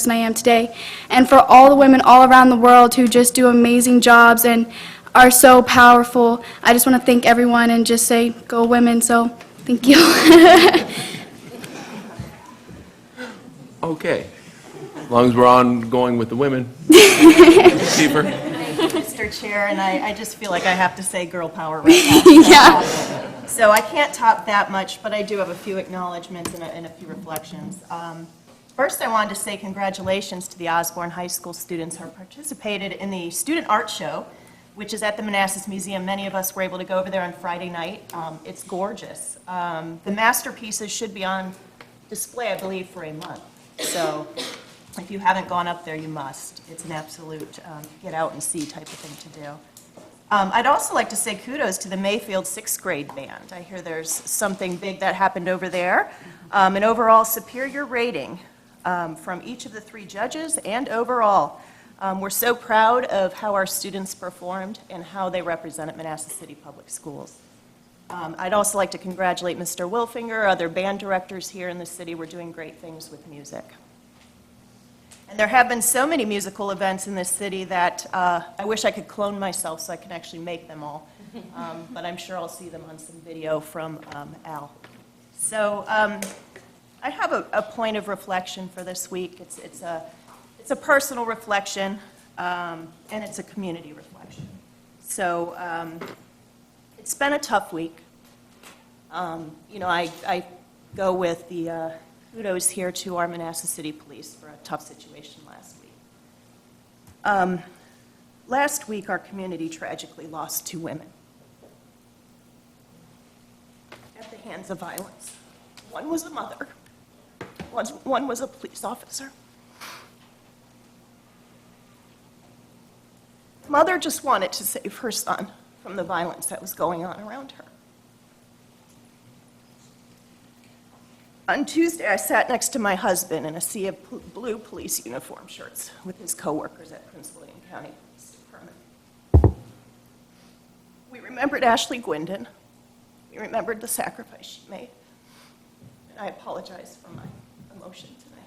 than I am today. And for all the women all around the world who just do amazing jobs and are so powerful, I just want to thank everyone and just say, go women, so thank you. Okay. As long as we're on going with the women. Kiefer? Thank you, Mr. Chair, and I just feel like I have to say girl power right now. Yeah. So I can't top that much, but I do have a few acknowledgments and a few reflections. First, I wanted to say congratulations to the Osborne High School students who participated in the Student Art Show, which is at the Manassas Museum. Many of us were able to go over there on Friday night. It's gorgeous. The masterpieces should be on display, I believe, for a month. So if you haven't gone up there, you must. It's an absolute get out and see type of thing to do. I'd also like to say kudos to the Mayfield 6th grade band. I hear there's something big that happened over there. An overall superior rating from each of the 3 judges and overall. We're so proud of how our students performed and how they represented Manassas City Public Schools. I'd also like to congratulate Mr. Wilfinger, other band directors here in the city. We're doing great things with music. And there have been so many musical events in this city that I wish I could clone myself so I can actually make them all. But I'm sure I'll see them on some video from Al. So I have a point of reflection for this week. It's a personal reflection, and it's a community reflection. So it's been a tough week. You know, I go with the kudos here to our Manassas City Police for a tough situation last week. Last week, our community tragically lost 2 women at the hands of violence. One was a mother, one was a police officer. The mother just wanted to save her son from the violence that was going on around her. On Tuesday, I sat next to my husband in a sea of blue police uniform shirts with his coworkers at Prince William County Police Department. We remembered Ashley Gwindon. We remembered the sacrifice she made. And I apologize for my emotion tonight.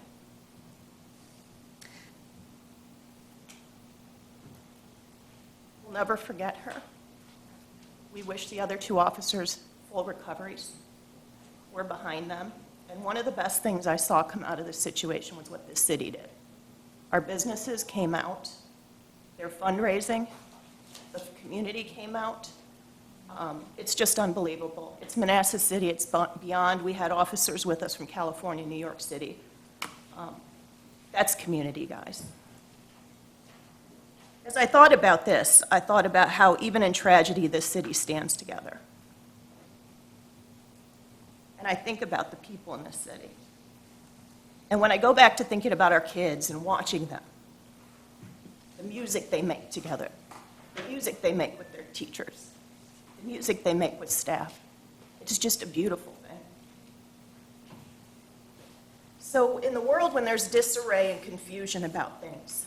We'll never forget her. We wish the other 2 officers full recoveries. We're behind them. And one of the best things I saw come out of this situation was what this city did. Our businesses came out, their fundraising, the community came out. It's just unbelievable. It's Manassas City, it's beyond. We had officers with us from California, New York City. That's community, guys. As I thought about this, I thought about how even in tragedy, this city stands together. And I think about the people in this city. And when I go back to thinking about our kids and watching them, the music they make together, the music they make with their teachers, the music they make with staff, it's just a beautiful thing. So in the world when there's disarray and confusion about things,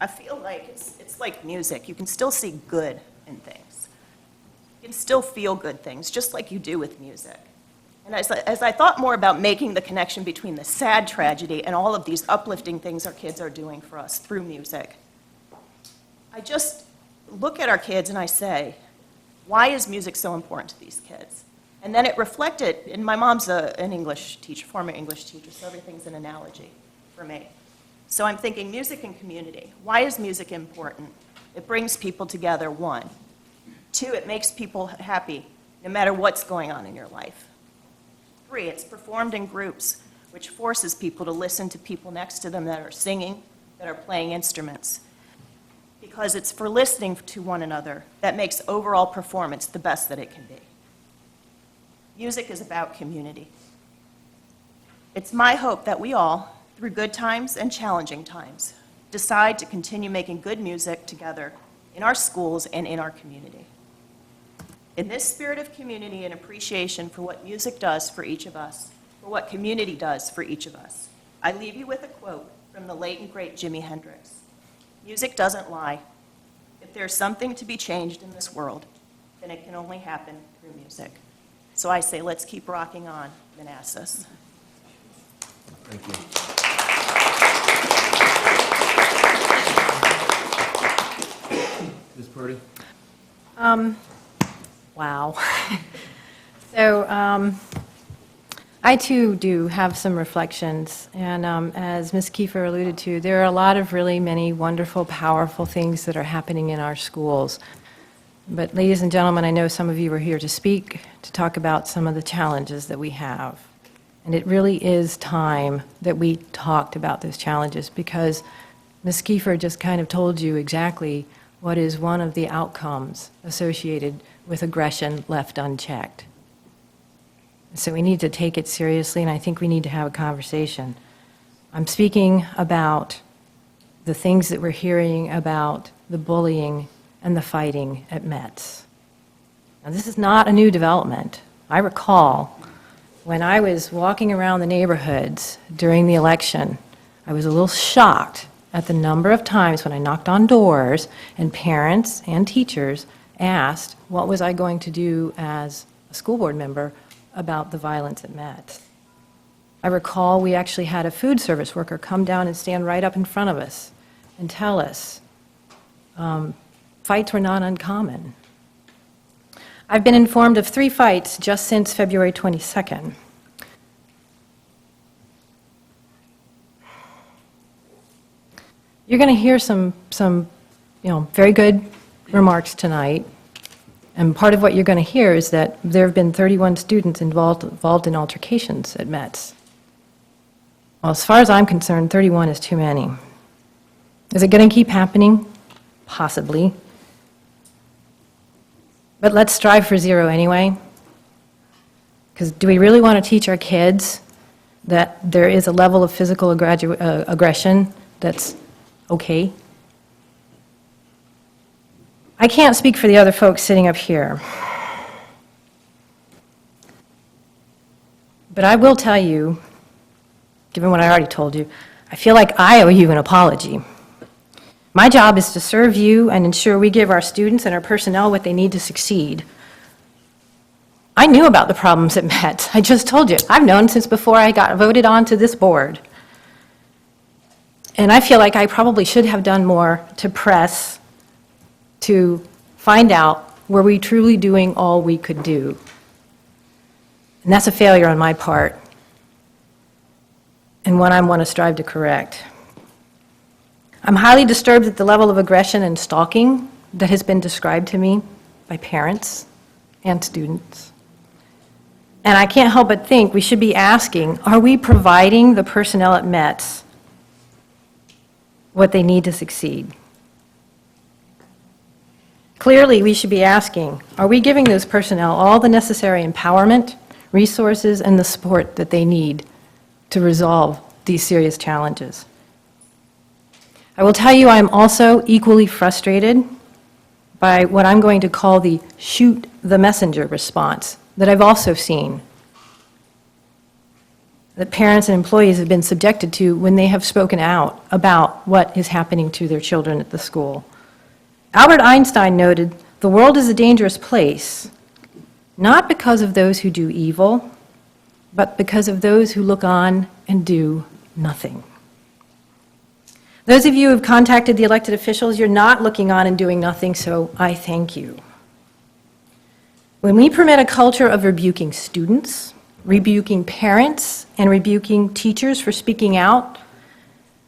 I feel like it's like music. You can still see good in things. You can still feel good things, just like you do with music. And as I thought more about making the connection between the sad tragedy and all of these uplifting things our kids are doing for us through music, I just look at our kids and I say, why is music so important to these kids? And then it reflected, and my mom's an English teacher, former English teacher, so everything's an analogy for me. So I'm thinking music and community. Why is music important? It brings people together, 1. 2, it makes people happy no matter what's going on in your life. 3, it's performed in groups, which forces people to listen to people next to them that are singing, that are playing instruments. Because it's for listening to one another that makes overall performance the best that it can be. Music is about community. It's my hope that we all, through good times and challenging times, decide to continue making good music together in our schools and in our community. In this spirit of community and appreciation for what music does for each of us, for what community does for each of us, I leave you with a quote from the late and great Jimi Hendrix. Music doesn't lie. If there's something to be changed in this world, then it can only happen through music. So I say, let's keep rocking on, Manassas. Thank you. Wow. So I too do have some reflections, and as Ms. Kiefer alluded to, there are a lot of really many wonderful, powerful things that are happening in our schools. But ladies and gentlemen, I know some of you are here to speak, to talk about some of the challenges that we have. And it really is time that we talked about those challenges, because Ms. Kiefer just kind of told you exactly what is one of the outcomes associated with aggression left unchecked. So we need to take it seriously, and I think we need to have a conversation. I'm speaking about the things that we're hearing about the bullying and the fighting at Metz. Now, this is not a new development. I recall when I was walking around the neighborhoods during the election, I was a little shocked at the number of times when I knocked on doors and parents and teachers asked what was I going to do as a school board member about the violence at Metz. I recall we actually had a food service worker come down and stand right up in front of us and tell us fights were not uncommon. I've been informed of 3 fights just since February 22nd. You're going to hear some very good remarks tonight. And part of what you're going to hear is that there have been 31 students involved in altercations at Metz. Well, as far as I'm concerned, 31 is too many. Is it going to keep happening? Possibly. But let's strive for 0 anyway. Because do we really want to teach our kids that there is a level of physical aggression that's okay? I can't speak for the other folks sitting up here. But I will tell you, given what I already told you, I feel like I owe you an apology. My job is to serve you and ensure we give our students and our personnel what they need to succeed. I knew about the problems at Metz. I just told you. I've known since before I got voted onto this board. And I feel like I probably should have done more to press to find out were we truly doing all we could do. And that's a failure on my part, and one I want to strive to correct. I'm highly disturbed at the level of aggression and stalking that has been described to me by parents and students. And I can't help but think we should be asking, are we providing the personnel at Metz what they need to succeed? Clearly, we should be asking, are we giving those personnel all the necessary empowerment, resources, and the support that they need to resolve these serious challenges? I will tell you I am also equally frustrated by what I'm going to call the shoot the messenger response that I've also seen that parents and employees have been subjected to when they have spoken out about what is happening to their children at the school. Albert Einstein noted, "The world is a dangerous place, not because of those who do evil, but because of those who look on and do nothing." Those of you who have contacted the elected officials, you're not looking on and doing nothing, so I thank you. When we permit a culture of rebuking students, rebuking parents, and rebuking teachers for speaking out,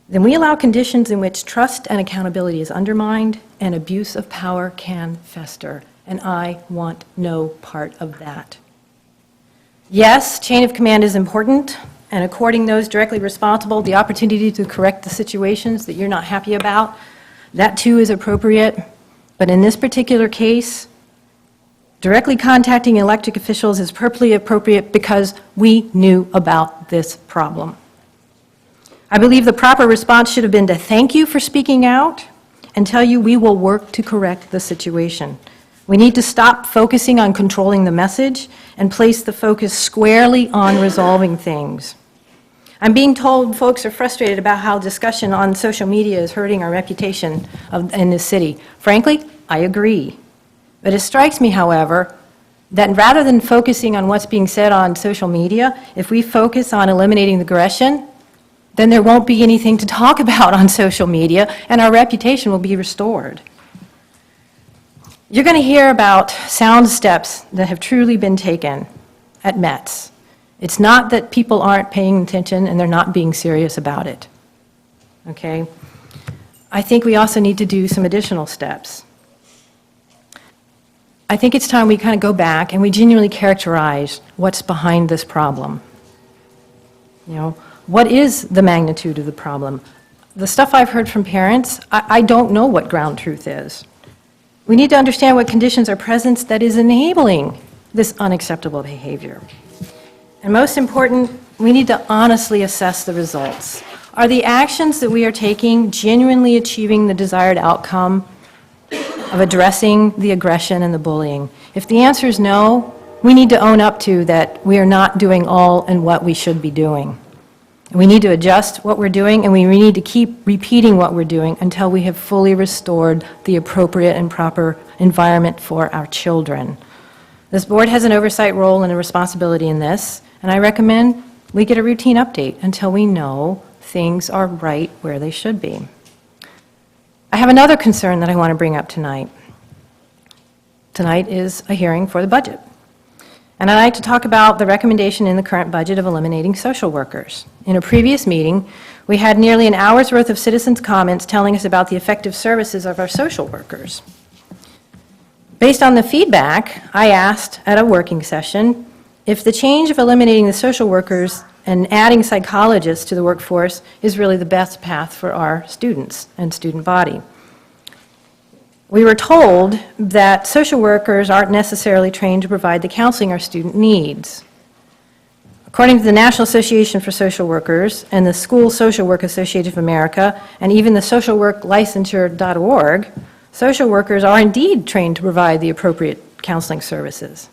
then we allow conditions in which trust and accountability is undermined and abuse of power can fester, and I want no part of that. Yes, chain of command is important, and according those directly responsible the opportunity to correct the situations that you're not happy about, that too is appropriate. But in this particular case, directly contacting elected officials is perfectly appropriate because we knew about this problem. I believe the proper response should have been to thank you for speaking out and tell you we will work to correct the situation. We need to stop focusing on controlling the message and place the focus squarely on resolving things. I'm being told folks are frustrated about how discussion on social media is hurting our reputation in this city. Frankly, I agree. But it strikes me, however, that rather than focusing on what's being said on social media, if we focus on eliminating the aggression, then there won't be anything to talk about on social media, and our reputation will be restored. You're going to hear about sound steps that have truly been taken at METS. It's not that people aren't paying attention and they're not being serious about it, okay? I think we also need to do some additional steps. I think it's time we kind of go back and we genuinely characterize what's behind this problem. You know, what is the magnitude of the problem? The stuff I've heard from parents, I don't know what ground truth is. We need to understand what conditions are present that is enabling this unacceptable behavior. And most important, we need to honestly assess the results. Are the actions that we are taking genuinely achieving the desired outcome of addressing the aggression and the bullying? If the answer is no, we need to own up to that we are not doing all and what we should be doing. We need to adjust what we're doing, and we need to keep repeating what we're doing until we have fully restored the appropriate and proper environment for our children. This board has an oversight role and a responsibility in this, and I recommend we get a routine update until we know things are right where they should be. I have another concern that I want to bring up tonight. Tonight is a hearing for the budget. And I'd like to talk about the recommendation in the current budget of eliminating social workers. In a previous meeting, we had nearly an hour's worth of citizens' comments telling us about the effective services of our social workers. Based on the feedback, I asked at a working session if the change of eliminating the social workers and adding psychologists to the workforce is really the best path for our students and student body. We were told that social workers aren't necessarily trained to provide the counseling our student needs. According to the National Association for Social Workers and the School Social Work Association of America, and even the socialworklicensure.org, social workers are indeed trained to provide the appropriate counseling services.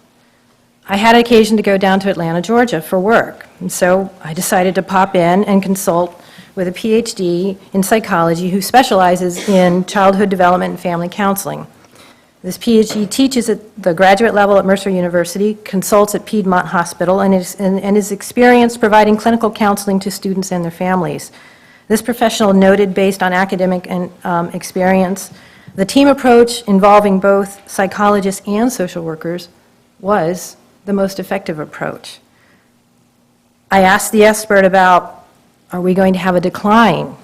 I had occasion to go down to Atlanta, Georgia for work, and so I decided to pop in and consult with a PhD in psychology who specializes in childhood development and family counseling. This PhD teaches at the graduate level at Mercer University, consults at Piedmont Hospital, and is experienced providing clinical counseling to students and their families. This professional noted, based on academic and experience, the team approach involving both psychologists and social workers was the most effective approach. I asked the expert about, are we going to have a decline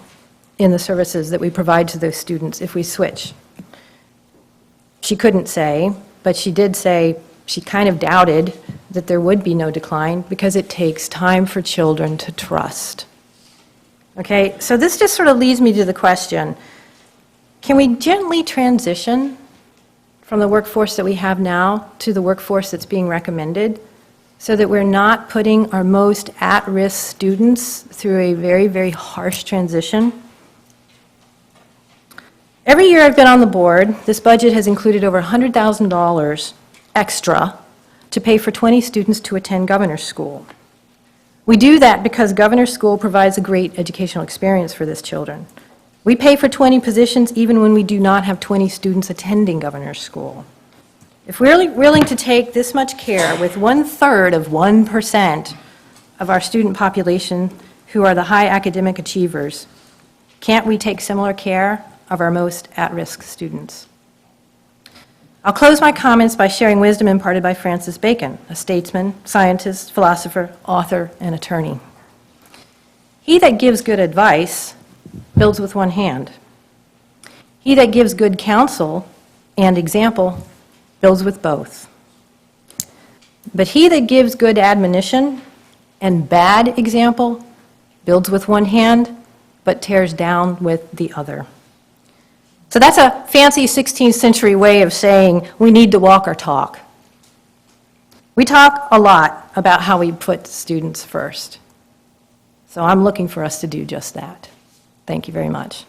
in the services that we provide to those students if we switch? She couldn't say, but she did say she kind of doubted that there would be no decline because it takes time for children to trust. Okay, so this just sort of leads me to the question, can we gently transition from the workforce that we have now to the workforce that's being recommended, so that we're not putting our most at-risk students through a very, very harsh transition? Every year I've been on the board, this budget has included over $100,000 extra to pay for 20 students to attend Governor's School. We do that because Governor's School provides a great educational experience for these children. We pay for 20 positions even when we do not have 20 students attending Governor's School. If we're willing to take this much care with 1/3 of 1% of our student population who are the high academic achievers, can't we take similar care of our most at-risk students? I'll close my comments by sharing wisdom imparted by Francis Bacon, a statesman, scientist, philosopher, author, and attorney. He that gives good advice builds with one hand. He that gives good counsel and example builds with both. But he that gives good admonition and bad example builds with one hand, but tears down with the other. So that's a fancy 16th century way of saying we need to walk our talk. We talk a lot about how we put students first. So I'm looking for us to do just that. Thank you very much.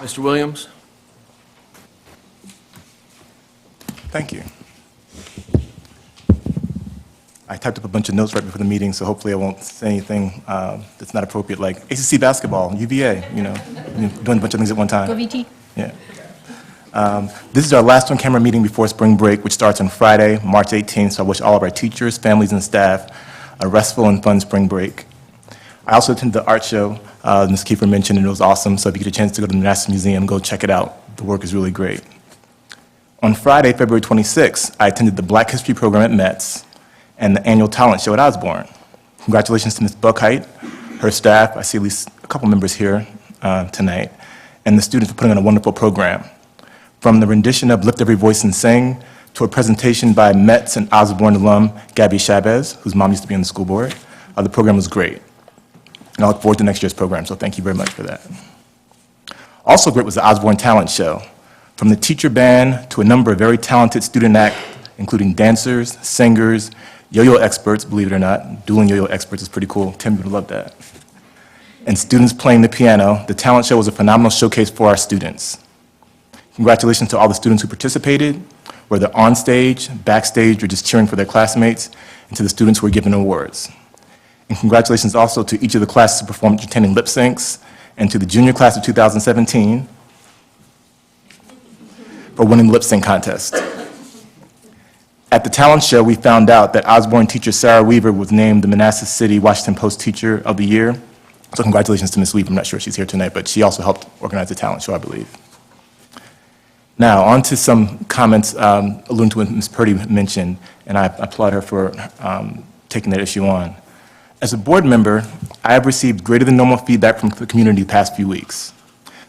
Mr. Williams? Thank you. I typed up a bunch of notes right before the meeting, so hopefully I won't say anything that's not appropriate, like ACC basketball, UVA, doing a bunch of things at one time. Go VT. Yeah. This is our last on-camera meeting before spring break, which starts on Friday, March 18th, so I wish all of our teachers, families, and staff a restful and fun spring break. I also attended the art show Ms. Kiefer mentioned, and it was awesome. So if you get a chance to go to the National Museum, go check it out. The work is really great. On Friday, February 26th, I attended the Black History program at Metz and the annual talent show at Osborne. Congratulations to Ms. Buckheit, her staff, I see at least a couple members here tonight, and the students for putting on a wonderful program. From the rendition of Lift Every Voice and Sing to a presentation by Metz and Osborne alum Gabby Chavez, whose mom used to be on the school board, the program was great. And I look forward to next year's program, so thank you very much for that. Also great was the Osborne Talent Show. From the teacher band to a number of very talented student acts, including dancers, singers, yo-yo experts, believe it or not. Dueling yo-yo experts is pretty cool. Tim would love that. And students playing the piano, the talent show was a phenomenal showcase for our students. Congratulations to all the students who participated, whether on stage, backstage, or just cheering for their classmates, and to the students who were given awards. And congratulations also to each of the classes who performed entertaining lip syncs, and to the junior class of 2017 for winning the lip sync contest. At the talent show, we found out that Osborne teacher Sarah Weaver was named the Manassas City Washington Post Teacher of the Year. So congratulations to Ms. Weaver. I'm not sure if she's here tonight, but she also helped organize the talent show, I believe. Now, on to some comments alluding to what Ms. Purdy mentioned, and I applaud her for taking that issue on. As a board member, I have received greater than normal feedback from the community the past few weeks.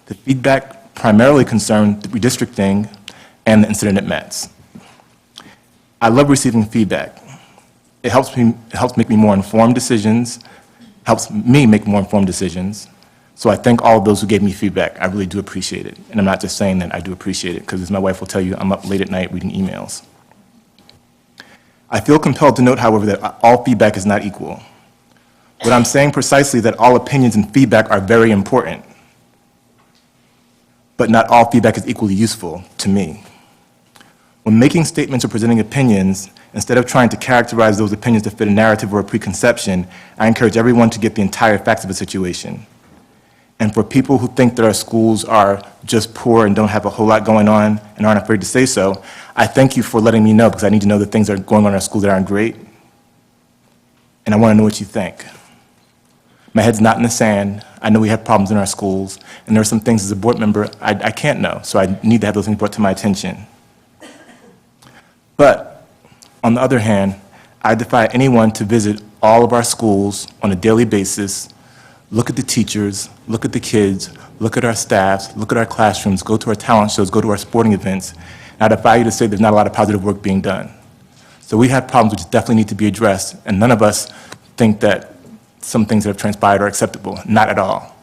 The feedback primarily concerned the redistricting and the incident at Metz. I love receiving feedback. It helps make me more informed decisions, helps me make more informed decisions. So I thank all of those who gave me feedback. I really do appreciate it. And I'm not just saying that, I do appreciate it, because as my wife will tell you, I'm up late at night reading emails. I feel compelled to note, however, that all feedback is not equal. What I'm saying precisely is that all opinions and feedback are very important, but not all feedback is equally useful to me. When making statements or presenting opinions, instead of trying to characterize those opinions to fit a narrative or a preconception, I encourage everyone to get the entire facts of a situation. And for people who think that our schools are just poor and don't have a whole lot going on and aren't afraid to say so, I thank you for letting me know, because I need to know the things that are going on in our schools that aren't great. And I want to know what you think. My head's not in the sand. I know we have problems in our schools, and there are some things as a board member I can't know, so I need to have those things brought to my attention. But on the other hand, I defy anyone to visit all of our schools on a daily basis, look at the teachers, look at the kids, look at our staffs, look at our classrooms, go to our talent shows, go to our sporting events, and I defy you to say there's not a lot of positive work being done. So we have problems which definitely need to be addressed, and none of us think that some things that have transpired are acceptable, not at all.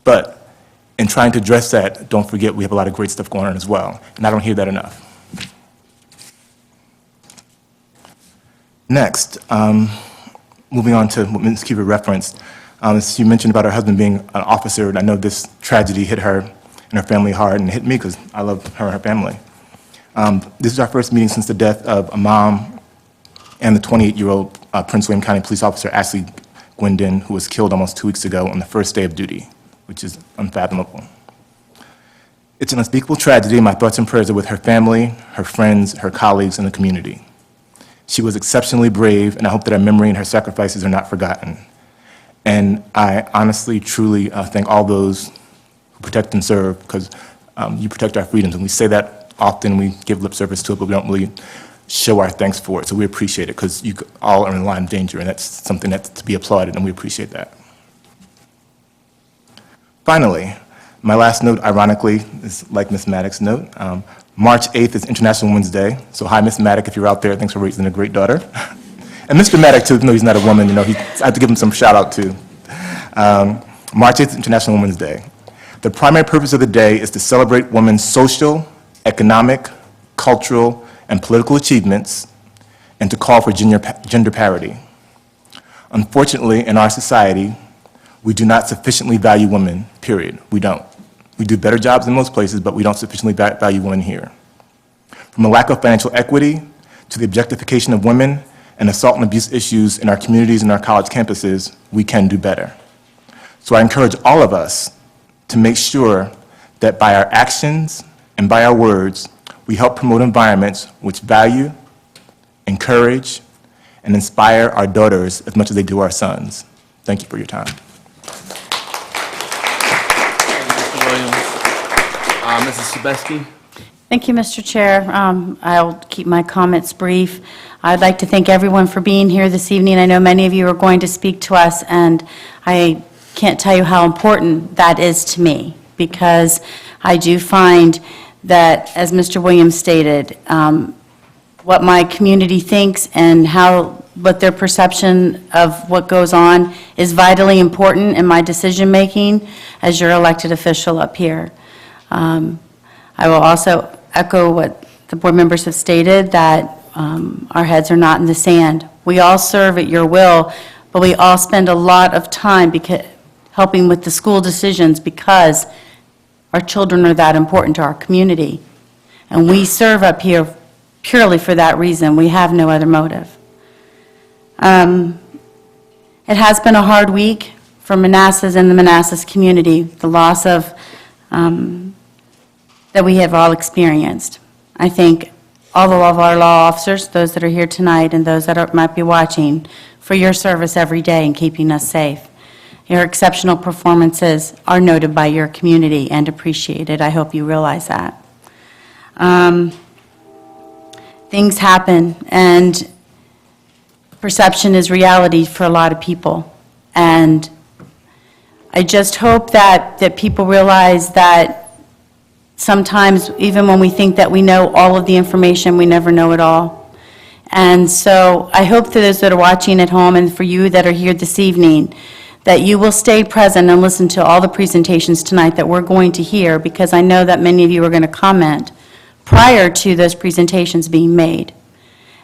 But in trying to address that, don't forget we have a lot of great stuff going on as well, and I don't hear that enough. Next, moving on to what Ms. Kiefer referenced, as she mentioned about her husband being an officer, and I know this tragedy hit her and her family hard, and it hit me because I love her and her family. This is our first meeting since the death of a mom and the 28-year-old Prince William County police officer, Ashley Gwendon, who was killed almost 2 weeks ago on the first day of duty, which is unfathomable. It's an unspeakable tragedy, and my thoughts and prayers are with her family, her friends, her colleagues, and the community. She was exceptionally brave, and I hope that her memory and her sacrifices are not forgotten. And I honestly, truly thank all those who protect and serve, because you protect our freedoms, and we say that often, we give lip service to it, but we don't really show our thanks for it. So we appreciate it, because you all are in line of danger, and that's something that's to be applauded, and we appreciate that. Finally, my last note, ironically, is like Ms. Maddox's note. March 8th is International Women's Day. So hi, Ms. Maddox, if you're out there, thanks for raising a great daughter. And Mr. Maddox, too, even though he's not a woman, I have to give him some shout out, too. March 8th is International Women's Day. The primary purpose of the day is to celebrate women's social, economic, cultural, and political achievements, and to call for gender parity. Unfortunately, in our society, we do not sufficiently value women, period. We don't. We do better jobs in most places, but we don't sufficiently value women here. From a lack of financial equity to the objectification of women and assault and abuse issues in our communities and our college campuses, we can do better. So I encourage all of us to make sure that by our actions and by our words, we help promote environments which value, encourage, and inspire our daughters as much as they do our sons. Thank you for your time. Mr. Williams. Mrs. Sebeski? Thank you, Mr. Chair. I'll keep my comments brief. I'd like to thank everyone for being here this evening. I know many of you are going to speak to us, and I can't tell you how important that is to me, because I do find that, as Mr. Williams stated, what my community thinks and what their perception of what goes on is vitally important in my decision-making as your elected official up here. I will also echo what the board members have stated, that our heads are not in the sand. We all serve at your will, but we all spend a lot of time helping with the school decisions because our children are that important to our community. And we serve up here purely for that reason. We have no other motive. It has been a hard week for Manassas and the Manassas community, the loss of that we have all experienced. I thank all of our law officers, those that are here tonight and those that might be watching, for your service every day in keeping us safe. Your exceptional performances are noted by your community and appreciated. I hope you realize that. Things happen, and perception is reality for a lot of people. And I just hope that people realize that sometimes, even when we think that we know all of the information, we never know it all. And so I hope for those that are watching at home and for you that are here this evening, that you will stay present and listen to all the presentations tonight that we're going to hear, because I know that many of you are going to comment prior to those presentations being made.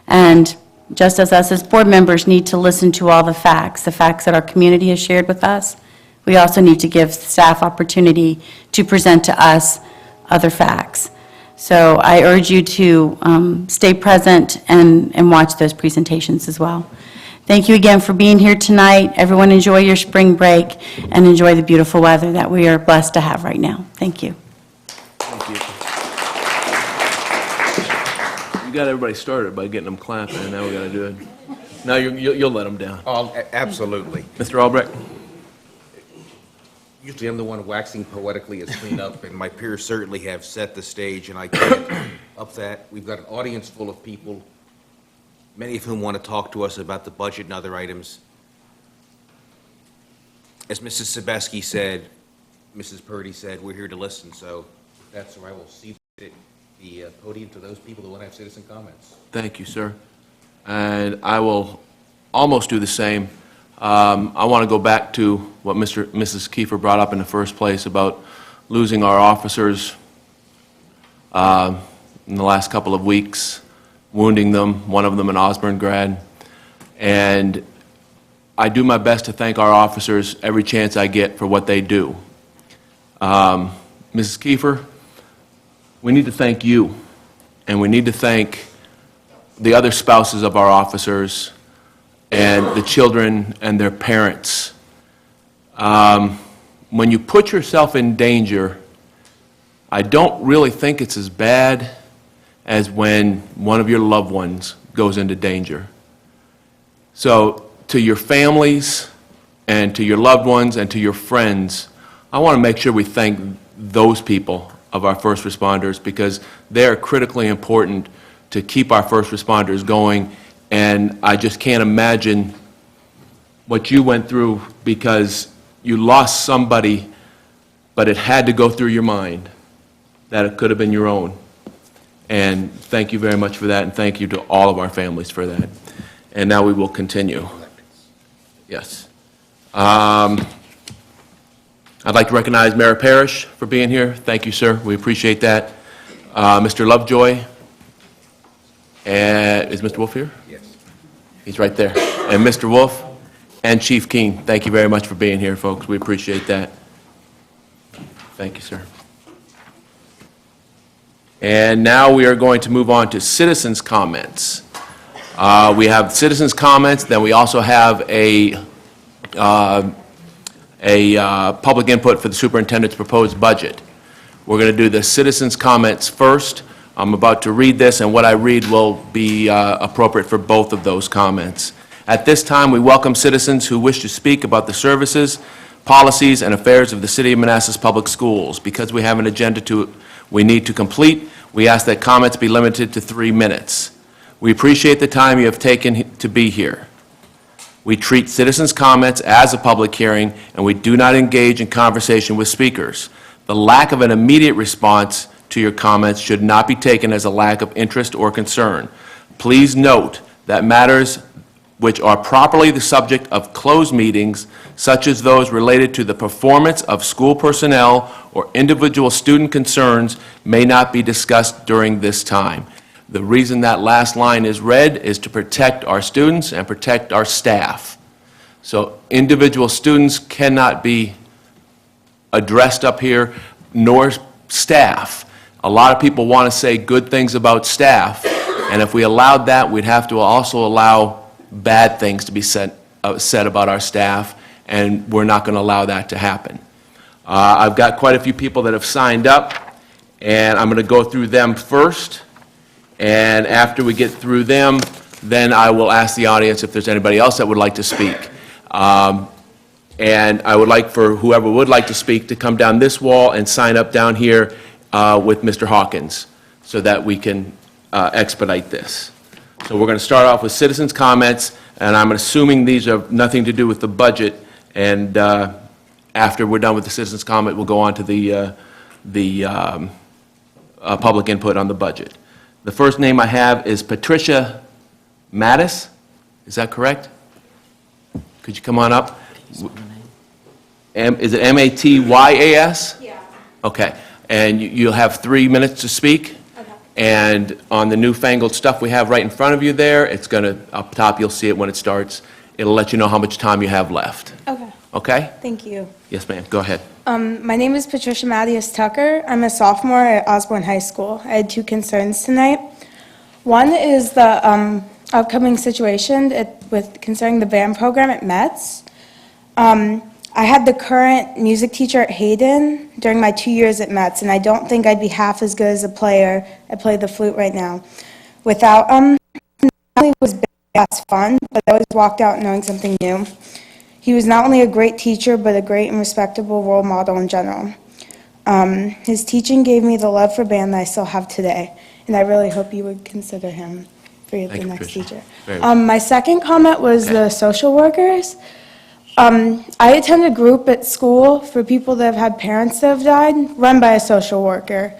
And just as us as board members need to listen to all the facts that our community has shared with us, we also need to give staff opportunity to present to us other facts. So I urge you to stay present and watch those presentations as well. Thank you again for being here tonight. Everyone enjoy your spring break and enjoy the beautiful weather that we are blessed to have right now. Thank you. Thank you. You got everybody started by getting them clapping, and now we got to do it. Now you'll let them down. Oh, absolutely. Mr. Albrecht? Usually I'm the one waxing poetically as clean up, and my peers certainly have set the stage, and I can't up that. We've got an audience full of people, many of whom want to talk to us about the budget and other items. As Mrs. Sebeski said, Mrs. Purdy said, we're here to listen, so that's where I will cede the podium to those people who want to have citizen comments. Thank you, sir. And I will almost do the same. I want to go back to what Mrs. Kiefer brought up in the first place about losing our officers in the last couple of weeks, wounding them, one of them an Osborne grad. And I do my best to thank our officers every chance I get for what they do. Mrs. Kiefer, we need to thank you, and we need to thank the other spouses of our officers and the children and their parents. When you put yourself in danger, I don't really think it's as bad as when one of your loved ones goes into danger. So to your families and to your loved ones and to your friends, I want to make sure we thank those people of our first responders, because they are critically important to keep our first responders going. And I just can't imagine what you went through, because you lost somebody, but it had to go through your mind that it could have been your own. And thank you very much for that, and thank you to all of our families for that. And now we will continue. Yes. I'd like to recognize Mayor Parrish for being here. Thank you, sir. We appreciate that. Mr. Lovejoy. And is Mr. Wolf here? Yes. He's right there. And Mr. Wolf and Chief Keene, thank you very much for being here, folks. We appreciate that. Thank you, sir. And now we are going to move on to citizens' comments. We have citizens' comments, then we also have a public input for the superintendent's proposed budget. We're going to do the citizens' comments first. I'm about to read this, and what I read will be appropriate for both of those comments. At this time, we welcome citizens who wish to speak about the services, policies, and affairs of the City of Manassas Public Schools. Because we have an agenda we need to complete, we ask that comments be limited to 3 minutes. We appreciate the time you have taken to be here. We treat citizens' comments as a public hearing, and we do not engage in conversation with speakers. The lack of an immediate response to your comments should not be taken as a lack of interest or concern. Please note that matters which are properly the subject of closed meetings, such as those related to the performance of school personnel or individual student concerns, may not be discussed during this time. The reason that last line is read is to protect our students and protect our staff. So individual students cannot be addressed up here, nor staff. A lot of people want to say good things about staff, and if we allowed that, we'd have to also allow bad things to be said about our staff, and we're not going to allow that to happen. I've got quite a few people that have signed up, and I'm going to go through them first, and after we get through them, then I will ask the audience if there's anybody else that would like to speak. And I would like for whoever would like to speak to come down this wall and sign up down here with Mr. Hawkins, so that we can expedite this. So we're going to start off with citizens' comments, and I'm assuming these have nothing to do with the budget, and after we're done with the citizens' comment, we'll go on to the public input on the budget. The first name I have is Patricia Mattis. Is that correct? Could you come on up? Is it M-A-T-Y-A-S? Yeah. Okay, and you'll have 3 minutes to speak? Okay. And on the newfangled stuff we have right in front of you there, it's going to, up top, you'll see it when it starts. It'll let you know how much time you have left. Okay, Okay? thank you. Yes, ma'am, go ahead. My name is Patricia Mathias Tucker. I'm a sophomore at Osborne High School. I had 2 concerns tonight. One is the upcoming situation with concerning the band program at Metz. I had the current music teacher at Hayden during my 2 years at Metz, and I don't think I'd be half as good as a player. I play the flute right now. Without not only was bass fun, but I always walked out knowing something new. He was not only a great teacher, but a great and respectable role model in general. His teaching gave me the love for band that I still have today, and I really hope you would consider him for the Thank you, next Patricia. teacher. Very well. My second comment was Okay. the social workers. I attend a group at school for people that have had parents that have died, run by a social worker.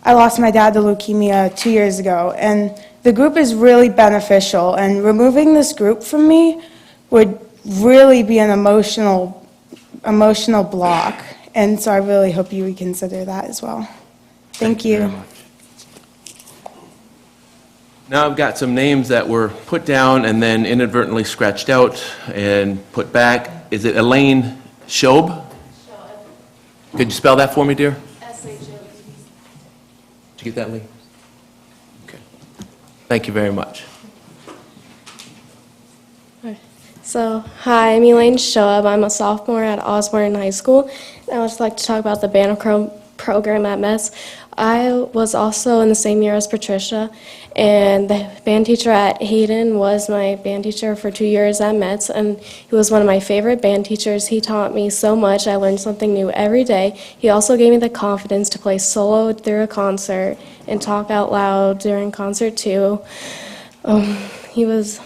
I lost my dad to leukemia 2 years ago, and the group is really beneficial, and removing this group from me would really be an emotional block, and so I really hope you would consider that as well. Thank you. very much. Now I've got some names that were put down and then inadvertently scratched out and put back. Is it Elaine Shobe? Could you spell that for me, dear? S-H-O-B. Did you get that, Lee? Okay. Thank you very much. So, hi, I'm Elaine Shoab. I'm a sophomore at Osborne High School. I would like to talk about the band program at Metz. I was also in the same year as Patricia, and the band teacher at Hayden was my band teacher for 2 years at Metz, and he was one of my favorite band teachers. He taught me so much. I learned something new every day. He also gave me the confidence to play solo through a concert and talk out loud during concert too. He was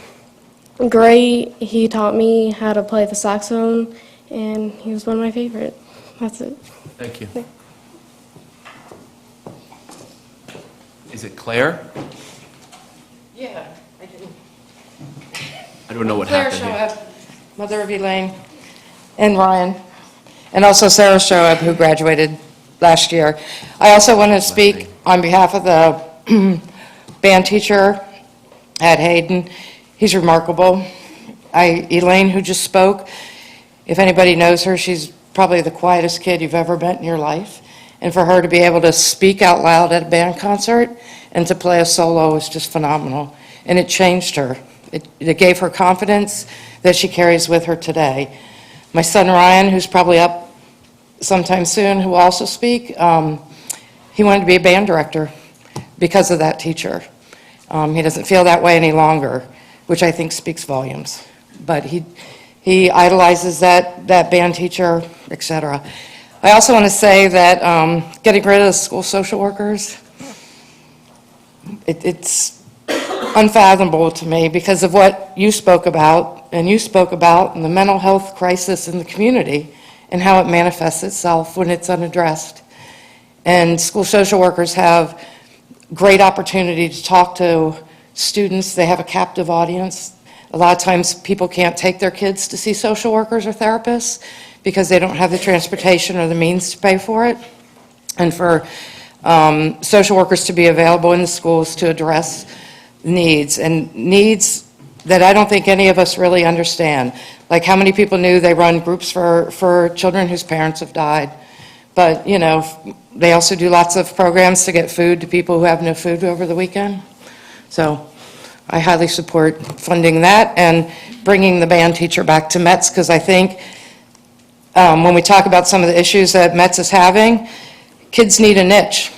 great. He taught me how to play the saxophone, and he was one of my favorite. That's it. Thank you. Is it Claire? Yeah, I can. I don't know what Claire happened here. Shoab, mother of Elaine and Ryan, and also Sarah Shoab, who graduated last year. I also want to speak on behalf of the band teacher at Hayden. He's remarkable. Elaine, who just spoke, if anybody knows her, she's probably the quietest kid you've ever met in your life. And for her to be able to speak out loud at a band concert and to play a solo is just phenomenal. And it changed her. It gave her confidence that she carries with her today. My son Ryan, who's probably up sometime soon, who will also speak, he wanted to be a band director because of that teacher. He doesn't feel that way any longer, which I think speaks volumes. but he idolizes that band teacher, et cetera. I also want to say that getting rid of the school social workers, it's unfathomable to me because of what you spoke about, and the mental health crisis in the community and how it manifests itself when it's unaddressed. And school social workers have great opportunity to talk to students. They have a captive audience. A lot of times people can't take their kids to see social workers or therapists because they don't have the transportation or the means to pay for it. And for social workers to be available in the schools to address needs, and needs that I don't think any of us really understand. Like how many people knew they run groups for children whose parents have died. But, you know, they also do lots of programs to get food to people who have no food over the weekend. So I highly support funding that and bringing the band teacher back to Metz, because I think when we talk about some of the issues that Metz is having, kids need a niche.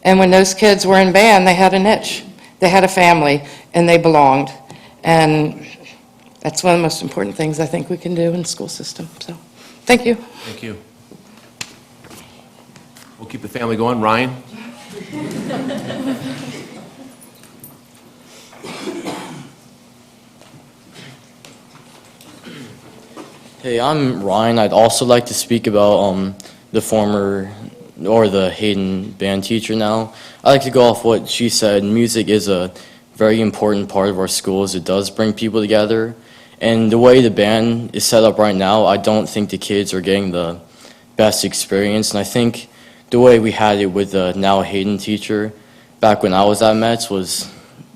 And when those kids were in band, they had a niche. They had a family, and they belonged. And that's one of the most important things I think we can do in the school system. So, thank you. Thank you. We'll keep the family going. Ryan? Hey, I'm Ryan. I'd also like to speak about the former, or the Hayden band teacher now. I'd like to go off what she said. Music is a very important part of our schools. It does bring people together. And the way the band is set up right now, I don't think the kids are getting the best experience. And I think the way we had it with the now Hayden teacher back when I was at Metz was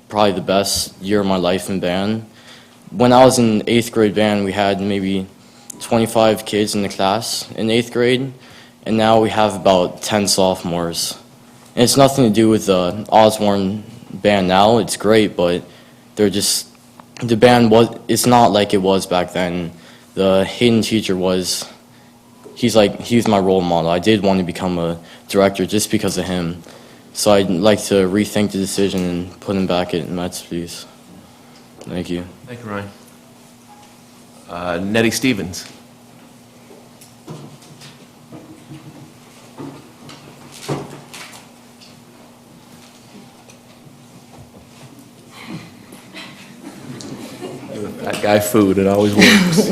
probably the best year of my life in band. When I was in 8th grade band, we had maybe 25 kids in the class in 8th grade, and now we have about 10 sophomores. And it's nothing to do with the Osborne band now. It's great, but they're just, the band it's not like it was back then. The Hayden teacher he was my role model. I did want to become a director just because of him. So I'd like to rethink the decision and put him back at Metz, please. Thank you. Thank you, Ryan. Nettie Stevens. Give that guy food, it always works.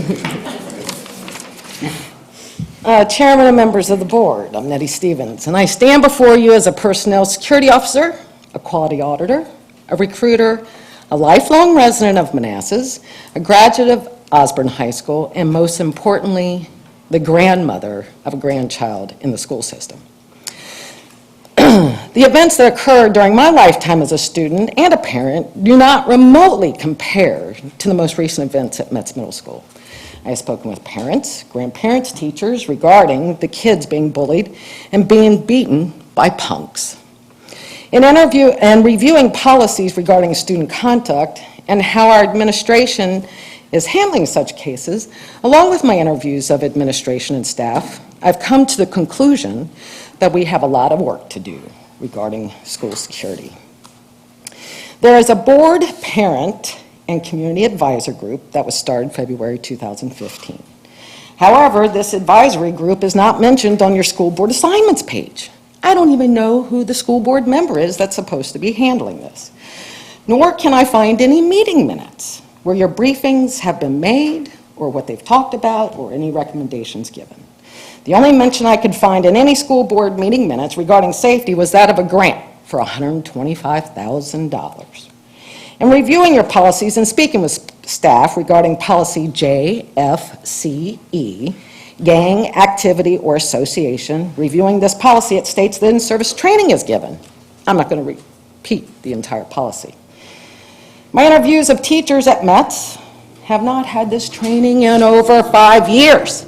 Chairman and members of the board, I'm Nettie Stevens, and I stand before you as a personnel security officer, a quality auditor, a recruiter, a lifelong resident of Manassas, a graduate of Osborne High School, and most importantly, the grandmother of a grandchild in the school system. The events that occurred during my lifetime as a student and a parent do not remotely compare to the most recent events at Metz Middle School. I have spoken with parents, grandparents, teachers regarding the kids being bullied and being beaten by punks. In reviewing policies regarding student conduct and how our administration is handling such cases, along with my interviews of administration and staff, I've come to the conclusion that we have a lot of work to do regarding school security. There is a board, parent, and community advisor group that was started February 2015. However, this advisory group is not mentioned on your school board assignments page. I don't even know who the school board member is that's supposed to be handling this. Nor can I find any meeting minutes where your briefings have been made, or what they've talked about, or any recommendations given. The only mention I could find in any school board meeting minutes regarding safety was that of a grant for $125,000. In reviewing your policies and speaking with staff regarding policy JFCE, gang, activity, or association, reviewing this policy, it states that in-service training is given. I'm not going to repeat the entire policy. My interviews of teachers at Metz have not had this training in over 5 years.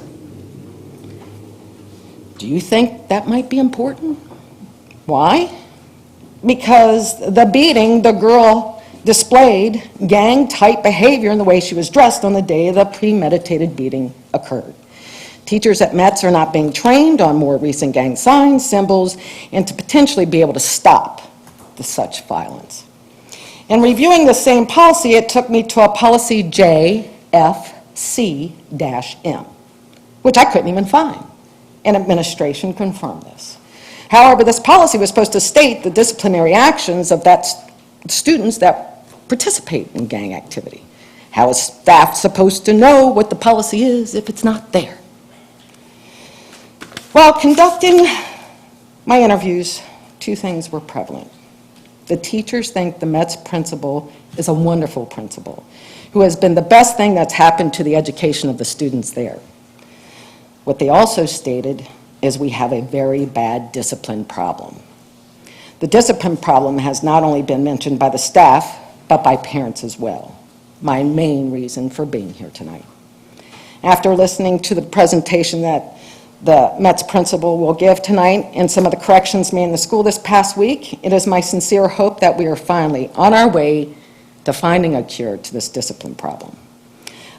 Do you think that might be important? Why? Because the beating, the girl displayed gang-type behavior in the way she was dressed on the day the premeditated beating occurred. Teachers at Metz are not being trained on more recent gang signs, symbols, and to potentially be able to stop such violence. In reviewing the same policy, it took me to a policy JFCE, FC-M, which I couldn't even find. And administration confirmed this. However, this policy was supposed to state the disciplinary actions of students that participate in gang activity. How is staff supposed to know what the policy is if it's not there? While conducting my interviews, two things were prevalent. The teachers think the Mets principal is a wonderful principal who has been the best thing that's happened to the education of the students there. What they also stated is we have a very bad discipline problem. The discipline problem has not only been mentioned by the staff, but by parents as well. My main reason for being here tonight. After listening to the presentation that the Mets principal will give tonight and some of the corrections made in the school this past week, it is my sincere hope that we are finally on our way to finding a cure to this discipline problem.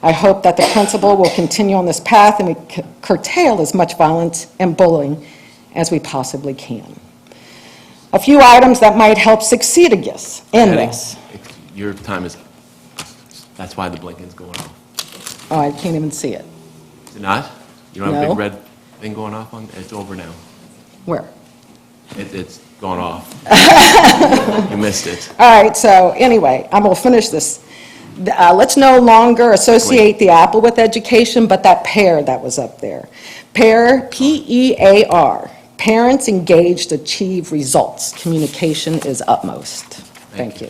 I hope that the principal will continue on this path and we curtail as much violence and bullying as we possibly can. A few items that might help succeed in this. Your time is, that's why the blinking's going off. Oh, I can't even see it. Is it not? You don't have a No. big red thing going off on, it's over now. Where? It's gone off. You missed it. All right, so anyway, I will finish this. Let's no longer associate the apple with education, but that PAIR that was up there. PAIR, P-E-A-R, parents engaged achieve results. Communication is utmost. Thank you.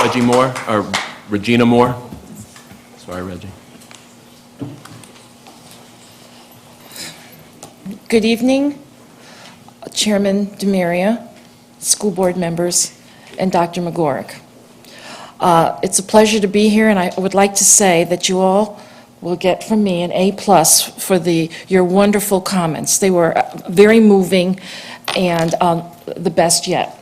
Reggie Moore, or Regina Moore? Sorry, Reggie. Good evening, Chairman Demiria, school board members, and Dr. McGorrick. It's a pleasure to be here, and I would like to say that you all will get from me an A+ for your wonderful comments. They were very moving and the best yet.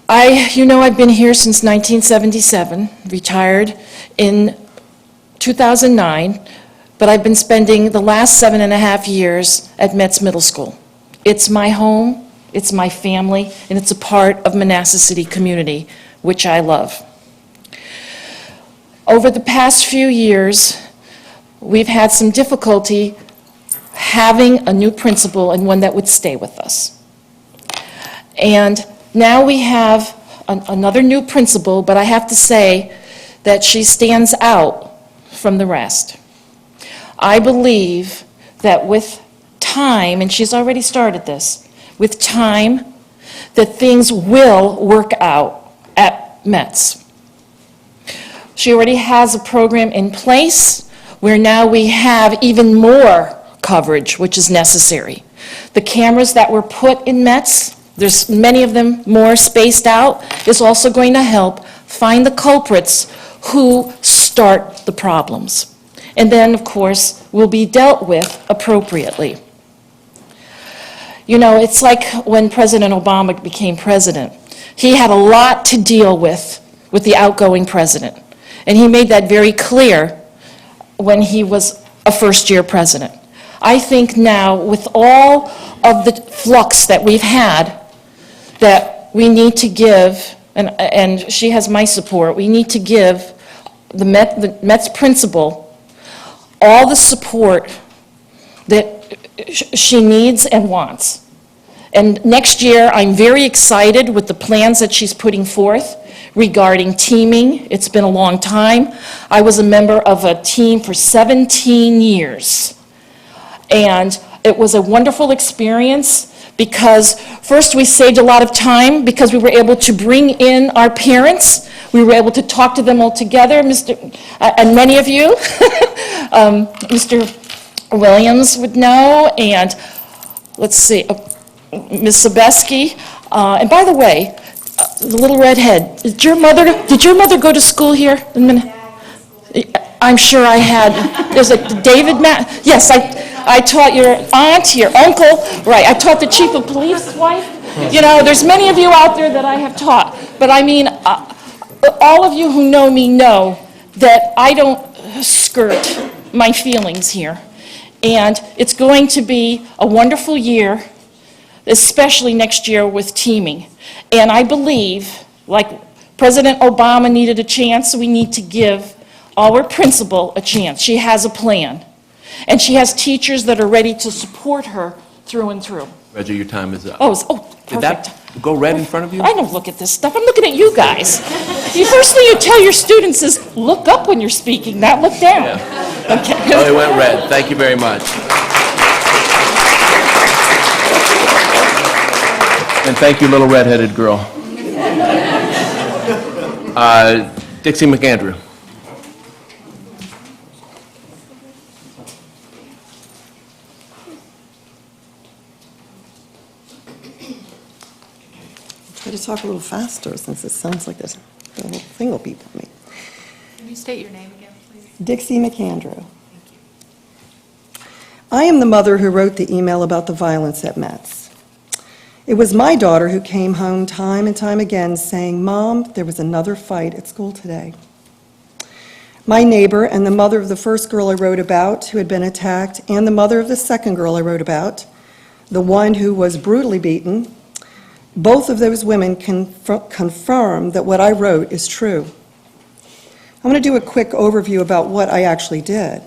I've been here since 1977, retired in 2009, but I've been spending the last 7.5 years at Metz Middle School. It's my home, it's my family, and it's a part of Manassas City community, which I love. Over the past few years, we've had some difficulty having a new principal and one that would stay with us. And now we have another new principal, but I have to say that she stands out from the rest. I believe that with time, and she's already started this, with time, that things will work out at Metz. She already has a program in place where now we have even more coverage, which is necessary. The cameras that were put in Metz, there's many of them more spaced out, is also going to help find the culprits who start the problems. And then, of course, will be dealt with appropriately. It's like when President Obama became president. He had a lot to deal with the outgoing president. And he made that very clear when he was a first-year president. I think now, with all of the flux that we've had, that we need to give, and she has my support, we need to give the Metz principal all the support that she needs and wants. And next year, I'm very excited with the plans that she's putting forth regarding teaming. It's been a long time. I was a member of a team for 17 years. And it was a wonderful experience because first we saved a lot of time because we were able to bring in our parents. We were able to talk to them all together, and many of you, Mr. Williams would know, and let's see, Ms. Sobeski. And by the way, the little redhead, did your mother go to school here? I'm sure I had. There's a David yes, I taught your aunt, your uncle, right, I taught the chief of police's wife. There's many of you out there that I have taught. But I mean, all of you who know me know that I don't skirt my feelings here. And it's going to be a wonderful year especially next year with teaming. And I believe, like President Obama needed a chance, we need to give our principal a chance. She has a plan, and she has teachers that are ready to support her through and through. Reggie, your time is up. Perfect. Did that go red in front of you? I don't look at this stuff. I'm looking at you guys. The first thing you tell your students is, look up when you're speaking, not look down. Okay. Oh, it went red. Thank you very much. And thank you, little red-headed girl. Dixie McAndrew. Try to talk a little faster since it sounds like the whole thing will beep at me. Can you state your name again, please? Dixie McAndrew. I am the mother who wrote the email about the violence at Metz. It was my daughter who came home time and time again saying, "Mom, there was another fight at school today." My neighbor and the mother of the first girl I wrote about who had been attacked, and the mother of the second girl I wrote about, the one who was brutally beaten, both of those women confirm that what I wrote is true. I'm going to do a quick overview about what I actually did.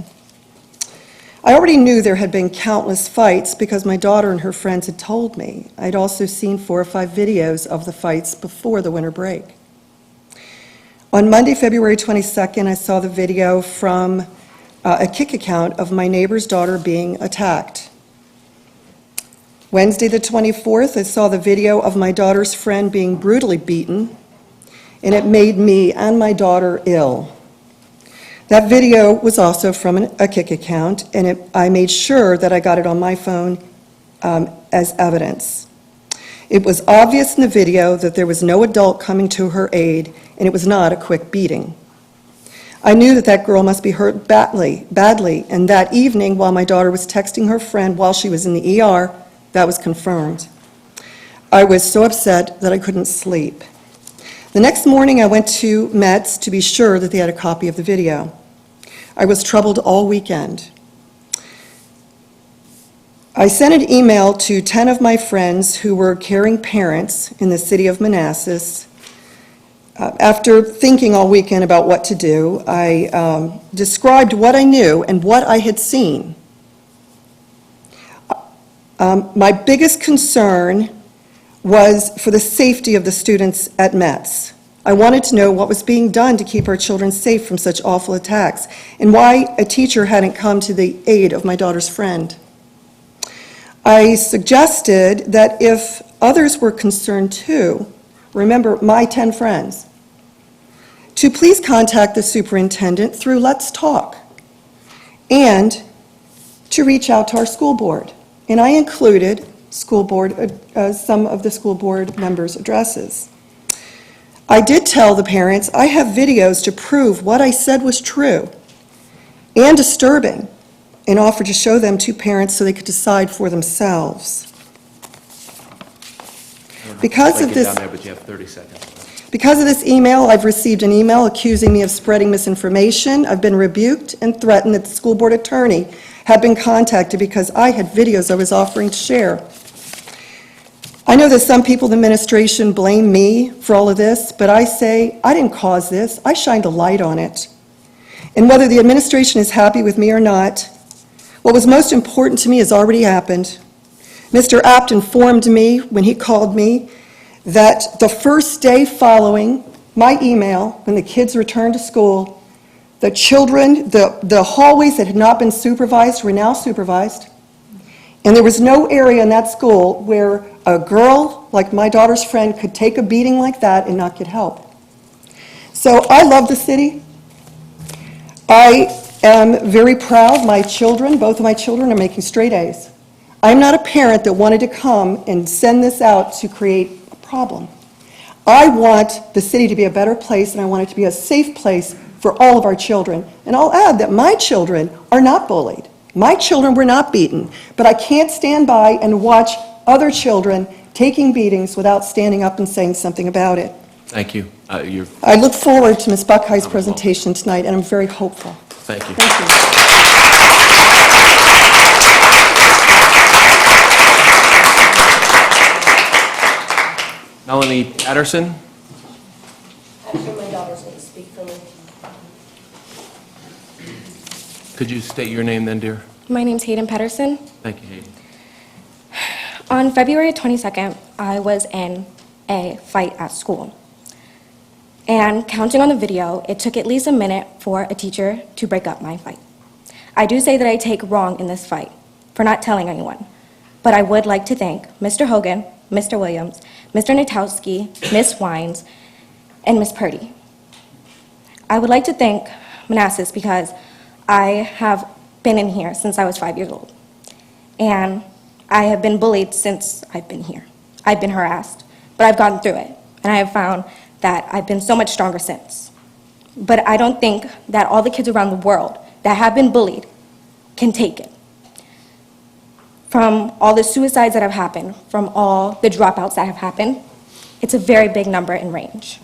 I already knew there had been countless fights because my daughter and her friends had told me. I'd also seen 4 or 5 videos of the fights before the winter break. On Monday, February 22nd, I saw the video from a Kik account of my neighbor's daughter being attacked. Wednesday, the 24th, I saw the video of my daughter's friend being brutally beaten, and it made me and my daughter ill. That video was also from a Kik account, and I made sure that I got it on my phone as evidence. It was obvious in the video that there was no adult coming to her aid, and it was not a quick beating. I knew that that girl must be hurt badly, and that evening, while my daughter was texting her friend while she was in the ER, that was confirmed. I was so upset that I couldn't sleep. The next morning, I went to Metz to be sure that they had a copy of the video. I was troubled all weekend. I sent an email to 10 of my friends who were caring parents in the city of Manassas. After thinking all weekend about what to do, I described what I knew and what I had seen. My biggest concern was for the safety of the students at Metz. I wanted to know what was being done to keep our children safe from such awful attacks, and why a teacher hadn't come to the aid of my daughter's friend. I suggested that if others were concerned too, remember my 10 friends, to please contact the superintendent through Let's Talk, and to reach out to our school board. And I included some of the school board members' addresses. I did tell the parents I have videos to prove what I said was true and disturbing, and offered to show them to parents so they could decide for themselves. Because of this, down there, but you have 30 seconds. Because of this email, I've received an email accusing me of spreading misinformation. I've been rebuked and threatened that the school board attorney had been contacted because I had videos I was offering to share. I know that some people in the administration blame me for all of this, but I say I didn't cause this. I shined a light on it. And whether the administration is happy with me or not, what was most important to me has already happened. Mr. Apt informed me when he called me that the first day following my email, when the kids returned to school, the children, the hallways that had not been supervised were now supervised. And there was no area in that school where a girl like my daughter's friend could take a beating like that and not get help. So I love the city. I am very proud. My children, both of my children, are making straight A's. I'm not a parent that wanted to come and send this out to create a problem. I want the city to be a better place, and I want it to be a safe place for all of our children. And I'll add that my children are not bullied. My children were not beaten, but I can't stand by and watch other children taking beatings without standing up and saying something about it. Thank you. I look forward to Ms. Buckhigh's presentation tonight, and I'm very hopeful. Thank you. Thank you. Melanie Patterson. Actually, my daughter's going to speak for me. Could you state your name then, dear? My name's Hayden Pedersen. Thank you, Hayden. On February 22nd, I was in a fight at school. And counting on the video, it took at least a minute for a teacher to break up my fight. I do say that I take wrong in this fight for not telling anyone, but I would like to thank Mr. Hogan, Mr. Williams, Mr. Natowski, Ms. Wines, and Ms. Purdy. I would like to thank Manassas because I have been in here since I was 5 years old. And I have been bullied since I've been here. I've been harassed, but I've gotten through it. And I have found that I've been so much stronger since. But I don't think that all the kids around the world that have been bullied can take it. From all the suicides that have happened, from all the dropouts that have happened, it's a very big number in range.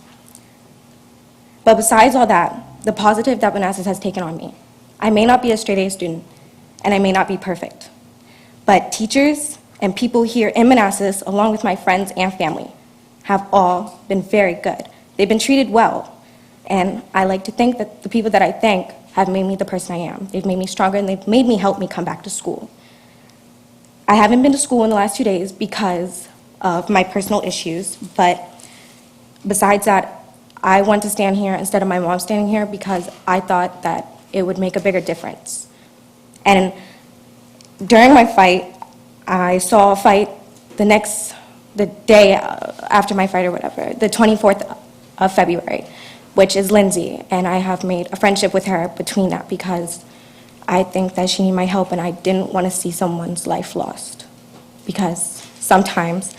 But besides all that, the positive that Manassas has taken on me, I may not be a straight A student, and I may not be perfect, but teachers and people here in Manassas, along with my friends and family, have all been very good. They've been treated well, and I like to think that the people that I thank have made me the person I am. They've made me stronger, and they've made me help me come back to school. I haven't been to school in the last 2 days because of my personal issues, but besides that, I want to stand here instead of my mom standing here because I thought that it would make a bigger difference. And during my fight, I saw a fight the day after my fight or whatever, the 24th of February, which is Lindsay, and I have made a friendship with her between that because I think that she needed my help and I didn't want to see someone's life lost. Because sometimes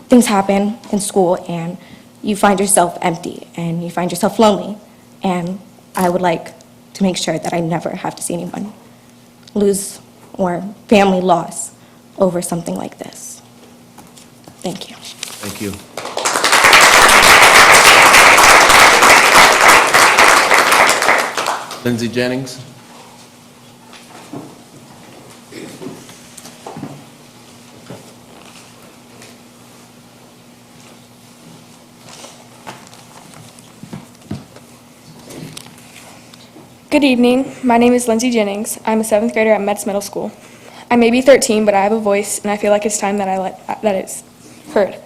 things happen in school and you find yourself empty and you find yourself lonely, and I would like to make sure that I never have to see anyone lose or family loss over something like this. Thank you. Thank you. Lindsay Jennings. Good evening. My name is Lindsay Jennings. I'm a 7th grader at Metz Middle School. I may be 13, but I have a voice, and I feel like it's time that it's heard.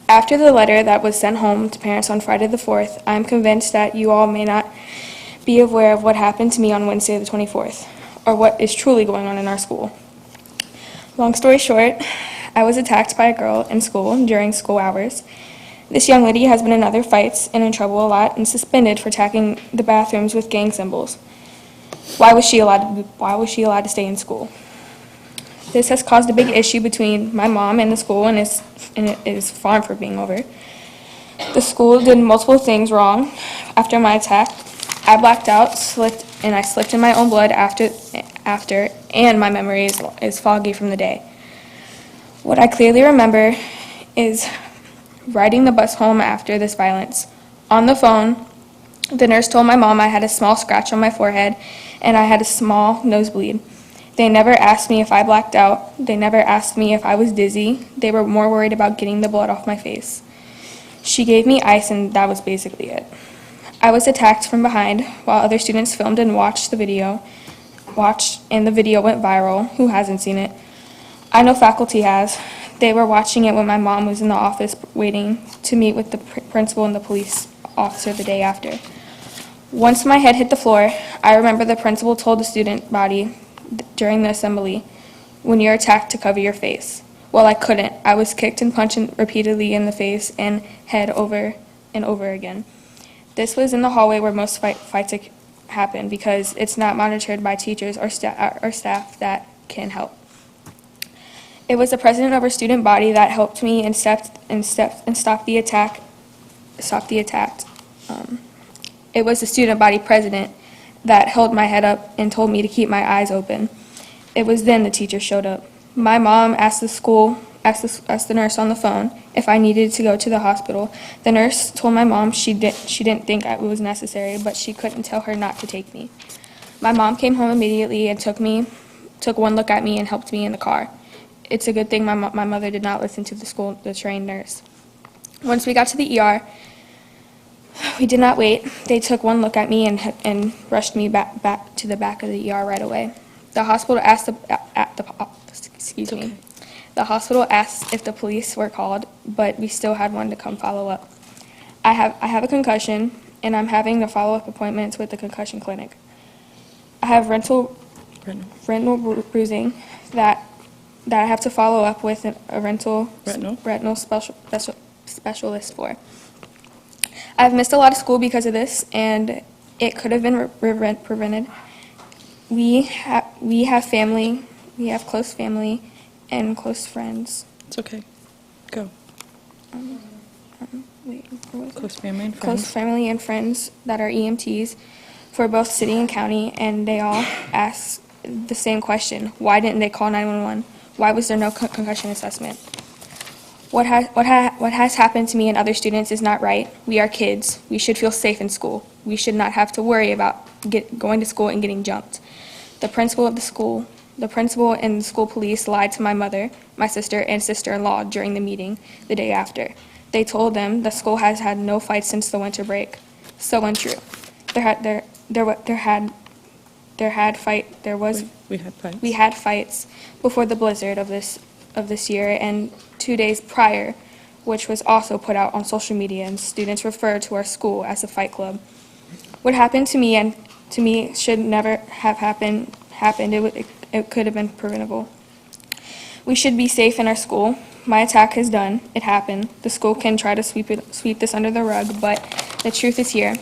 After the letter that was sent home to parents on Friday the 4th, I'm convinced that you all may not be aware of what happened to me on Wednesday the 24th, or what is truly going on in our school. Long story short, I was attacked by a girl in school during school hours. This young lady has been in other fights and in trouble a lot and suspended for attacking the bathrooms with gang symbols. Why was she allowed to stay in school? This has caused a big issue between my mom and the school, and it is far from being over. The school did multiple things wrong after my attack. I blacked out, slipped in my own blood after, and my memory is foggy from the day. What I clearly remember is riding the bus home after this violence. On the phone, the nurse told my mom I had a small scratch on my forehead and I had a small nosebleed. They never asked me if I blacked out. They never asked me if I was dizzy. They were more worried about getting the blood off my face. She gave me ice and that was basically it. I was attacked from behind while other students filmed and watched, and the video went viral. Who hasn't seen it? I know faculty has. They were watching it when my mom was in the office waiting to meet with the principal and the police officer the day after. Once my head hit the floor, I remember the principal told the student body during the assembly, "When you're attacked, to cover your face." Well, I couldn't. I was kicked and punched repeatedly in the face and head over and over again. This was in the hallway where most fights happen because it's not monitored by teachers or staff that can help. It was the president of our student body that helped me and stopped the attack. It was the student body president that held my head up and told me to keep my eyes open. It was then the teacher showed up. My mom asked the nurse on the phone if I needed to go to the hospital. The nurse told my mom she didn't think it was necessary, but she couldn't tell her not to take me. My mom came home immediately and took one look at me and helped me in the car. it's a good thing my mother did not listen to the trained nurse. Once we got to the ER, we did not wait. They took one look at me and rushed me back to the back of the ER right away. The hospital asked The hospital asked if the police were called, but we still had one to come follow up. I have a concussion, and I'm having the follow-up appointments with the concussion clinic. I have retinal bruising that I have to follow up with a retinal specialist for. I've missed a lot of school because of this, and it could have been prevented. We have family, we have close family and close friends. It's okay. Go. Close family and friends that are EMTs for both city and county, and they all ask the same question: why didn't they call 911? Why was there no concussion assessment? What has happened to me and other students is not right. We are kids. We should feel safe in school. We should not have to worry about going to school and getting jumped. The principal of the school, the principal and the school police lied to my mother, my sister, and sister-in-law during the meeting the day after. They told them the school has had no fights since the winter break. So untrue. We had fights before the blizzard of this year and 2 days prior, which was also put out on social media, and students referred to our school as a fight club. What happened to me should never have happened. It could have been preventable. We should be safe in our school. My attack is done. It happened. The school can try to sweep this under the rug, but the truth is here.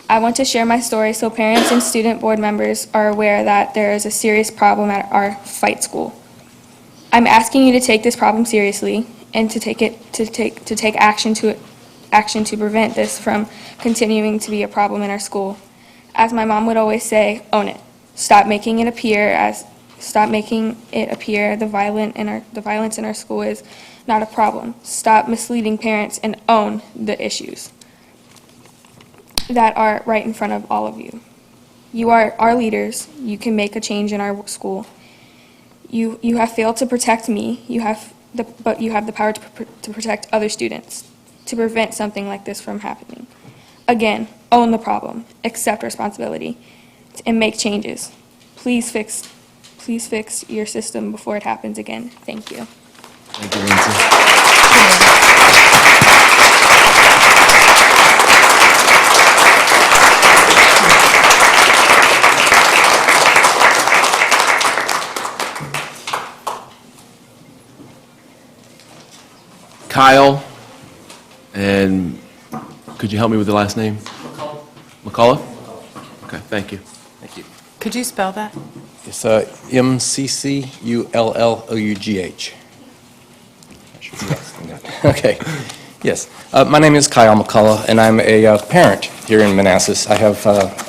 I want to share my story so parents and student board members are aware that there is a serious problem at our fight school. I'm asking you to take this problem seriously and to take action to prevent this from continuing to be a problem in our school. As my mom would always say, own it. Stop making it appear the violence in our school is not a problem. Stop misleading parents and own the issues that are right in front of all of you. You are our leaders. You can make a change in our school. You have failed to protect me. But you have the power to protect other students, to prevent something like this from happening. Again, own the problem, accept responsibility, and make changes. Please fix your system before it happens again. Thank you. Thank you, Lindsay. Kyle, and could you help me with the last name? McCullough. Okay, thank you. Thank you. Could you spell that? It's McCullough. Okay, yes. My name is Kyle McCullough, and I'm a parent here in Manassas. I have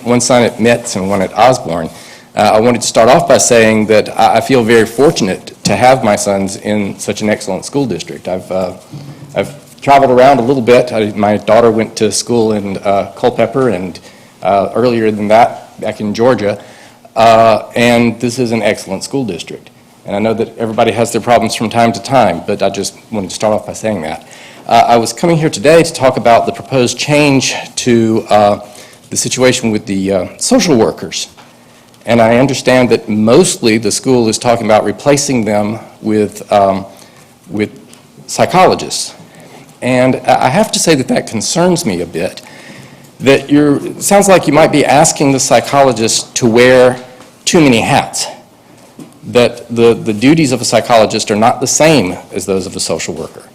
one son at Metz and one at Osborne. I wanted to start off by saying that I feel very fortunate to have my sons in such an excellent school district. I've traveled around a little bit. My daughter went to school in Culpeper, and earlier than that, back in Georgia. And this is an excellent school district. And I know that everybody has their problems from time to time, but I just wanted to start off by saying that. I was coming here today to talk about the proposed change to the situation with the social workers. And I understand that mostly the school is talking about replacing them with psychologists. And I have to say that that concerns me a bit. That it sounds like you might be asking the psychologist to wear too many hats. That the duties of a psychologist are not the same as those of a social worker.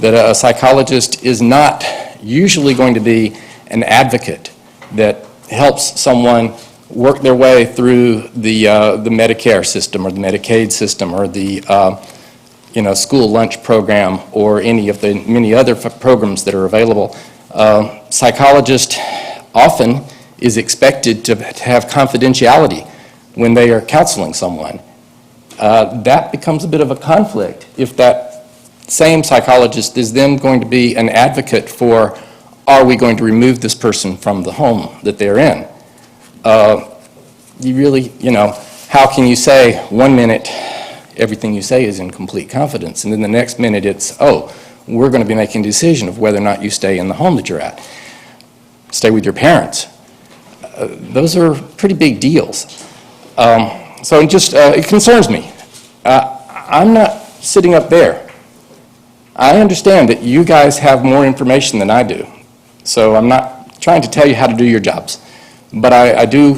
That a psychologist is not usually going to be an advocate that helps someone work their way through the Medicare system or the Medicaid system or the school lunch program or any of the many other programs that are available. Psychologist often is expected to have confidentiality when they are counseling someone. That becomes a bit of a conflict if that same psychologist is then going to be an advocate for, are we going to remove this person from the home that they're in? You really, how can you say 1 minute everything you say is in complete confidence. And then the next minute it's, oh, we're going to be making a decision of whether or not you stay in the home that you're at. Stay with your parents. Those are pretty big deals. So it concerns me. I'm not sitting up there. I understand that you guys have more information than I do. So I'm not trying to tell you how to do your jobs. But I do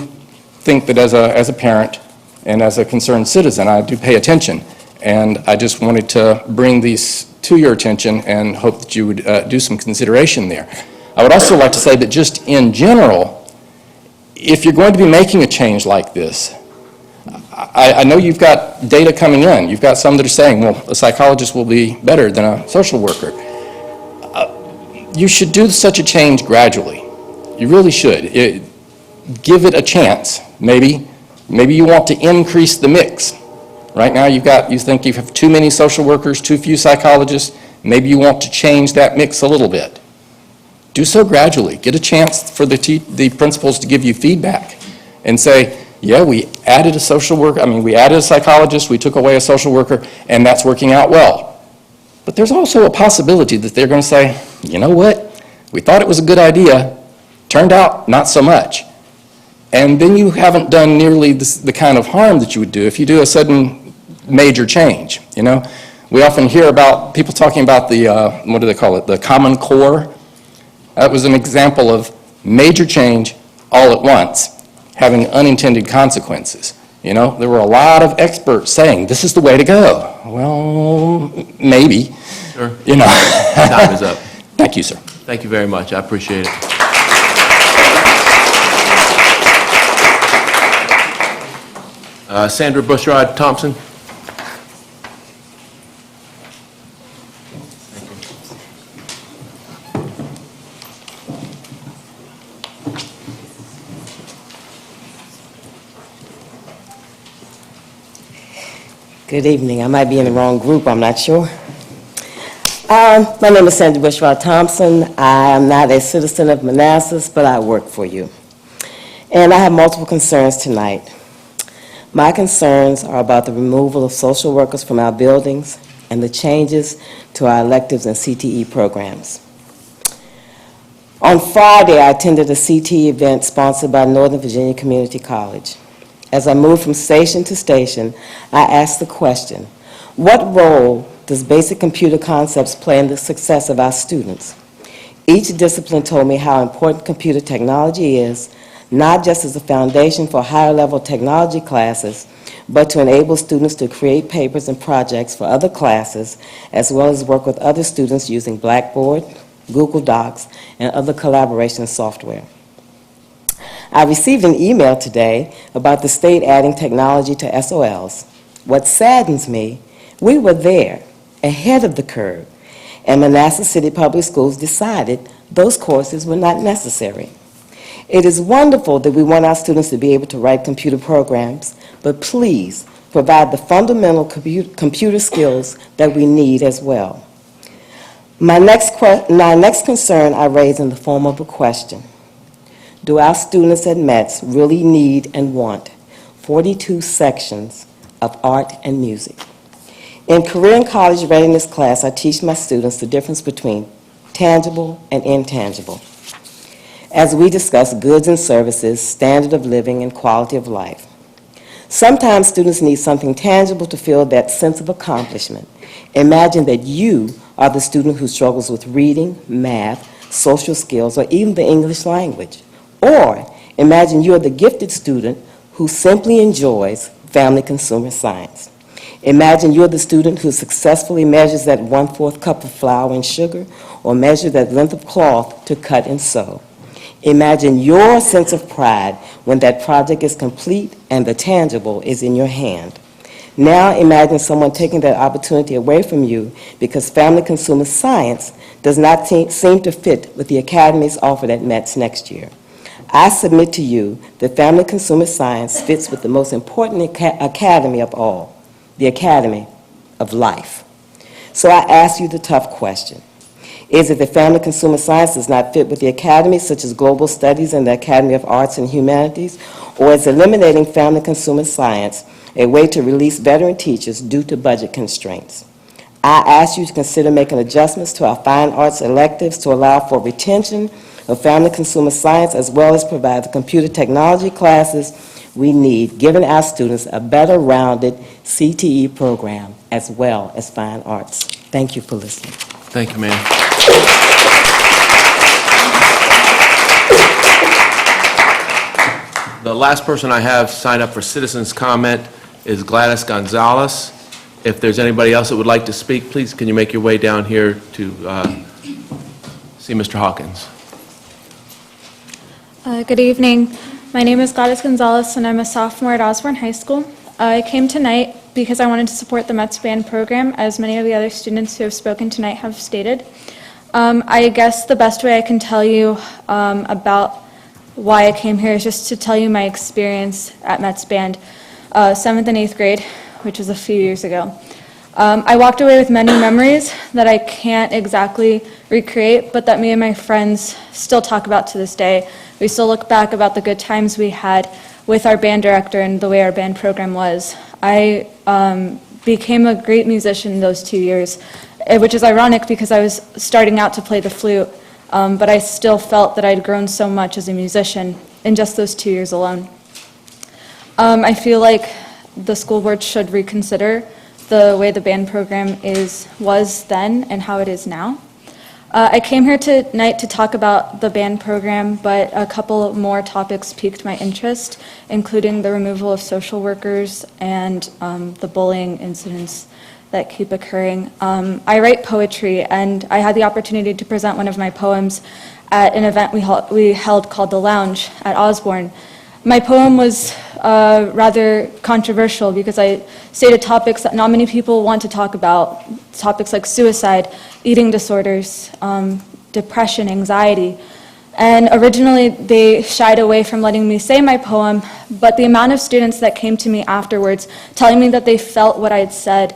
think that as a parent and as a concerned citizen, I do pay attention. And I just wanted to bring these to your attention and hope that you would do some consideration there. I would also like to say that just in general, if you're going to be making a change like this, I know you've got data coming in. You've got some that are saying, well, a psychologist will be better than a social worker. You should do such a change gradually. You really should. Give it a chance. Maybe you want to increase the mix. Right now you think you have too many social workers, too few psychologists. Maybe you want to change that mix a little bit. Do so gradually. Get a chance for the principals to give you feedback and say, yeah, we added a social worker, we added a psychologist, we took away a social worker, and that's working out well. But there's also a possibility that they're going to say, you know what, we thought it was a good idea, turned out not so much. And then you haven't done nearly the kind of harm that you would do if you do a sudden major change, you know? We often hear about people talking about the, what do they call it, the Common Core. That was an example of major change all at once, having unintended consequences. You know, there were a lot of experts saying, this is the way to go. Well, maybe. Sure. You know. Time is up. Thank you, sir. Thank you very much. I appreciate it. Sandra Bushrod Thompson. Good evening. I might be in the wrong group, I'm not sure. My name is Sandra Bushrod Thompson. I am not a citizen of Manassas, but I work for you. And I have multiple concerns tonight. My concerns are about the removal of social workers from our buildings and the changes to our electives and CTE programs. On Friday, I attended a CTE event sponsored by Northern Virginia Community College. As I moved from station to station, I asked the question, what role does basic computer concepts play in the success of our students? Each discipline told me how important computer technology is, not just as a foundation for higher level technology classes, but to enable students to create papers and projects for other classes, as well as work with other students using Blackboard, Google Docs, and other collaboration software. I received an email today about the state adding technology to SOLs. What saddens me, we were there, ahead of the curve, and Manassas City Public Schools decided those courses were not necessary. It is wonderful that we want our students to be able to write computer programs, but please provide the fundamental computer skills that we need as well. My next concern I raise in the form of a question. Do our students at METS really need and want 42 sections of art and music? In career and college readiness class, I teach my students the difference between tangible and intangible, as we discuss goods and services, standard of living, and quality of life. Sometimes students need something tangible to feel that sense of accomplishment. Imagine that you are the student who struggles with reading, math, social skills, or even the English language. Or imagine you're the gifted student who simply enjoys family consumer science. Imagine you're the student who successfully measures that 1/4 cup of flour and sugar, or measure that length of cloth to cut and sew. Imagine your sense of pride when that project is complete and the tangible is in your hand. Now imagine someone taking that opportunity away from you because family consumer science does not seem to fit with the academies offered at METS next year. I submit to you that family consumer science fits with the most important academy of all, the Academy of Life. So I ask you the tough question. Is it that family consumer science does not fit with the academies such as Global Studies and the Academy of Arts and Humanities, or is eliminating family consumer science a way to release veteran teachers due to budget constraints. I ask you to consider making adjustments to our fine arts electives to allow for retention of family consumer science, as well as provide the computer technology classes we need, giving our students a better rounded CTE program as well as fine arts. Thank you for listening. Thank you, ma'am. The last person I have signed up for citizens' comment is Gladys Gonzalez. If there's anybody else that would like to speak, please can you make your way down here to see Mr. Hawkins? Good evening. My name is Gladys Gonzalez, and I'm a sophomore at Osborne High School. I came tonight because I wanted to support the Mets Band program, as many of the other students who have spoken tonight have stated. I guess the best way I can tell you about why I came here is just to tell you my experience at Mets Band, 7th and 8th grade, which was a few years ago. I walked away with many memories that I can't exactly recreate, but that me and my friends still talk about to this day. We still look back about the good times we had with our band director and the way our band program was. I became a great musician those 2 years, which is ironic because I was starting out to play the flute, but I still felt that I'd grown so much as a musician in just those 2 years alone. I feel like the school board should reconsider the way the band program was then and how it is now. I came here tonight to talk about the band program, but a couple more topics piqued my interest, including the removal of social workers and the bullying incidents that keep occurring. I write poetry, and I had the opportunity to present one of my poems at an event we held called The Lounge at Osborne. My poem was rather controversial because I stated topics that not many people want to talk about, topics like suicide, eating disorders, depression, anxiety. And originally, they shied away from letting me say my poem, but the amount of students that came to me afterwards telling me that they felt what I had said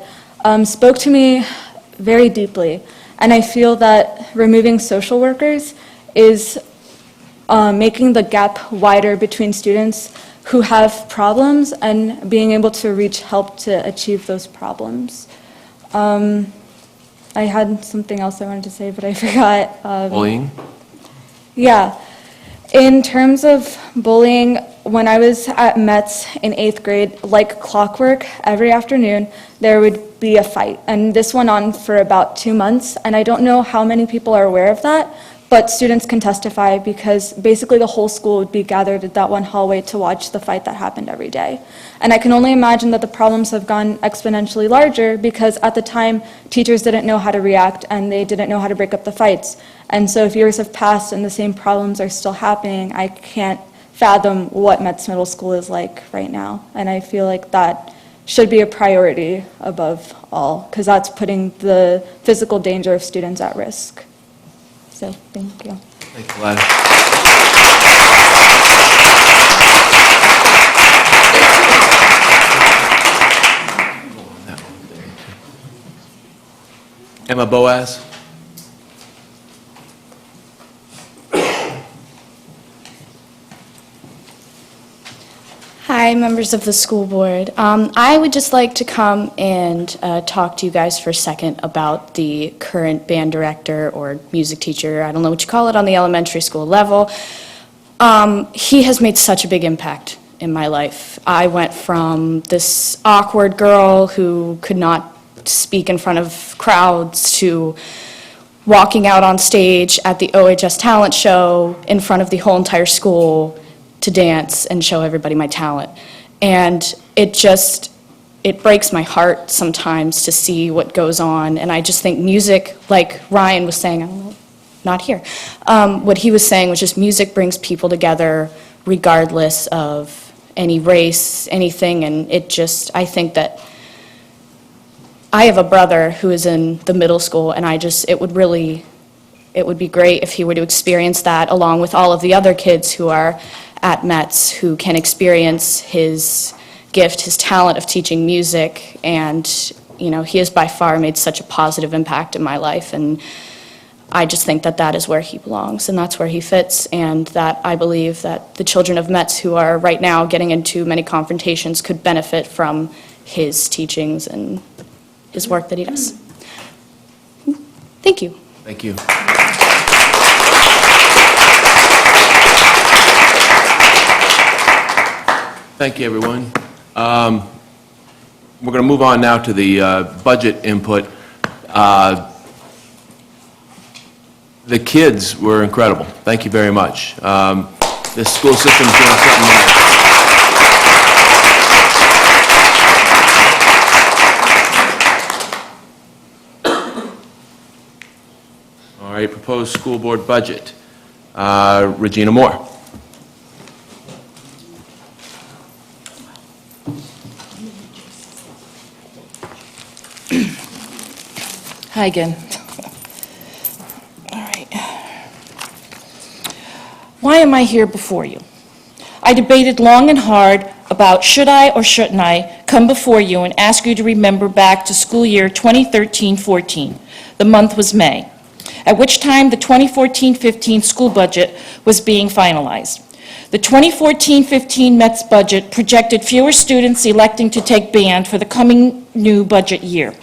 spoke to me very deeply. And I feel that removing social workers is making the gap wider between students who have problems and being able to reach help to achieve those problems. I had something else I wanted to say, but I forgot. Bullying? Yeah. In terms of bullying, when I was at Mets in 8th grade, like clockwork, every afternoon there would be a fight. And this went on for about 2 months, and I don't know how many people are aware of that, but students can testify because basically the whole school would be gathered at that one hallway to watch the fight that happened every day. And I can only imagine that the problems have gone exponentially larger because at the time, teachers didn't know how to react and they didn't know how to break up the fights. And so if years have passed and the same problems are still happening, I can't fathom what Mets Middle School is like right now. And I feel like that should be a priority above all because that's putting the physical danger of students at risk. So, thank you. Thanks, Gladys. Emma Boaz. Hi, members of the school board. I would just like to come and talk to you guys for a second about the current band director or music teacher, I don't know what you call it, on the elementary school level. He has made such a big impact in my life. I went from this awkward girl who could not speak in front of crowds to walking out on stage at the OHS talent show in front of the whole entire school to dance and show everybody my talent. And it breaks my heart sometimes to see what goes on. And I just think music, like Ryan was saying, I don't know, not here, what he was saying was just music brings people together regardless of any race, anything. And I think that I have a brother who is in the middle school, and it would be great if he were to experience that along with all of the other kids who are at Mets who can experience his gift, his talent of teaching music, and he has by far made such a positive impact in my life. And I just think that that is where he belongs, and that's where he fits, and that I believe that the children of Metz who are right now getting into many confrontations could benefit from his teachings and his work that he does. Thank you. Thank you. Thank you, everyone. We're going to move on now to the budget input. The kids were incredible. Thank you very much. The school system's doing something right. All right, proposed school board budget. Regina Moore. Hi again. All right. Why am I here before you? I debated long and hard about should I or shouldn't I come before you and ask you to remember back to school year 2013-14. The month was May, at which time the 2014-15 school budget was being finalized. The 2014-15 Metz budget projected fewer students electing to take band for the coming new budget year.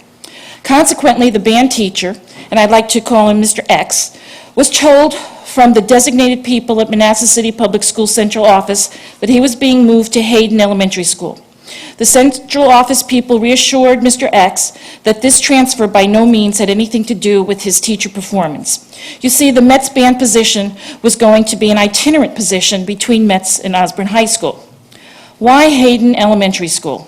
Consequently, the band teacher, and I'd like to call him Mr. X, was told from the designated people at Manassas City Public School Central Office that he was being moved to Hayden Elementary School. The Central Office people reassured Mr. X that this transfer by no means had anything to do with his teacher performance. You see, the Metz band position was going to be an itinerant position between Metz and Osborne High School. Why Hayden Elementary School?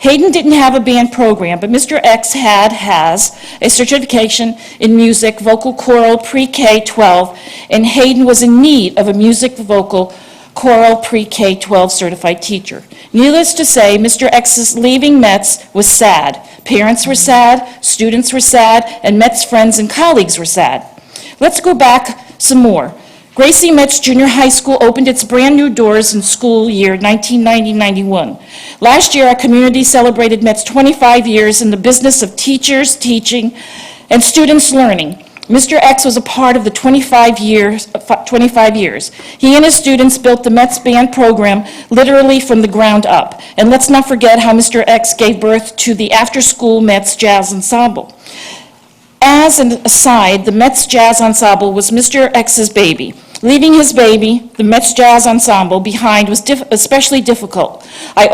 Hayden didn't have a band program, but Mr. X has a certification in music, vocal choral, pre-K-12, and Hayden was in need of a music, vocal, choral, pre-K-12 certified teacher. Needless to say, Mr. X's leaving Metz was sad. Parents were sad, students were sad, and Metz friends and colleagues were sad. Let's go back some more. Gracie Metz Junior High School opened its brand-new doors in school year 1990-91. Last year, our community celebrated Metz 25 years in the business of teachers, teaching, and students learning. Mr. X was a part of the 25 years. He and his students built the Metz Band program literally from the ground up. And let's not forget how Mr. X gave birth to the after-school Metz Jazz Ensemble. As an aside, the Metz Jazz Ensemble was Mr. X's baby. Leaving his baby, the Metz Jazz Ensemble, behind was especially difficult. I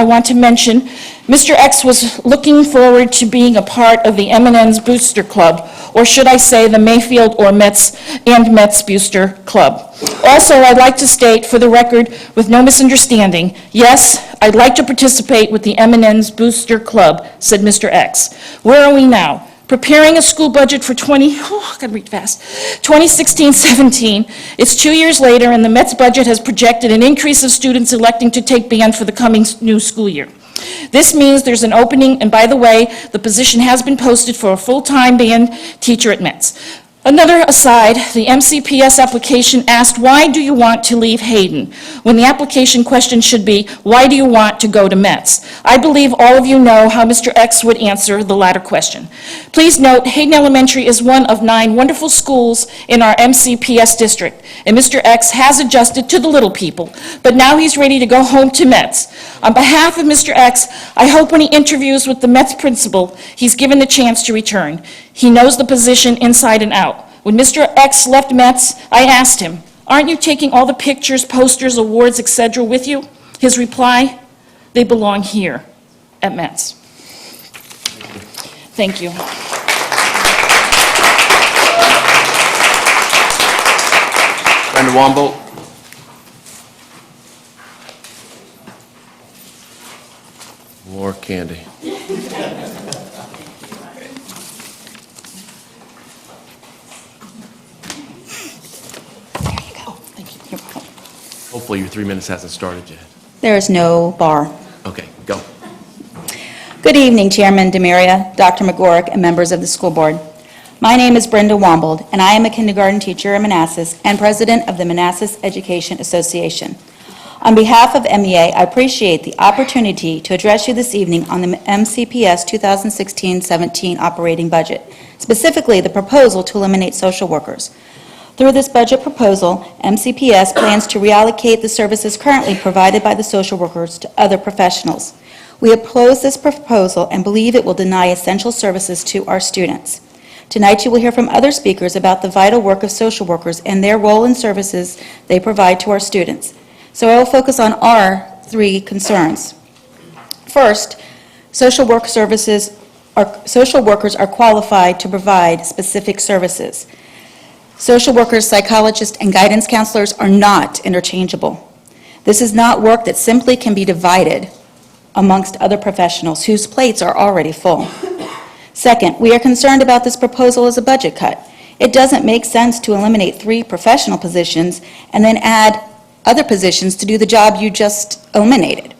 want to mention Mr. X was looking forward to being a part of the M&N's Booster Club, or should I say the Mayfield or Metz Booster Club. Also, I'd like to state for the record, with no misunderstanding, yes, I'd like to participate with the M&N's Booster Club, said Mr. X. Where are we now? Preparing a school budget for 2016-17. It's 2 years later, and the Metz budget has projected an increase of students electing to take band for the coming new school year. This means there's an opening, and by the way, the position has been posted for a full-time band teacher at Metz. Another aside, the MCPS application asked, why do you want to leave Hayden? When the application question should be, why do you want to go to Metz? I believe all of you know how Mr. X would answer the latter question. Please note, Hayden Elementary is one of 9 wonderful schools in our MCPS district, and Mr. X has adjusted to the little people, but now he's ready to go home to Metz. On behalf of Mr. X, I hope when he interviews with the Metz principal, he's given the chance to return. He knows the position inside and out. When Mr. X left Metz, I asked him, aren't you taking all the pictures, posters, awards, etc. with you? His reply, they belong here at Metz. Thank you. Brenda Womble. More candy. Hopefully your 3 minutes hasn't started yet. There is no bar. Okay, go. Good evening, Chairman Demiria, Dr. McGorrick, and members of the school board. My name is Brenda Wombold, and I am a kindergarten teacher in Manassas and president of the Manassas Education Association. On behalf of MEA, I appreciate the opportunity to address you this evening on the MCPS 2016-17 operating budget, specifically the proposal to eliminate social workers. Through this budget proposal, MCPS plans to reallocate the services currently provided by the social workers to other professionals. We oppose this proposal and believe it will deny essential services to our students. Tonight, you will hear from other speakers about the vital work of social workers and their role in services they provide to our students. So I will focus on our three concerns. First, social workers are qualified to provide specific services. Social workers, psychologists, and guidance counselors are not interchangeable. This is not work that simply can be divided amongst other professionals whose plates are already full. Second, we are concerned about this proposal as a budget cut. It doesn't make sense to eliminate 3 professional positions and then add other positions to do the job you just eliminated.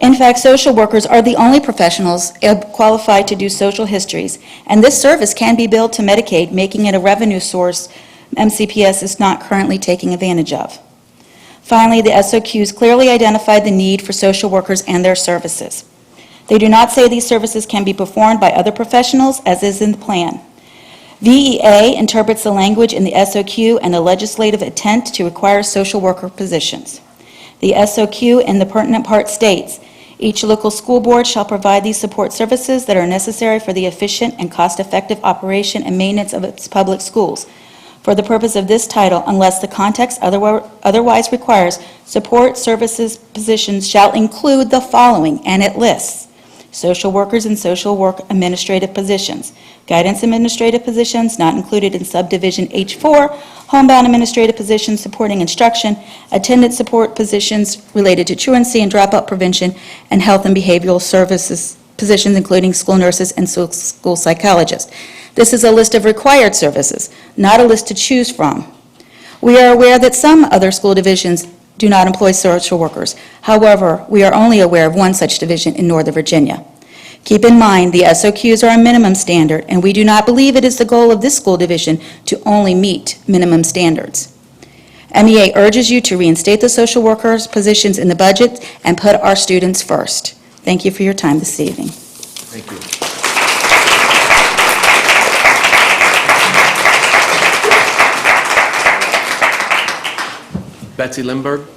In fact, social workers are the only professionals qualified to do social histories, and this service can be billed to Medicaid, making it a revenue source MCPS is not currently taking advantage of. Finally, the SOQs clearly identified the need for social workers and their services. They do not say these services can be performed by other professionals, as is in the plan. VEA interprets the language in the SOQ and the legislative intent to require social worker positions. The SOQ in the pertinent part states, each local school board shall provide these support services that are necessary for the efficient and cost-effective operation and maintenance of its public schools. For the purpose of this title, unless the context otherwise requires, support services positions shall include the following, and it lists social workers and social work administrative positions, guidance administrative positions not included in subdivision H4, homebound administrative positions supporting instruction, attendance support positions related to truancy and dropout prevention, and health and behavioral services positions including school nurses and school psychologists. This is a list of required services, not a list to choose from. We are aware that some other school divisions do not employ social workers. However, we are only aware of one such division in Northern Virginia. Keep in mind, the SOQs are a minimum standard, and we do not believe it is the goal of this school division to only meet minimum standards. MEA urges you to reinstate the social workers' positions in the budget and put our students first. Thank you for your time this evening. Thank you. Betsy Lindberg.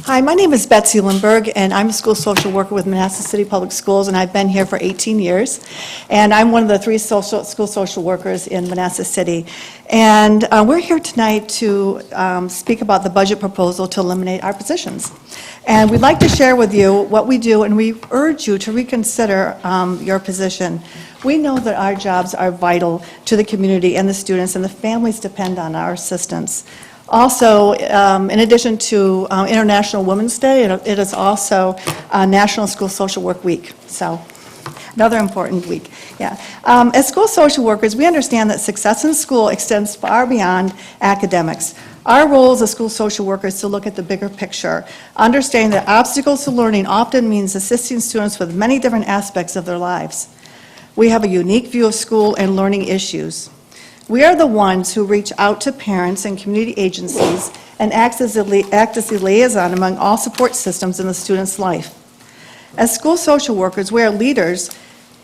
Hi, my name is Betsy Lindberg, and I'm a school social worker with Manassas City Public Schools, and I've been here for 18 years. And I'm one of the 3 school social workers in Manassas City. And we're here tonight to speak about the budget proposal to eliminate our positions. And we'd like to share with you what we do, and we urge you to reconsider your position. We know that our jobs are vital to the community and the students, and the families depend on our assistance. Also, in addition to International Women's Day, it is also National School Social Work Week, so another important week. Yeah. As school social workers, we understand that success in school extends far beyond academics. Our role as a school social worker is to look at the bigger picture, understanding that obstacles to learning often means assisting students with many different aspects of their lives. We have a unique view of school and learning issues. We are the ones who reach out to parents and community agencies and act as a liaison among all support systems in the student's life. As school social workers, we are leaders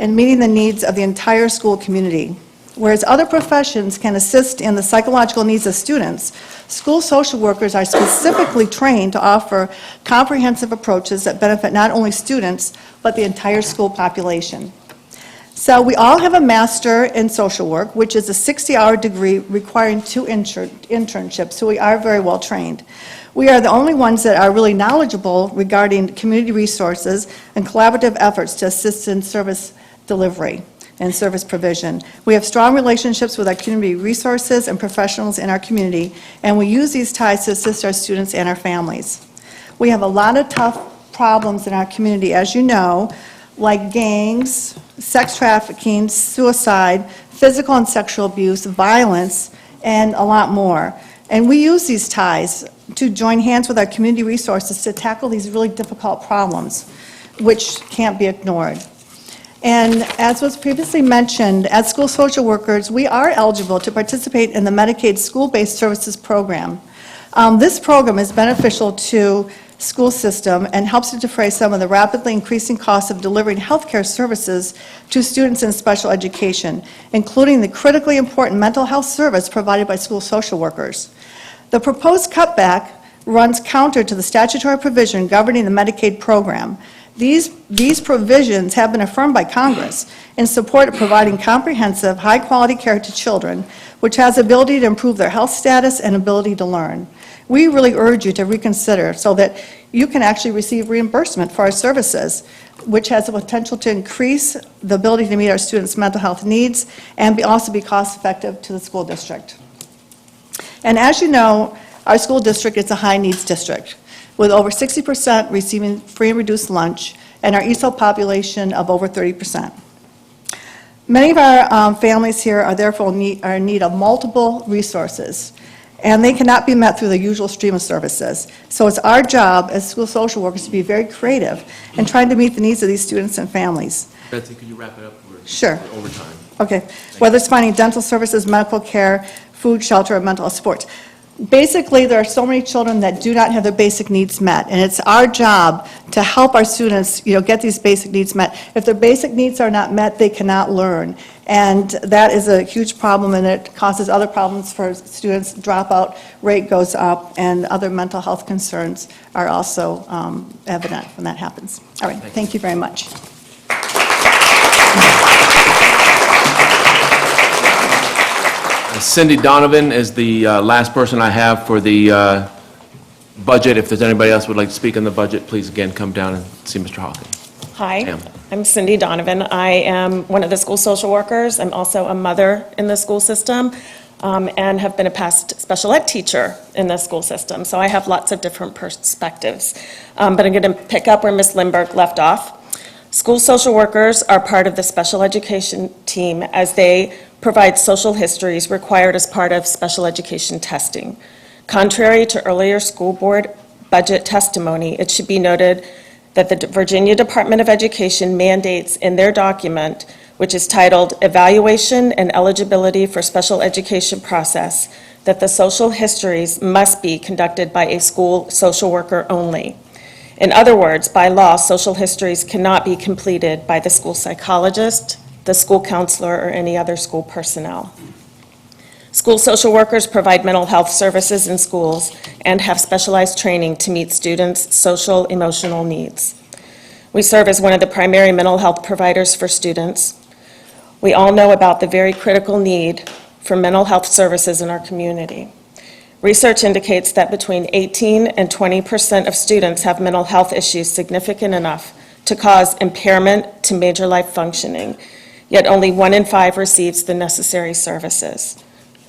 in meeting the needs of the entire school community. Whereas other professions can assist in the psychological needs of students, school social workers are specifically trained to offer comprehensive approaches that benefit not only students, but the entire school population. So we all have a master in social work, which is a 60-hour degree requiring 2 internships, so we are very well trained. We are the only ones that are really knowledgeable regarding community resources and collaborative efforts to assist in service delivery and service provision. We have strong relationships with our community resources and professionals in our community, and we use these ties to assist our students and our families. We have a lot of tough problems in our community, as you know, like gangs, sex trafficking, suicide, physical and sexual abuse, violence, and a lot more. And we use these ties to join hands with our community resources to tackle these really difficult problems, which can't be ignored. And as was previously mentioned, as school social workers, we are eligible to participate in the Medicaid School-Based Services Program. This program is beneficial to school system and helps to defray some of the rapidly increasing costs of delivering healthcare services to students in special education, including the critically important mental health service provided by school social workers. The proposed cutback runs counter to the statutory provision governing the Medicaid program. These provisions have been affirmed by Congress in support of providing comprehensive, high-quality care to children, which has the ability to improve their health status and ability to learn. We really urge you to reconsider so that you can actually receive reimbursement for our services, which has the potential to increase the ability to meet our students' mental health needs and also be cost-effective to the school district. And as you know, our school district is a high-needs district, with over 60% receiving free and reduced lunch, and our ESOL population of over 30%. Many of our families here are therefore in need of multiple resources, and they cannot be met through the usual stream of services. So it's our job as school social workers to be very creative in trying to meet the needs of these students and families. Betsy, could you wrap it up? Sure. We're overtime. Okay. Whether it's finding dental services, medical care, food, shelter, or mental health support. Basically, there are so many children that do not have their basic needs met, and it's our job to help our students, get these basic needs met. If their basic needs are not met, they cannot learn, and that is a huge problem, and it causes other problems for students. Dropout rate goes up, and other mental health concerns are also evident when that happens. All right, thank you very much. Cindy Donovan is the last person I have for the budget. If there's anybody else who would like to speak on the budget, please again come down and see Mr. Hawkins. Hi, Ma'am. I'm Cindy Donovan. I am one of the school social workers. I'm also a mother in the school system and have been a past special ed teacher in the school system. So I have lots of different perspectives. But I'm going to pick up where Ms. Lindberg left off. School social workers are part of the special education team as they provide social histories required as part of special education testing. Contrary to earlier school board budget testimony, it should be noted that the Virginia Department of Education mandates in their document, which is titled Evaluation and Eligibility for Special Education Process, that the social histories must be conducted by a school social worker only. In other words, by law, social histories cannot be completed by the school psychologist, the school counselor, or any other school personnel. School social workers provide mental health services in schools and have specialized training to meet students' social, emotional needs. We serve as one of the primary mental health providers for students. We all know about the very critical need for mental health services in our community. Research indicates that between 18 and 20% of students have mental health issues significant enough to cause impairment to major life functioning, yet only 1 in 5 receives the necessary services.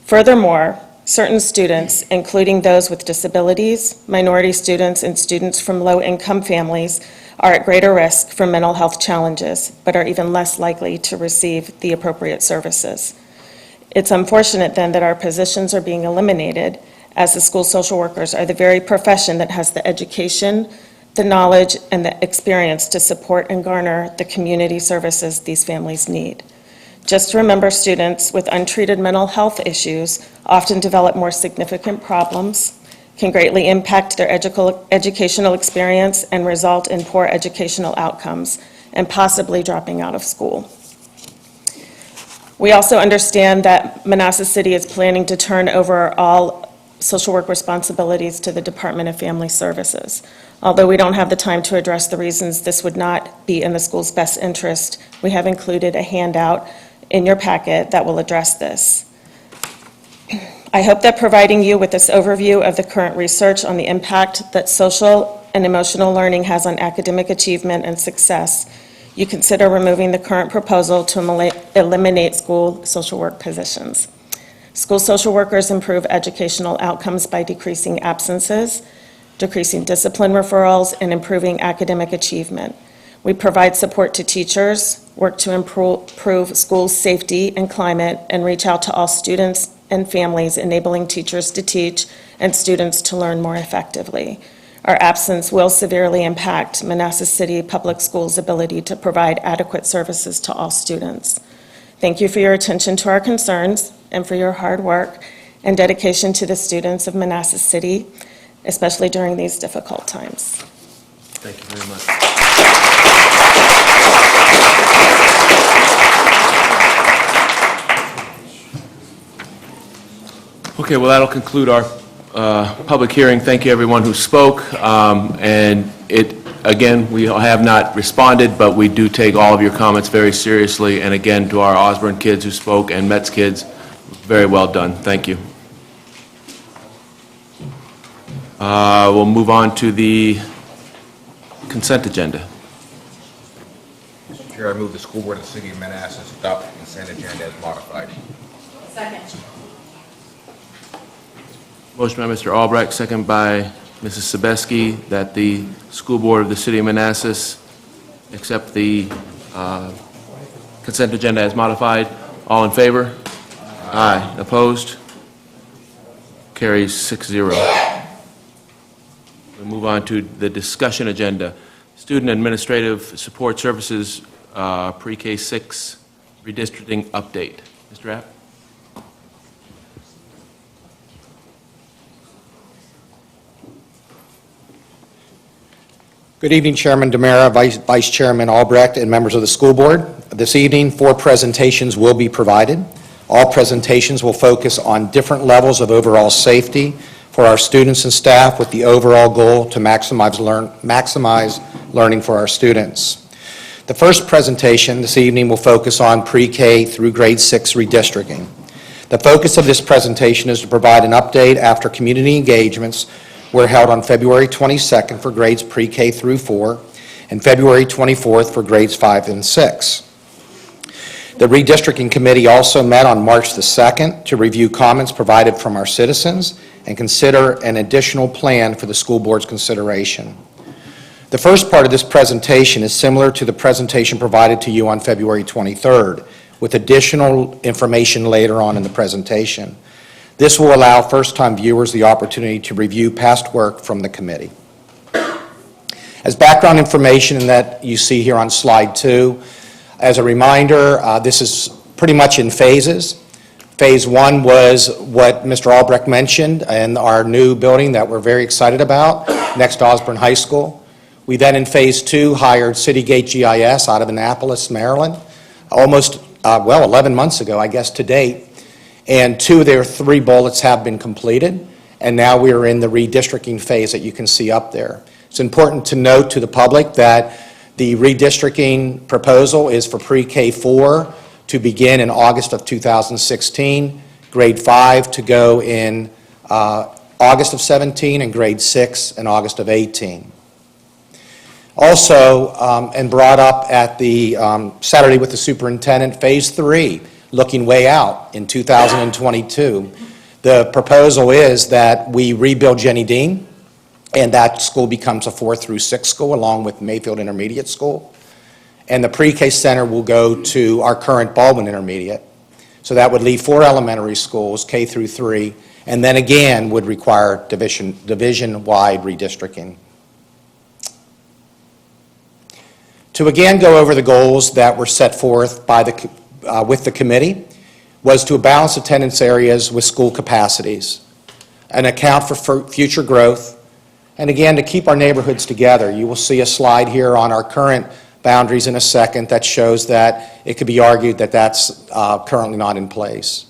Furthermore, certain students, including those with disabilities, minority students, and students from low-income families, are at greater risk for mental health challenges, but are even less likely to receive the appropriate services. It's unfortunate then that our positions are being eliminated, as the school social workers are the very profession that has the education, the knowledge, and the experience to support and garner the community services these families need. Just remember, students with untreated mental health issues often develop more significant problems, can greatly impact their educational experience, and result in poor educational outcomes, and possibly dropping out of school. We also understand that Manassas City is planning to turn over all social work responsibilities to the Department of Family Services. Although we don't have the time to address the reasons this would not be in the school's best interest, we have included a handout in your packet that will address this. I hope that providing you with this overview of the current research on the impact that social and emotional learning has on academic achievement and success, you consider removing the current proposal to eliminate school social work positions. School social workers improve educational outcomes by decreasing absences, decreasing discipline referrals, and improving academic achievement. We provide support to teachers, work to improve school safety and climate, and reach out to all students and families, enabling teachers to teach and students to learn more effectively. Our absence will severely impact Manassas City Public Schools' ability to provide adequate services to all students. Thank you for your attention to our concerns and for your hard work and dedication to the students of Manassas City, especially during these difficult times. Thank you very much. Okay, well, that'll conclude our public hearing. Thank you, everyone who spoke. And again, we have not responded, but we do take all of your comments very seriously. And again, to our Osborne kids who spoke and Metz kids, very well done. Thank you. We'll move on to the consent agenda. Mr. Chair, I move the school board of the city of Manassas adopt the consent agenda as modified. Second. Motion by Mr. Albrecht, second by Mrs. Sebeski, that the school board of the city of Manassas accept the consent agenda as modified. All in favor? Aye. Opposed? Carries 6-0. We'll move on to the discussion agenda. Student Administrative Support Services, Pre-K 6 redistricting update. Mr. Rapp? Good evening, Chairman Demera, Vice Chairman Albrecht, and members of the school board. This evening, 4 presentations will be provided. All presentations will focus on different levels of overall safety for our students and staff, with the overall goal to maximize learning for our students. The first presentation this evening will focus on pre-K through grade 6 redistricting. The focus of this presentation is to provide an update after community engagements were held on February 22nd for grades pre-K through 4 and February 24th for grades 5 and 6. The redistricting committee also met on March the 2nd to review comments provided from our citizens and consider an additional plan for the school board's consideration. The first part of this presentation is similar to the presentation provided to you on February 23rd, with additional information later on in the presentation. This will allow first-time viewers the opportunity to review past work from the committee. As background information that you see here on slide 2, as a reminder, this is pretty much in phases. Phase 1 was what Mr. Albrecht mentioned in our new building that we're very excited about, next to Osborne High School. We then in Phase 2 hired Citygate GIS out of Annapolis, Maryland, almost, 11 months ago, I guess, to date. And 2 of their 3 bullets have been completed, and now we are in the redistricting phase that you can see up there. It's important to note to the public that the redistricting proposal is for pre-K 4 to begin in August of 2016, grade 5 to go in August of 17, and grade 6 in August of 18. Also, and brought up at the Saturday with the superintendent, Phase 3, looking way out in 2022. The proposal is that we rebuild Jenny Dean, and that school becomes a 4 through 6 school along with Mayfield Intermediate School. And the pre-K center will go to our current Baldwin Intermediate. So that would leave 4 elementary schools, K through 3, and then again would require division-wide redistricting. To again go over the goals that were set forth by with the committee was to balance attendance areas with school capacities and account for future growth, and again to keep our neighborhoods together. You will see a slide here on our current boundaries in a second that shows that it could be argued that that's currently not in place.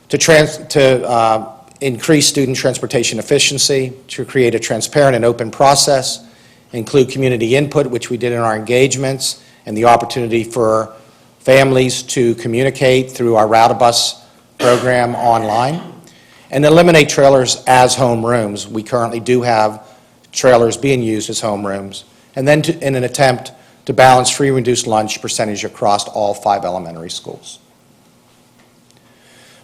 To increase student transportation efficiency, to create a transparent and open process, include community input, which we did in our engagements, and the opportunity for families to communicate through our Route-A-Bus program online, and eliminate trailers as homerooms. We currently do have trailers being used as homerooms, and then in an attempt to balance free reduced lunch percentage across all 5 elementary schools.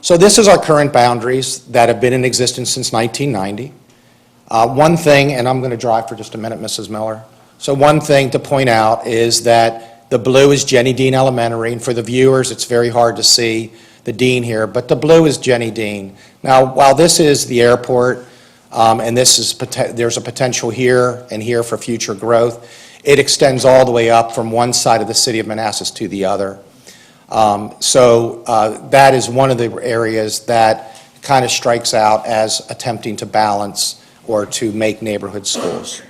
So this is our current boundaries that have been in existence since 1990. One thing, and I'm going to drive for just a minute, Mrs. Miller. So one thing to point out is that the blue is Jenny Dean Elementary, and for the viewers, it's very hard to see the dean here, but the blue is Jenny Dean. Now, while this is the airport, and there's a potential here and here for future growth, it extends all the way up from one side of the city of Manassas to the other. That is one of the areas that kind of strikes out as attempting to balance or to make neighborhood schools.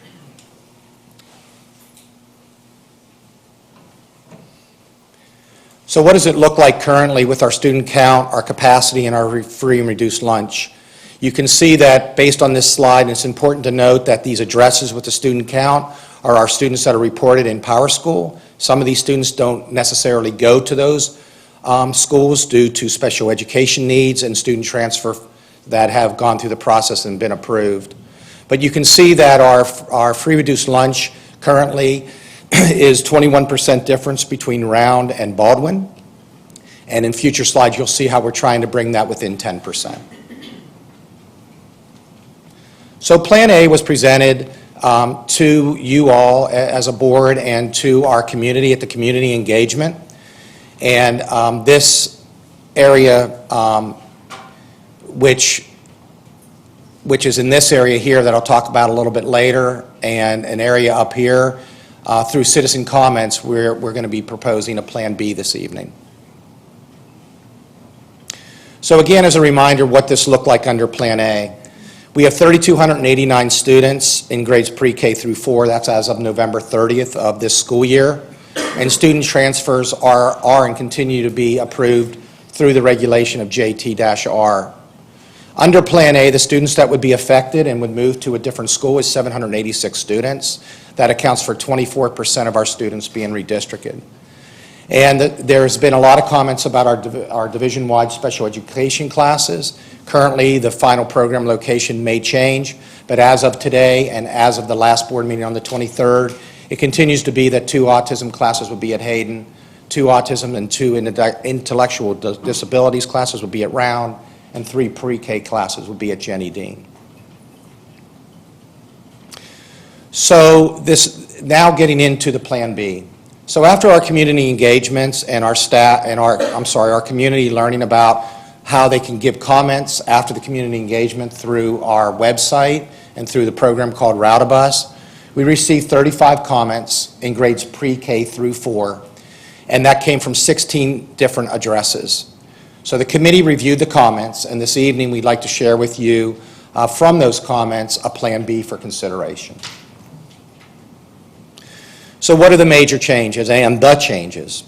So what does it look like currently with our student count, our capacity, and our free and reduced lunch? You can see that based on this slide, and it's important to note that these addresses with the student count are our students that are reported in Power School. Some of these students don't necessarily go to those schools due to special education needs and student transfer that have gone through the process and been approved. But you can see that our free reduced lunch currently is 21% difference between Round and Baldwin. And in future slides, you'll see how we're trying to bring that within 10%. So Plan A was presented to you all as a board and to our community at the community engagement. And this area, which is in this area here that I'll talk about a little bit later, and an area up here, through citizen comments, we're going to be proposing a Plan B this evening. So again, as a reminder, what this looked like under Plan A. We have 3,289 students in grades pre-K through 4. That's as of November 30th of this school year. And student transfers are and continue to be approved through the regulation of JT-R. Under Plan A, the students that would be affected and would move to a different school is 786 students. That accounts for 24% of our students being redistricted. And there's been a lot of comments about our division-wide special education classes. Currently, the final program location may change, but as of today and as of the last board meeting on the 23rd, it continues to be that 2 autism classes will be at Hayden, 2 autism and 2 intellectual disabilities classes will be at Round, and 3 pre-K classes will be at Jenny Dean. So this, now getting into the Plan B. So after our community engagements and our staff and our community learning about how they can give comments after the community engagement through our website and through the program called Route-A-Bus, we received 35 comments in grades pre-K through 4, and that came from 16 different addresses. So the committee reviewed the comments, and this evening we'd like to share with you from those comments a Plan B for consideration. So what are the major changes and the changes?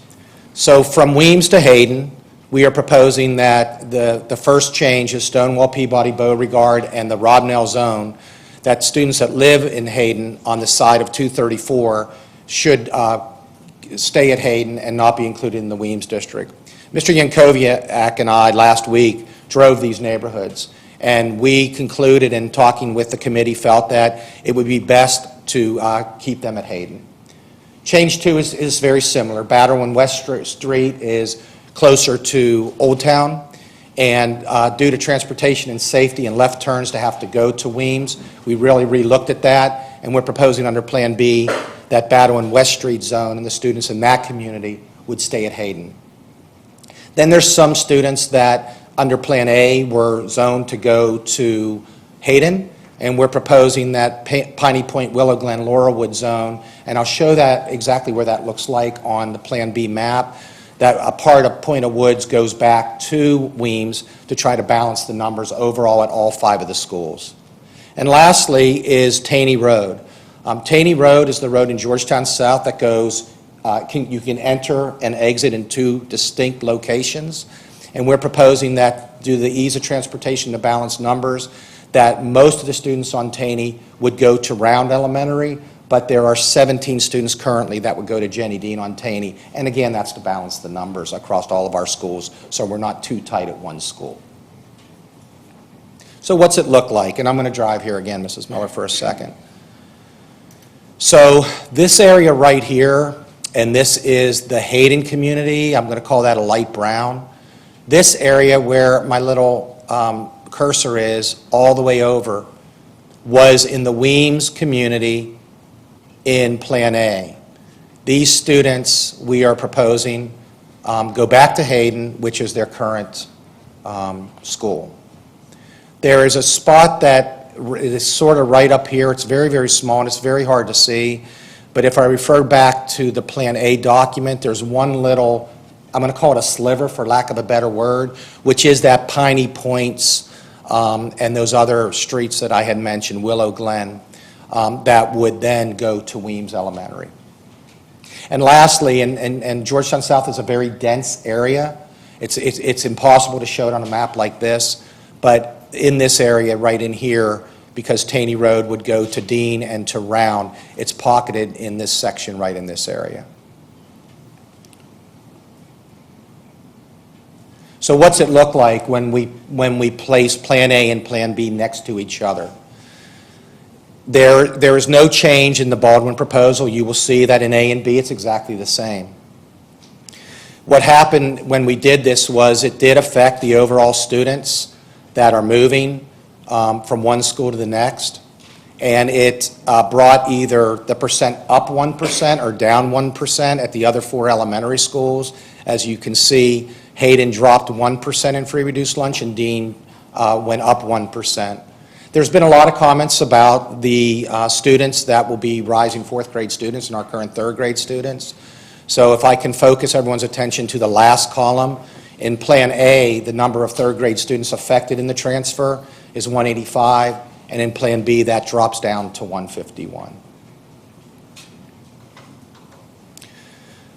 So from Weems to Hayden, we are proposing that the first change is Stonewall, Peabody, Beauregard, and the Robnell zone, that students that live in Hayden on the side of 234 should stay at Hayden and not be included in the Weems district. Mr. Yankoviak and I last week drove these neighborhoods, and we concluded in talking with the committee felt that it would be best to keep them at Hayden. Change 2 is very similar. Battle and West Street is closer to Old Town, and due to transportation and safety and left turns to have to go to Weems, we really re-looked at that, and we're proposing under Plan B that Battle and West Street zone and the students in that community would stay at Hayden. Then there's some students that under Plan A were zoned to go to Hayden, and we're proposing that Piney Point, Willow Glen, Laurelwood zone, and I'll show that exactly where that looks like on the Plan B map. That a part of Point of Woods goes back to Weems to try to balance the numbers overall at all 5 of the schools. And lastly is Taney Road. Taney Road is the road in Georgetown South that goes, you can enter and exit in 2 distinct locations. And we're proposing that due to the ease of transportation to balance numbers, that most of the students on Taney would go to Round Elementary, but there are 17 students currently that would go to Jenny Dean on Taney. And again, that's to balance the numbers across all of our schools, so we're not too tight at one school. So what's it look like? And I'm going to drive here again, Mrs. Miller, for a second. So this area right here, and this is the Hayden community. I'm going to call that a light brown. This area where my little cursor is all the way over was in the Weems community in Plan A. These students we are proposing go back to Hayden, which is their current school. There is a spot that is sort of right up here. It's very, very small, and it's very hard to see. But if I refer back to the Plan A document, there's one little, I'm going to call it a sliver for lack of a better word, which is that Piney Points and those other streets that I had mentioned, Willow Glen, that would then go to Weems Elementary. And lastly, and Georgetown South is a very dense area. It's impossible to show it on a map like this, but in this area right in here, because Taney Road would go to Dean and to Round, it's pocketed in this section right in this area. So what's it look like when we place Plan A and Plan B next to each other? There is no change in the Baldwin proposal. You will see that in A and B it's exactly the same. What happened when we did this was it did affect the overall students that are moving from one school to the next, and it brought either the percent up 1% or down 1% at the other 4 elementary schools. As you can see, Hayden dropped 1% in free reduced lunch, and Dean went up 1%. There's been a lot of comments about the students that will be rising 4th grade students and our current 3rd grade students. So if I can focus everyone's attention to the last column, in Plan A, the number of 3rd grade students affected in the transfer is 185, and in Plan B, that drops down to 151.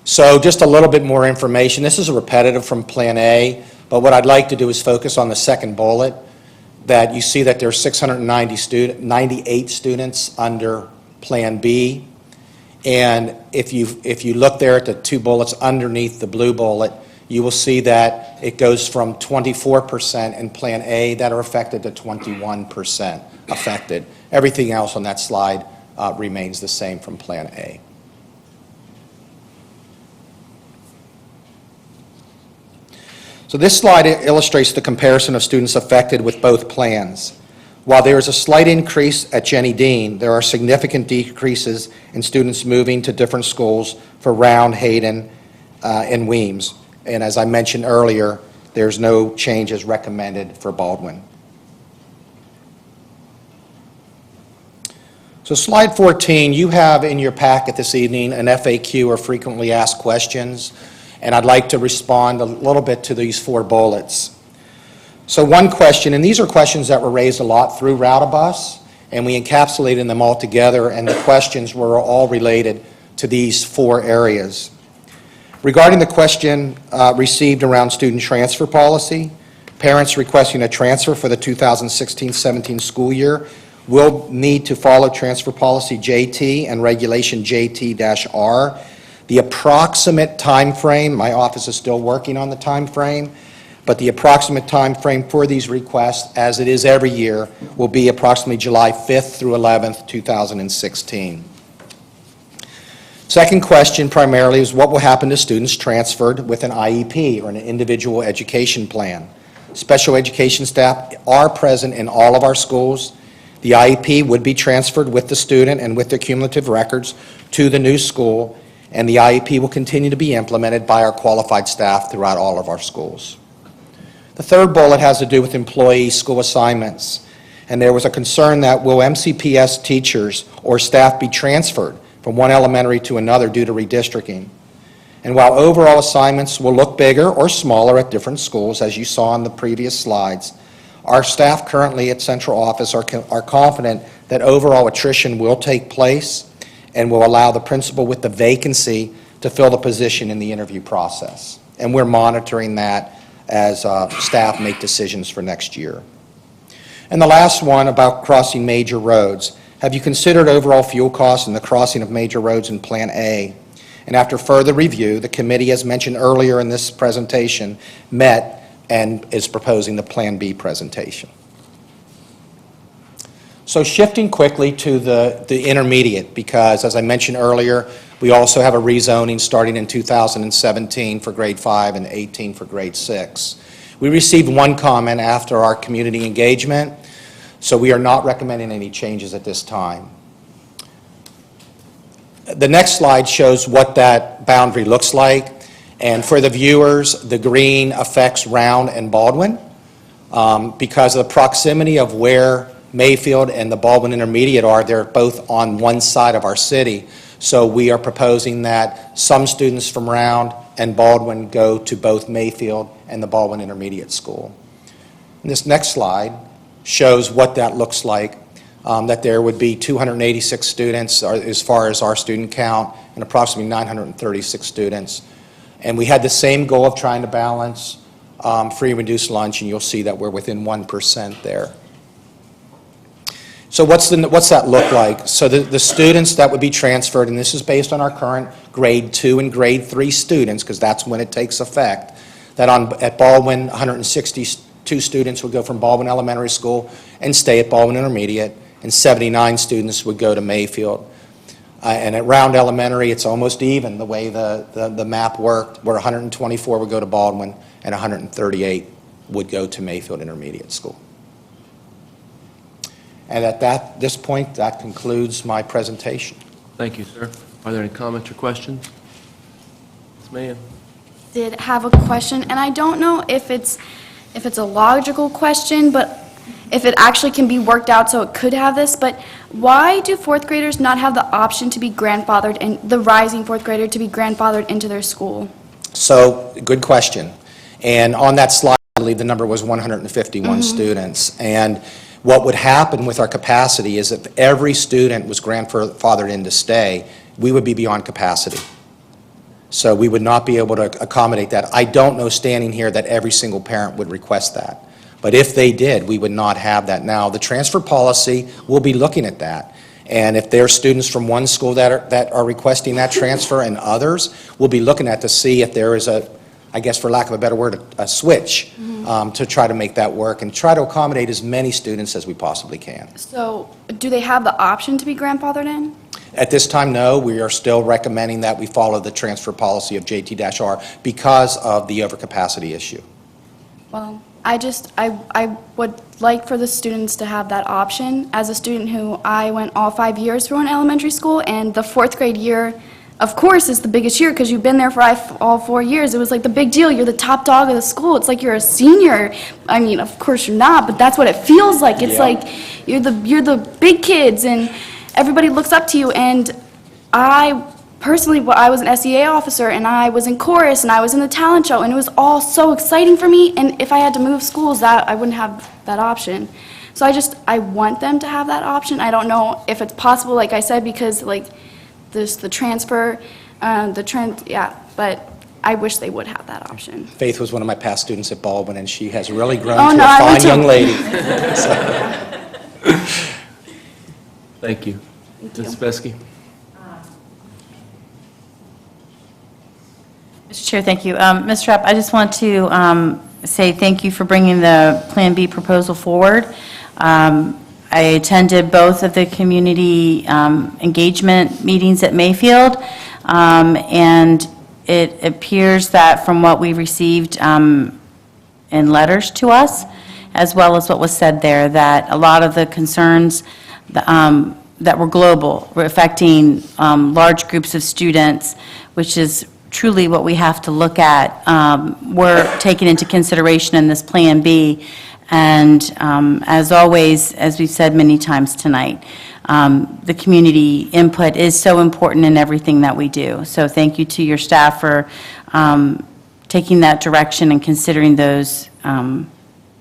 So just a little bit more information. This is a repetitive from Plan A, but what I'd like to do is focus on the second bullet, that you see that there's 698 students under Plan B. And if you look there at the 2 bullets underneath the blue bullet, you will see that it goes from 24% in Plan A that are affected to 21% affected. Everything else on that slide remains the same from Plan A. So this slide illustrates the comparison of students affected with both plans. While there is a slight increase at Jenny Dean, there are significant decreases in students moving to different schools for Round, Hayden, and Weems. And as I mentioned earlier, there's no changes recommended for Baldwin. So slide 14, you have in your packet this evening an FAQ, or frequently asked questions, and I'd like to respond a little bit to these 4 bullets. So one question, and these are questions that were raised a lot through Route-A-Bus, and we encapsulated them all together, and the questions were all related to these 4 areas. Regarding the question received around student transfer policy, parents requesting a transfer for the 2016-17 school year will need to follow transfer policy JT and regulation JT-R. The approximate time frame, my office is still working on the time frame, but the approximate time frame for these requests, as it is every year, will be approximately July 5th through 11th, 2016. Second question primarily is what will happen to students transferred with an IEP, or an individual education plan. Special education staff are present in all of our schools. The IEP would be transferred with the student and with their cumulative records to the new school, and the IEP will continue to be implemented by our qualified staff throughout all of our schools. The third bullet has to do with employee school assignments, and there was a concern that will MCPS teachers or staff be transferred from one elementary to another due to redistricting. And while overall assignments will look bigger or smaller at different schools, as you saw in the previous slides, our staff currently at central office are confident that overall attrition will take place and will allow the principal with the vacancy to fill the position in the interview process. And we're monitoring that as staff make decisions for next year. And the last one about crossing major roads. Have you considered overall fuel costs and the crossing of major roads in Plan A? And after further review, the committee, as mentioned earlier in this presentation, met and is proposing the Plan B presentation. So shifting quickly to the intermediate, because as I mentioned earlier, we also have a rezoning starting in 2017 for grade 5 and 18 for grade 6. We received one comment after our community engagement, so we are not recommending any changes at this time. The next slide shows what that boundary looks like, And for the viewers, the green affects Round and Baldwin. Because of the proximity of where Mayfield and the Baldwin Intermediate are, they're both on one side of our city. So we are proposing that some students from Round and Baldwin go to both Mayfield and the Baldwin Intermediate School. And this next slide shows what that looks like, that there would be 286 students as far as our student count and approximately 936 students. And we had the same goal of trying to balance free and reduced lunch, and you'll see that we're within 1% there. So what's that look like? So the students that would be transferred, and this is based on our current grade 2 and grade 3 students, because that's when it takes effect, that at Baldwin, 162 students would go from Baldwin Elementary School and stay at Baldwin Intermediate, and 79 students would go to Mayfield. And at Round Elementary, it's almost even the way the map worked, where 124 would go to Baldwin and 138 would go to Mayfield Intermediate School. And at this point, that concludes my presentation. Thank you, sir. Are there any comments or questions? Ms. Mann? Did have a question, and I don't know if it's a logical question, but if it actually can be worked out so it could have this, but why do fourth graders not have the option to be grandfathered, and the rising fourth grader to be grandfathered into their school? So, good question. And on that slide, I believe the number was 151 students. And what would happen with our capacity is if every student was grandfathered in to stay, we would be beyond capacity. So we would not be able to accommodate that. I don't know standing here that every single parent would request that. But if they did, we would not have that. Now, the transfer policy will be looking at that. And if there are students from one school that are requesting that transfer and others, we'll be looking at to see if there is I guess for lack of a better word, a switch to try to make that work and try to accommodate as many students as we possibly can. So, do they have the option to be grandfathered in? At this time, no. We are still recommending that we follow the transfer policy of JT-R because of the overcapacity issue. Well, I would like for the students to have that option. As a student who I went all 5 years through an elementary school, and the fourth grade year, of course, is the biggest year because you've been there for all 4 years. It was like the big deal. You're the top dog of the school. It's like you're a senior. I mean, of course you're not, but that's what it feels like. It's like you're the big kids, and everybody looks up to you. And I personally, I was an SEA officer, and I was in chorus, and I was in the talent show, and it was all so exciting for me. And if I had to move schools, I wouldn't have that option. So I want them to have that option. I don't know if it's possible, like I said, because there's the transfer, but I wish they would have that option. Faith was one of my past students at Baldwin, and she has really grown Oh, to no, a I fine went to- young lady. Thank you. Ms. Spesky? Mr. Chair, thank you. Ms. Trapp, I just want to say thank you for bringing the Plan B proposal forward. I attended both of the community engagement meetings at Mayfield, and it appears that from what we received in letters to us, as well as what was said there, that a lot of the concerns that were global were affecting large groups of students, which is truly what we have to look at, were taken into consideration in this Plan B. And as always, as we've said many times tonight, the community input is so important in everything that we do. So thank you to your staff for taking that direction and considering those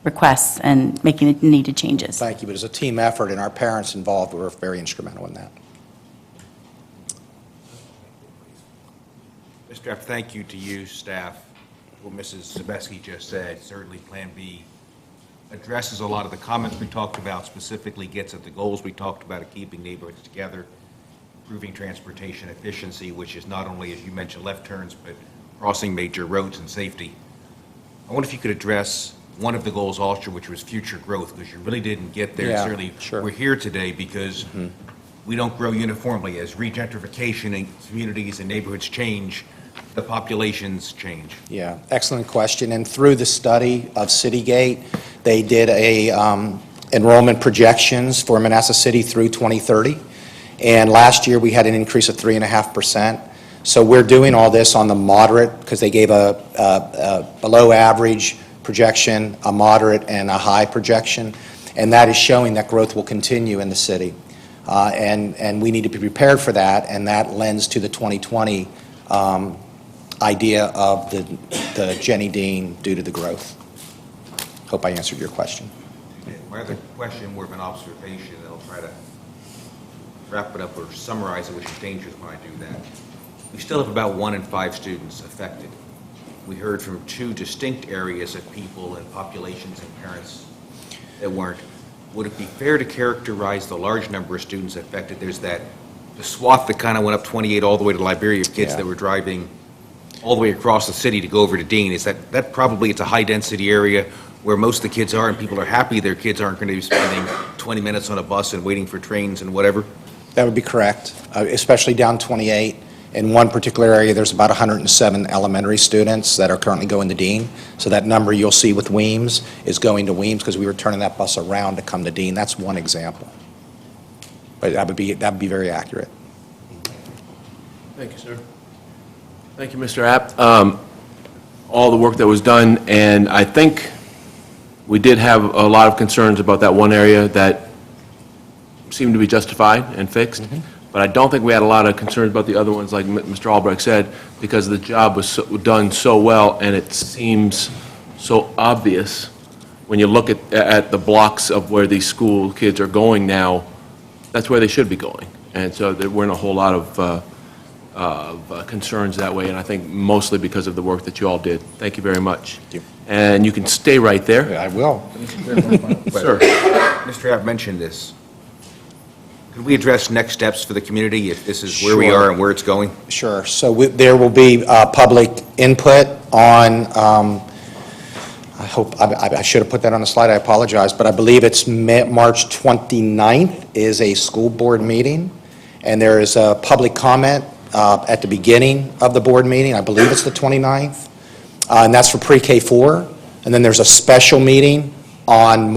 requests and making the needed changes. Thank you, but it's a team effort, and our parents involved were very instrumental in that. Mr. F., thank you to you, staff. What Mrs. Zabesky just said, certainly Plan B addresses a lot of the comments we talked about, specifically gets at the goals we talked about of keeping neighborhoods together, improving transportation efficiency, which is not only, as you mentioned, left turns, but crossing major roads and safety. I wonder if you could address one of the goals also, which was future growth, because you really didn't get there. Yeah, Certainly, sure. we're here today because we don't grow uniformly. As regentrification in communities and neighborhoods change, the populations change. Yeah, excellent question. And through the study of Citygate, they did enrollment projections for Manassas City through 2030. And last year, we had an increase of 3.5%. So we're doing all this on the moderate, because they gave a below-average projection, a moderate, and a high projection, and that is showing that growth will continue in the city. And we need to be prepared for that, and that lends to the 2020 idea of the Jenny Dean due to the growth. Hope I answered your question. My other question, more of an observation, and I'll try to wrap it up or summarize it, which is dangerous when I do that. We still have about 1 in 5 students affected. We heard from 2 distinct areas of people and populations and parents that weren't. Would it be fair to characterize the large number of students affected? There's the swath that kind of went up 28 all the way to Liberia of kids that were driving all the way across the city to go over to Dean. Is that probably it's a high-density area where most of the kids are, and people are happy their kids aren't going to be spending 20 minutes on a bus and waiting for trains and whatever? That would be correct, especially down 28. In one particular area, there's about 107 elementary students that are currently going to Dean. So that number you'll see with Weems is going to Weems because we were turning that bus around to come to Dean. That's one example. But that would be very accurate. Thank you, sir. Thank you, Mr. Apt. All the work that was done, and I think we did have a lot of concerns about that one area that seemed to be justified and fixed. But I don't think we had a lot of concerns about the other ones, like Mr. Albrecht said, because the job was done so well, and it seems so obvious when you look at the blocks of where these school kids are going now. That's where they should be going. And so there weren't a whole lot of concerns that way, and I think mostly because of the work that you all did. Thank you very much. Thank you. And you can stay right there. I will. Sir. Mr. Abt mentioned this. Could we address next steps for the community if this is where we are and where it's going? Sure. So there will be public input on, I should have put that on the slide, I apologize, but I believe it's March 29th is a school board meeting, and there is a public comment at the beginning of the board meeting, I believe it's the 29th, and that's for pre-K4, and then there's a special meeting on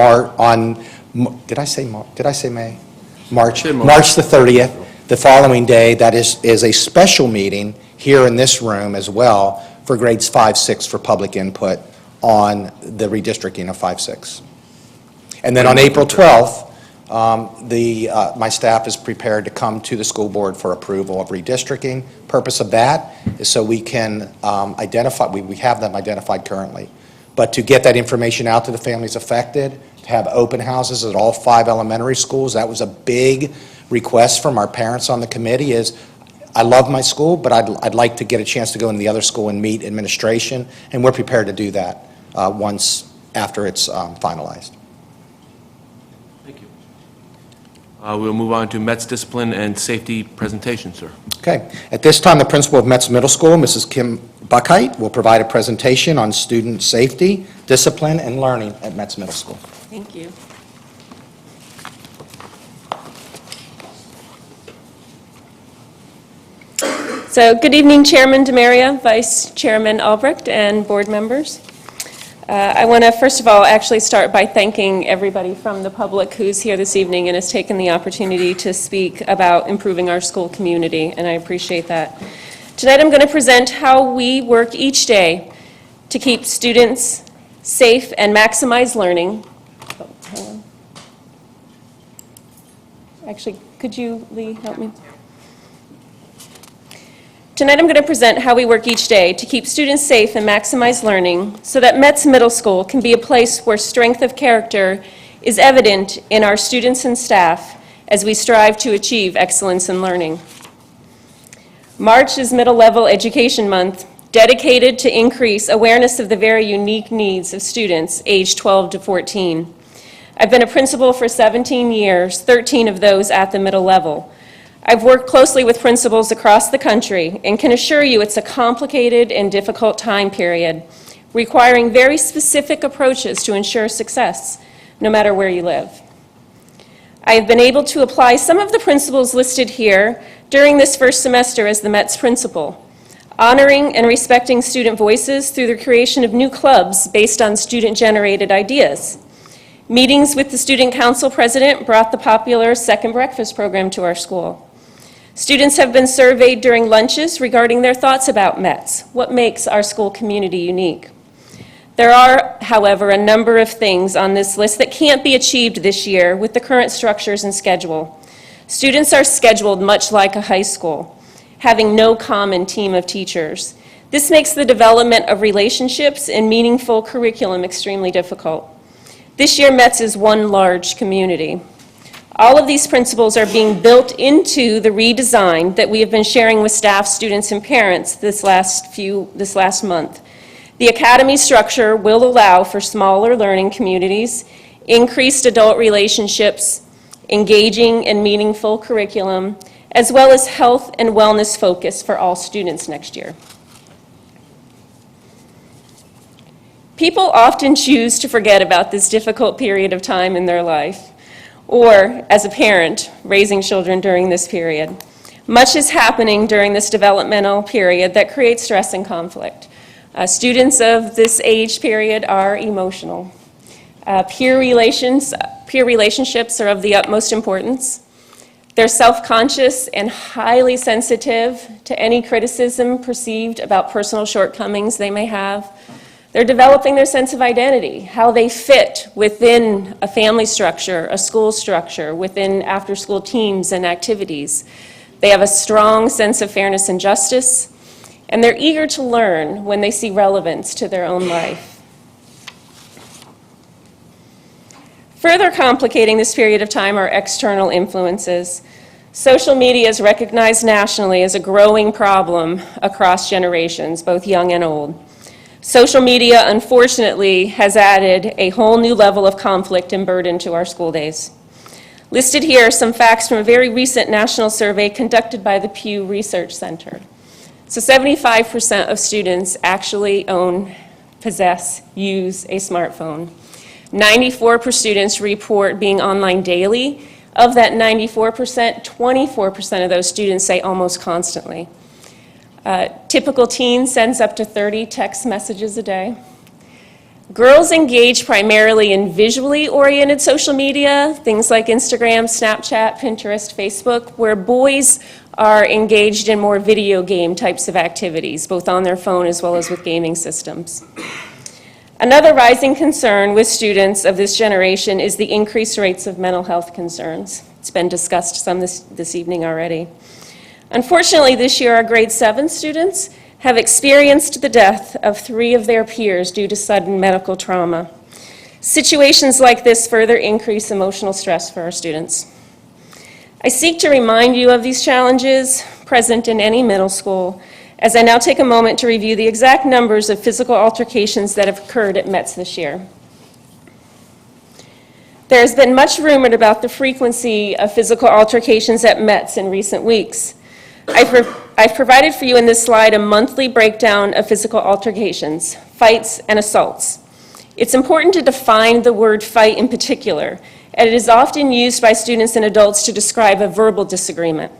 did I say May? March the 30th, the following day. That is a special meeting here in this room as well for grades 5, 6 for public input on the redistricting of 5, 6. And then on April 12th, my staff is prepared to come to the school board for approval of redistricting. Purpose of that is so we can identify, we have them identified currently, but to get that information out to the families affected, to have open houses at all 5 elementary schools. That was a big request from our parents on the committee is, I love my school, but I'd like to get a chance to go into the other school and meet administration, and we're prepared to do that once after it's finalized. Thank you. We'll move on to Met's discipline and safety presentation, sir. Okay. At this time, the principal of Metz Middle School, Mrs. Kim Buckheit, will provide a presentation on student safety, discipline, and learning at Metz Middle School. Thank you. So, good evening, Chairman DeMaria, Vice Chairman Albrecht, and board members. I want to, first of all, actually start by thanking everybody from the public who's here this evening and has taken the opportunity to speak about improving our school community, and I appreciate that. Tonight I'm going to present how we work each day to keep students safe and maximize learning. Oh, hang on. Actually, could you, Lee, help me? Tonight I'm going to present how we work each day to keep students safe and maximize learning so that Metz Middle School can be a place where strength of character is evident in our students and staff as we strive to achieve excellence in learning. March is Middle Level Education Month, dedicated to increase awareness of the very unique needs of students aged 12 to 14. I've been a principal for 17 years, 13 of those at the middle level. I've worked closely with principals across the country and can assure you it's a complicated and difficult time period, requiring very specific approaches to ensure success, no matter where you live. I have been able to apply some of the principles listed here during this first semester as the Metz principal, honoring and respecting student voices through the creation of new clubs based on student-generated ideas. Meetings with the student council president brought the popular Second Breakfast program to our school. Students have been surveyed during lunches regarding their thoughts about METS, what makes our school community unique. There are, however, a number of things on this list that can't be achieved this year with the current structures and schedule. Students are scheduled much like a high school, having no common team of teachers. This makes the development of relationships and meaningful curriculum extremely difficult. This year, METS is one large community. All of these principles are being built into the redesign that we have been sharing with staff, students, and parents this last month. The academy structure will allow for smaller learning communities, increased adult relationships, engaging and meaningful curriculum, as well as health and wellness focus for all students next year. People often choose to forget about this difficult period of time in their life, or as a parent raising children during this period. Much is happening during this developmental period that creates stress and conflict. Students of this age period are emotional. Peer relationships are of the utmost importance. They're self-conscious and highly sensitive to any criticism perceived about personal shortcomings they may have. They're developing their sense of identity, how they fit within a family structure, a school structure, within after-school teams and activities. They have a strong sense of fairness and justice, and they're eager to learn when they see relevance to their own life. Further complicating this period of time are external influences. Social media is recognized nationally as a growing problem across generations, both young and old. Social media, unfortunately, has added a whole new level of conflict and burden to our school days. Listed here are some facts from a very recent national survey conducted by the Pew Research Center. So 75% of students actually own, possess, use a smartphone. 94% students report being online daily. Of that 94%, 24% of those students say almost constantly. Typical teen sends up to 30 text messages a day. Girls engage primarily in visually oriented social media, things like Instagram, Snapchat, Pinterest, Facebook, where boys are engaged in more video game types of activities, both on their phone as well as with gaming systems. Another rising concern with students of this generation is the increased rates of mental health concerns. It's been discussed some this evening already. Unfortunately, this year, our grade 7 students have experienced the death of 3 of their peers due to sudden medical trauma. Situations like this further increase emotional stress for our students. I seek to remind you of these challenges present in any middle school, as I now take a moment to review the exact numbers of physical altercations that have occurred at METS this year. There has been much rumored about the frequency of physical altercations at METS in recent weeks. I've provided for you in this slide a monthly breakdown of physical altercations, fights, and assaults. It's important to define the word fight in particular, and it is often used by students and adults to describe a verbal disagreement.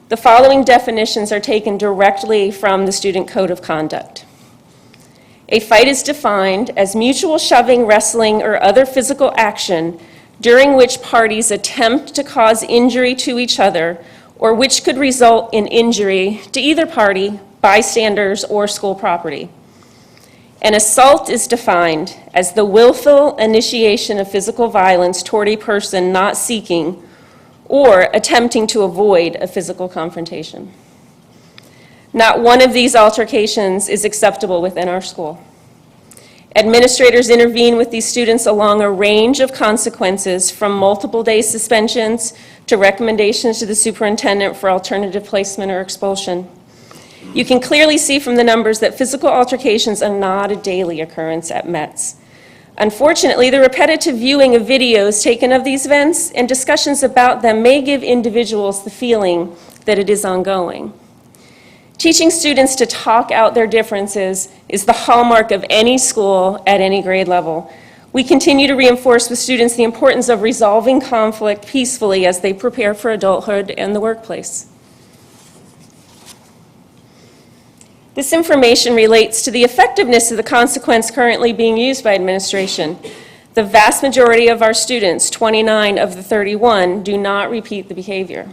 The following definitions are taken directly from the Student Code of Conduct. A fight is defined as mutual shoving, wrestling, or other physical action during which parties attempt to cause injury to each other or which could result in injury to either party, bystanders, or school property. An assault is defined as the willful initiation of physical violence toward a person not seeking or attempting to avoid a physical confrontation. Not one of these altercations is acceptable within our school. Administrators intervene with these students along a range of consequences, from multiple day suspensions to recommendations to the superintendent for alternative placement or expulsion. You can clearly see from the numbers that physical altercations are not a daily occurrence at METS. Unfortunately, the repetitive viewing of videos taken of these events and discussions about them may give individuals the feeling that it is ongoing. Teaching students to talk out their differences is the hallmark of any school at any grade level. We continue to reinforce with students the importance of resolving conflict peacefully as they prepare for adulthood and the workplace. This information relates to the effectiveness of the consequence currently being used by administration. The vast majority of our students, 29 of the 31, do not repeat the behavior.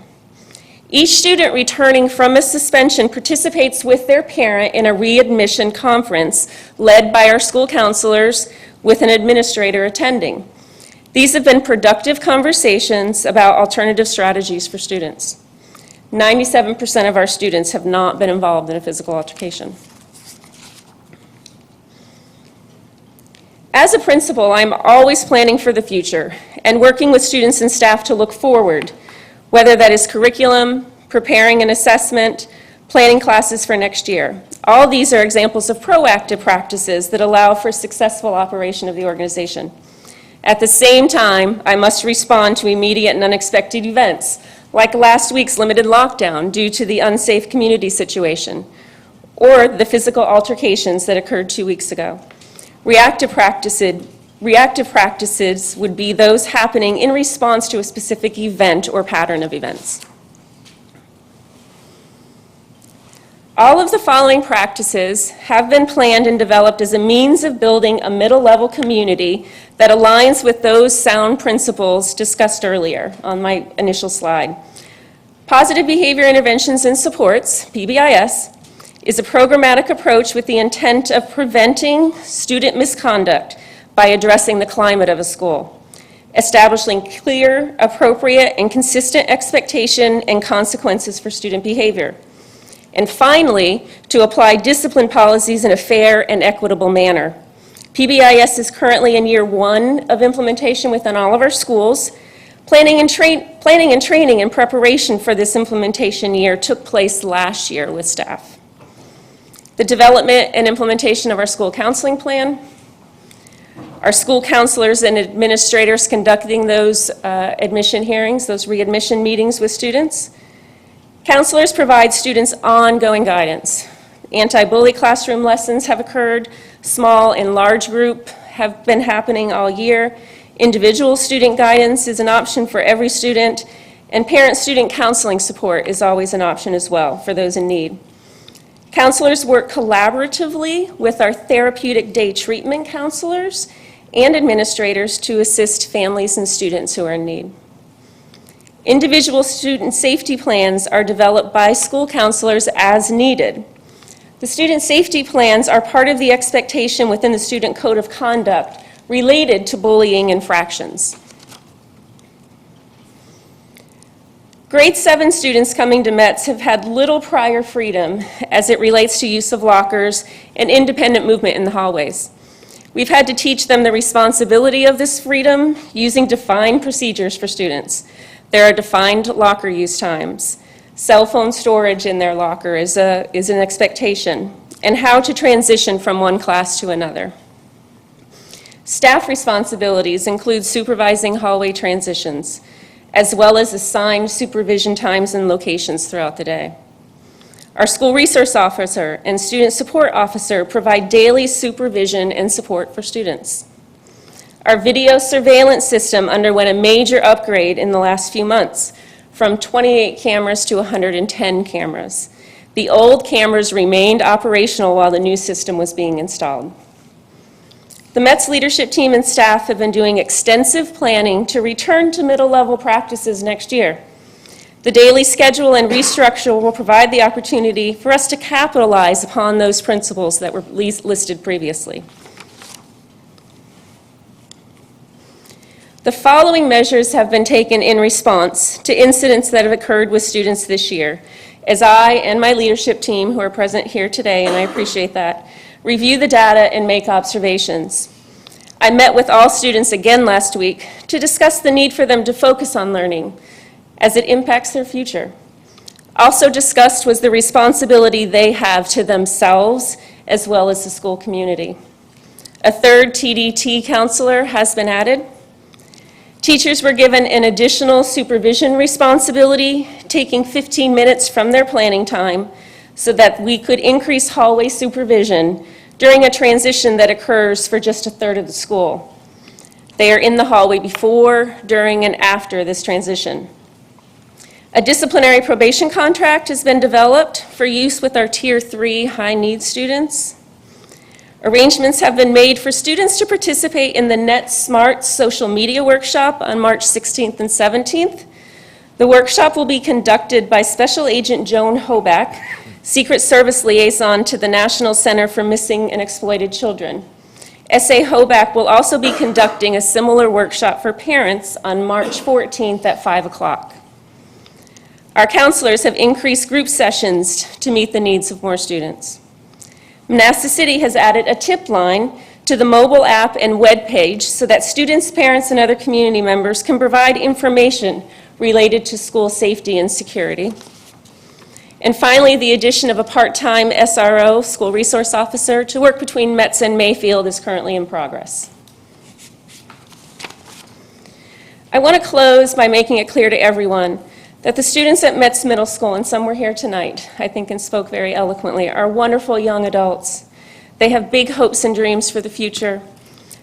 Each student returning from a suspension participates with their parent in a readmission conference led by our school counselors with an administrator attending. These have been productive conversations about alternative strategies for students. 97% of our students have not been involved in a physical altercation. As a principal, I'm always planning for the future and working with students and staff to look forward, whether that is curriculum, preparing an assessment, planning classes for next year. All these are examples of proactive practices that allow for successful operation of the organization. At the same time, I must respond to immediate and unexpected events, like last week's limited lockdown due to the unsafe community situation, or the physical altercations that occurred 2 weeks ago. Reactive practices would be those happening in response to a specific event or pattern of events. All of the following practices have been planned and developed as a means of building a middle-level community that aligns with those sound principles discussed earlier on my initial slide. Positive Behavior Interventions and Supports, PBIS, is a programmatic approach with the intent of preventing student misconduct by addressing the climate of a school, establishing clear, appropriate, and consistent expectation and consequences for student behavior, and finally, to apply discipline policies in a fair and equitable manner. PBIS is currently in year 1 of implementation within all of our schools. Planning and training in preparation for this implementation year took place last year with staff. The development and implementation of our school counseling plan, our school counselors and administrators conducting those admission hearings, those readmission meetings with students. Counselors provide students ongoing guidance. Anti-bully classroom lessons have occurred. Small and large group have been happening all year. Individual student guidance is an option for every student, and parent-student counseling support is always an option as well for those in need. Counselors work collaboratively with our therapeutic day treatment counselors and administrators to assist families and students who are in need. Individual student safety plans are developed by school counselors as needed. The student safety plans are part of the expectation within the student code of conduct related to bullying infractions. Grade 7 students coming to METS have had little prior freedom as it relates to use of lockers and independent movement in the hallways. We've had to teach them the responsibility of this freedom using defined procedures for students. There are defined locker use times. Cell phone storage in their locker is an expectation, and how to transition from one class to another. Staff responsibilities include supervising hallway transitions, as well as assigned supervision times and locations throughout the day. Our school resource officer and student support officer provide daily supervision and support for students. Our video surveillance system underwent a major upgrade in the last few months, from 28 cameras to 110 cameras. The old cameras remained operational while the new system was being installed. The METS leadership team and staff have been doing extensive planning to return to middle-level practices next year. The daily schedule and restructure will provide the opportunity for us to capitalize upon those principles that were listed previously. The following measures have been taken in response to incidents that have occurred with students this year, as I and my leadership team, who are present here today, and I appreciate that, review the data and make observations. I met with all students again last week to discuss the need for them to focus on learning as it impacts their future. Also discussed was the responsibility they have to themselves as well as the school community. A third TDT counselor has been added. Teachers were given an additional supervision responsibility, taking 15 minutes from their planning time so that we could increase hallway supervision during a transition that occurs for just a third of the school. They are in the hallway before, during, and after this transition. A disciplinary probation contract has been developed for use with our Tier 3 high-need students. Arrangements have been made for students to participate in the NetSmart social media workshop on March 16th and 17th. The workshop will be conducted by Special Agent Joan Hoback, Secret Service Liaison to the National Center for Missing and Exploited Children. S.A. Hoback will also be conducting a similar workshop for parents on March 14th at 5 o'clock. Our counselors have increased group sessions to meet the needs of more students. Manassas City has added a tip line to the mobile app and web page so that students, parents, and other community members can provide information related to school safety and security. And finally, the addition of a part-time SRO, school resource officer, to work between Metz and Mayfield is currently in progress. I want to close by making it clear to everyone that the students at Metz Middle School, and some were here tonight, I think, and spoke very eloquently, are wonderful young adults. They have big hopes and dreams for the future.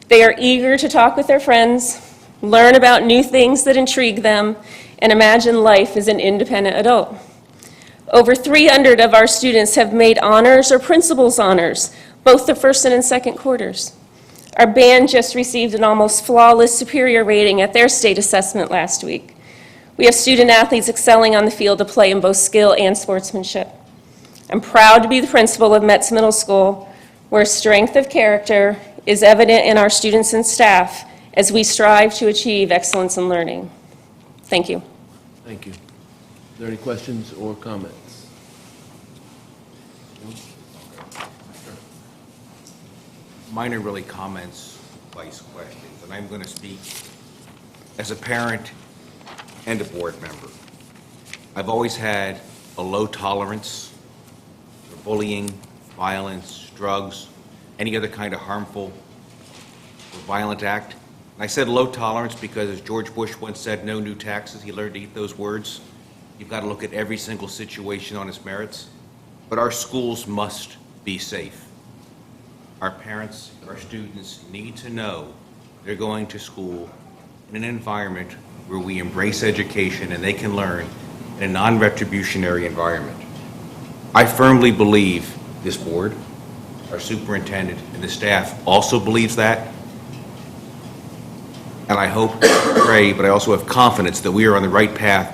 They are eager to talk with their friends, learn about new things that intrigue them, and imagine life as an independent adult. Over 300 of our students have made honors or principal's honors, both the first and second quarters. Our band just received an almost flawless superior rating at their state assessment last week. We have student athletes excelling on the field of play in both skill and sportsmanship. I'm proud to be the principal of Metz Middle School, where strength of character is evident in our students and staff as we strive to achieve excellence in learning. Thank you. Thank you. Are there any questions or comments? Mine are really comments, vice questions, and I'm going to speak as a parent and a board member. I've always had a low tolerance for bullying, violence, drugs, any other kind of harmful or violent act. And I said low tolerance because, as George Bush once said, no new taxes. He learned to eat those words. You've got to look at every single situation on its merits. But our schools must be safe. Our parents, our students need to know they're going to school in an environment where we embrace education and they can learn in a non-retributionary environment. I firmly believe this board, our superintendent, and the staff also believes that. And I hope, pray, but I also have confidence that we are on the right path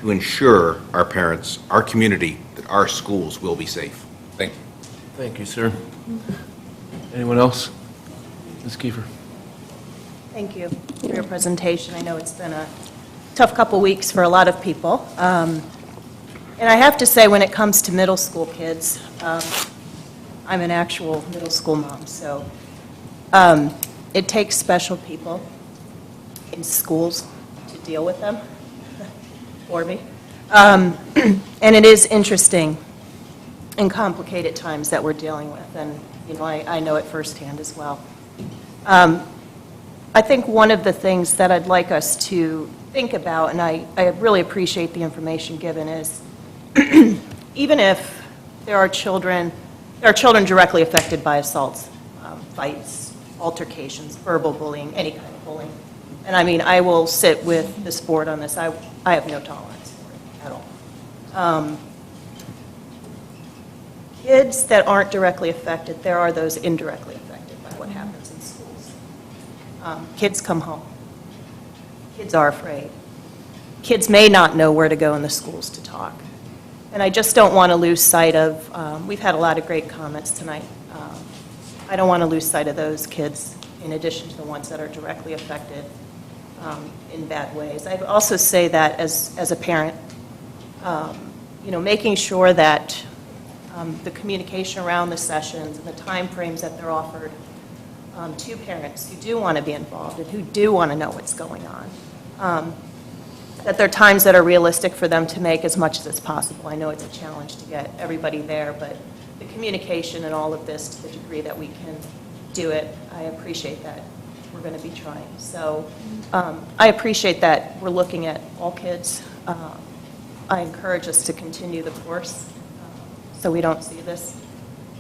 to ensure our parents, our community, that our schools will be safe. Thank you. Thank you, sir. Anyone else? Ms. Kiefer. Thank you for your presentation. I know it's been a tough couple weeks for a lot of people. And I have to say, when it comes to middle school kids, I'm an actual middle school mom, so it takes special people in schools to deal with them for me. And it is interesting and complicated times that we're dealing with, and I know it firsthand as well. I think one of the things that I'd like us to think about, and I really appreciate the information given, is even if there are children directly affected by assaults, fights, altercations, verbal bullying, any kind of bullying. And I mean, I will sit with this board on this. I have no tolerance for it at all. Kids that aren't directly affected, there are those indirectly affected by what happens in schools. Kids come home. Kids are afraid. Kids may not know where to go in the schools to talk. And I just don't want to lose sight of, we've had a lot of great comments tonight. I don't want to lose sight of those kids in addition to the ones that are directly affected in bad ways. I also say that as a parent, making sure that the communication around the sessions and the time frames that they're offered to parents who do want to be involved and who do want to know what's going on, that there are times that are realistic for them to make as much as possible. I know it's a challenge to get everybody there, but the communication and all of this, to the degree that we can do it, I appreciate that we're going to be trying. So I appreciate that we're looking at all kids. I encourage us to continue the course so we don't see this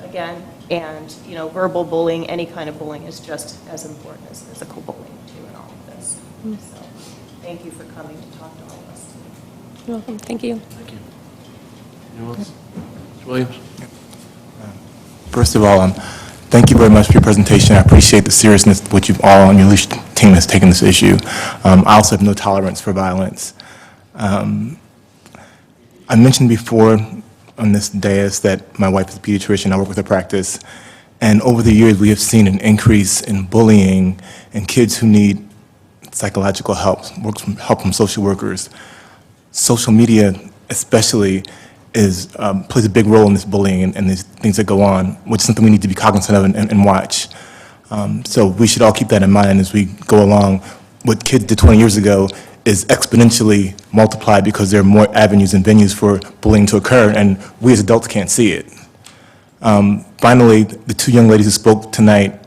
again. And, verbal bullying, any kind of bullying is just as important as physical bullying, too, in all of this. So thank you for coming to talk to all of us. You're welcome. Thank you. Thank you. Anyone else? Mr. Williams? First of all, thank you very much for your presentation. I appreciate the seriousness with which you've all on your leadership team has taken this issue. I also have no tolerance for violence. I mentioned before on this dais that my wife is a pediatrician, I work with her practice, and over the years, we have seen an increase in bullying and kids who need psychological help, help from social workers. Social media especially plays a big role in this bullying and these things that go on, which is something we need to be cognizant of and watch. So we should all keep that in mind as we go along. What kids did 20 years ago is exponentially multiplied because there are more avenues and venues for bullying to occur, and we as adults can't see it. Finally, the two young ladies who spoke tonight,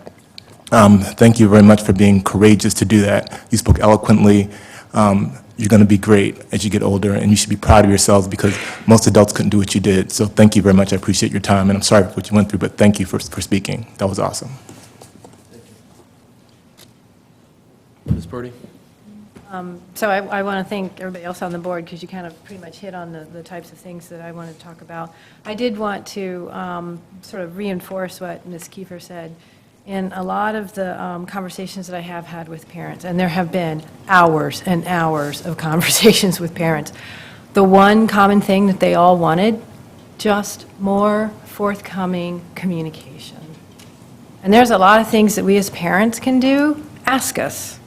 thank you very much for being courageous to do that. You spoke eloquently. You're going to be great as you get older, and you should be proud of yourselves because most adults couldn't do what you did. So thank you very much. I appreciate your time, and I'm sorry for what you went through, but thank you for speaking. That was awesome. Ms. Purdy? So I want to thank everybody else on the board because you kind of pretty much hit on the types of things that I wanted to talk about. I did want to sort of reinforce what Ms. Kiefer said. In a lot of the conversations that I have had with parents, and there have been hours and hours of conversations with parents, the one common thing that they all wanted, just more forthcoming communication. And there's a lot of things that we as parents can do. Ask us.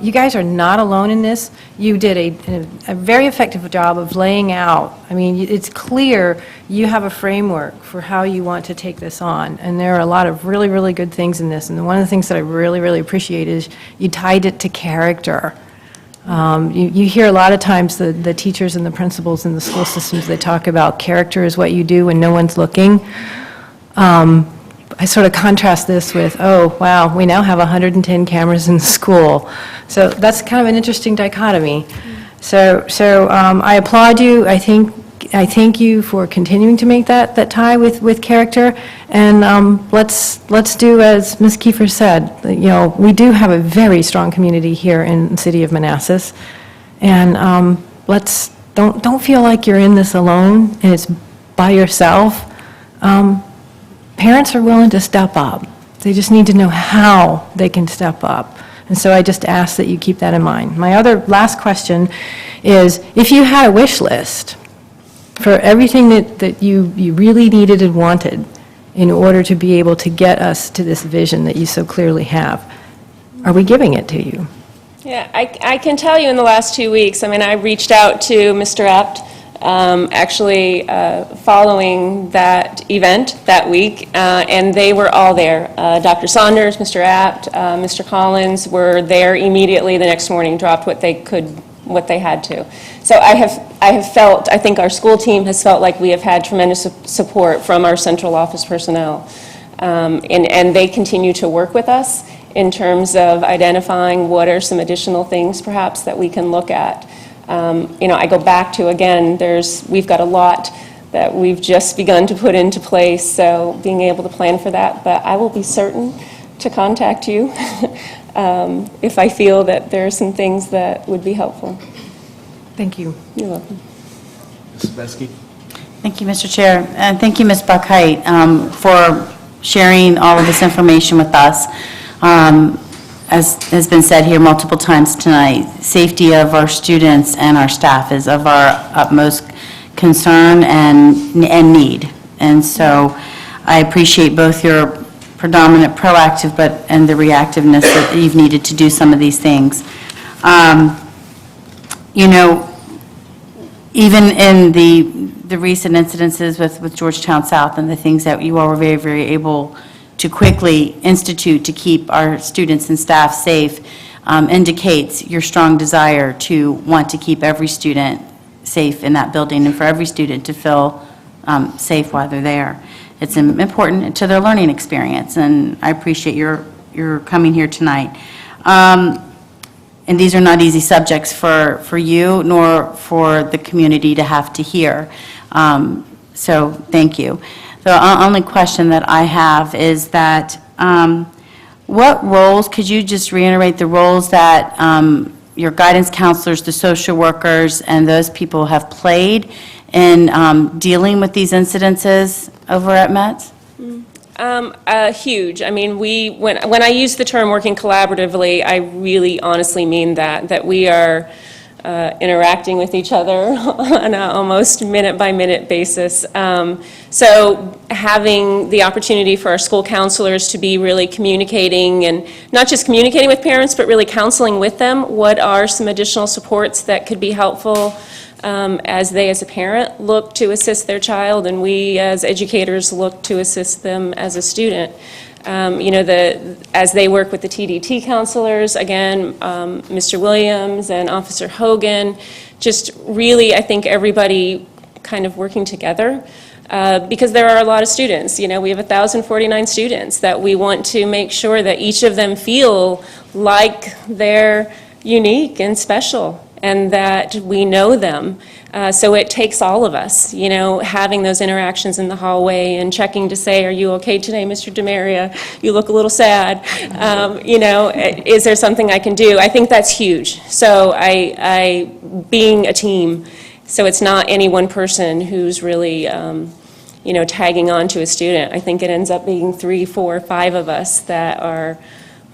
You guys are not alone in this. You did a very effective job of laying out. I mean, it's clear you have a framework for how you want to take this on. And there are a lot of really, really good things in this. And one of the things that I really, really appreciate is you tied it to character. You hear a lot of times the teachers and the principals in the school systems, they talk about character is what you do when no one's looking. I sort of contrast this with, oh, wow, we now have 110 cameras in the school. So that's kind of an interesting dichotomy. So I applaud you. I thank you for continuing to make that tie with character. And let's do as Ms. Kiefer said. You know, we do have a very strong community here in the city of Manassas. And don't feel like you're in this alone and it's by yourself. Parents are willing to step up. They just need to know how they can step up. And so I just ask that you keep that in mind. My other last question is, if you had a wish list for everything that you really needed and wanted in order to be able to get us to this vision that you so clearly have, are we giving it to you? Yeah, I can tell you in the last 2 weeks, I mean, I reached out to Mr. Apt, actually following that event that week, and they were all there. Dr. Saunders, Mr. Apt, Mr. Collins were there immediately the next morning, dropped what they had to. So I have felt, I think our school team has felt like we have had tremendous support from our central office personnel, and they continue to work with us in terms of identifying what are some additional things perhaps that we can look at. You know, I go back to, again, we've got a lot that we've just begun to put into place, so being able to plan for that. But I will be certain to contact you if I feel that there are some things that would be helpful. Thank you. You're welcome. Mrs. Besky? Thank you, Mr. Chair, and thank you, Ms. Buckheit, for sharing all of this information with us. As has been said here multiple times tonight, safety of our students and our staff is of our utmost concern and need. And so I appreciate both your predominant proactive and the reactiveness that you've needed to do some of these things. You know, even in the recent incidences with Georgetown South and the things that you all were very, very able to quickly institute to keep our students and staff safe indicates your strong desire to want to keep every student safe in that building and for every student to feel safe while they're there. It's important to their learning experience, and I appreciate your coming here tonight. And these are not easy subjects for you nor for the community to have to hear. So thank you. The only question that I have is that what roles, could you just reiterate the roles that your guidance counselors, the social workers, and those people have played in dealing with these incidences over at METS? Huge. I mean, when I use the term working collaboratively, I really honestly mean that we are interacting with each other on an almost minute-by-minute basis. So having the opportunity for our school counselors to be really communicating, and not just communicating with parents, but really counseling with them, what are some additional supports that could be helpful as they, as a parent, look to assist their child, and we, as educators, look to assist them as a student. As they work with the TDT counselors, again, Mr. Williams and Officer Hogan, just really, I think everybody kind of working together, because there are a lot of students. We have 1,049 students that we want to make sure that each of them feel like they're unique and special, and that we know them. So it takes all of us, having those interactions in the hallway and checking to say, are you okay today, Mr. DeMaria? You look a little sad. Is there something I can do? I think that's huge. So being a team, so it's not any one person who's really, tagging on to a student. I think it ends up being 3, 4, 5 of us that are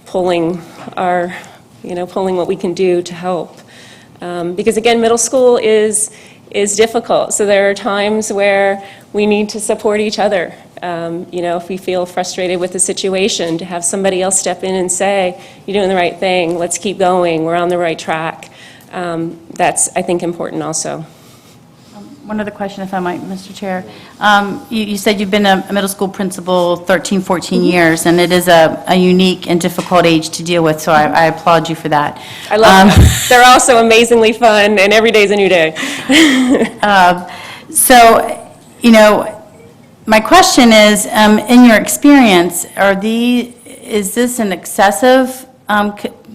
pulling what we can do to help. Because again, middle school is difficult, so there are times where we need to support each other. If we feel frustrated with the situation, to have somebody else step in and say, you're doing the right thing, let's keep going, we're on the right track. That's, I think, important also. One other question, if I might, Mr. Chair. You said you've been a middle school principal 13, 14 years, and it is a unique and difficult age to deal with, so I applaud you for that. I love them. They're also amazingly fun, and every day's a new day. My question is, in your experience, is this an excessive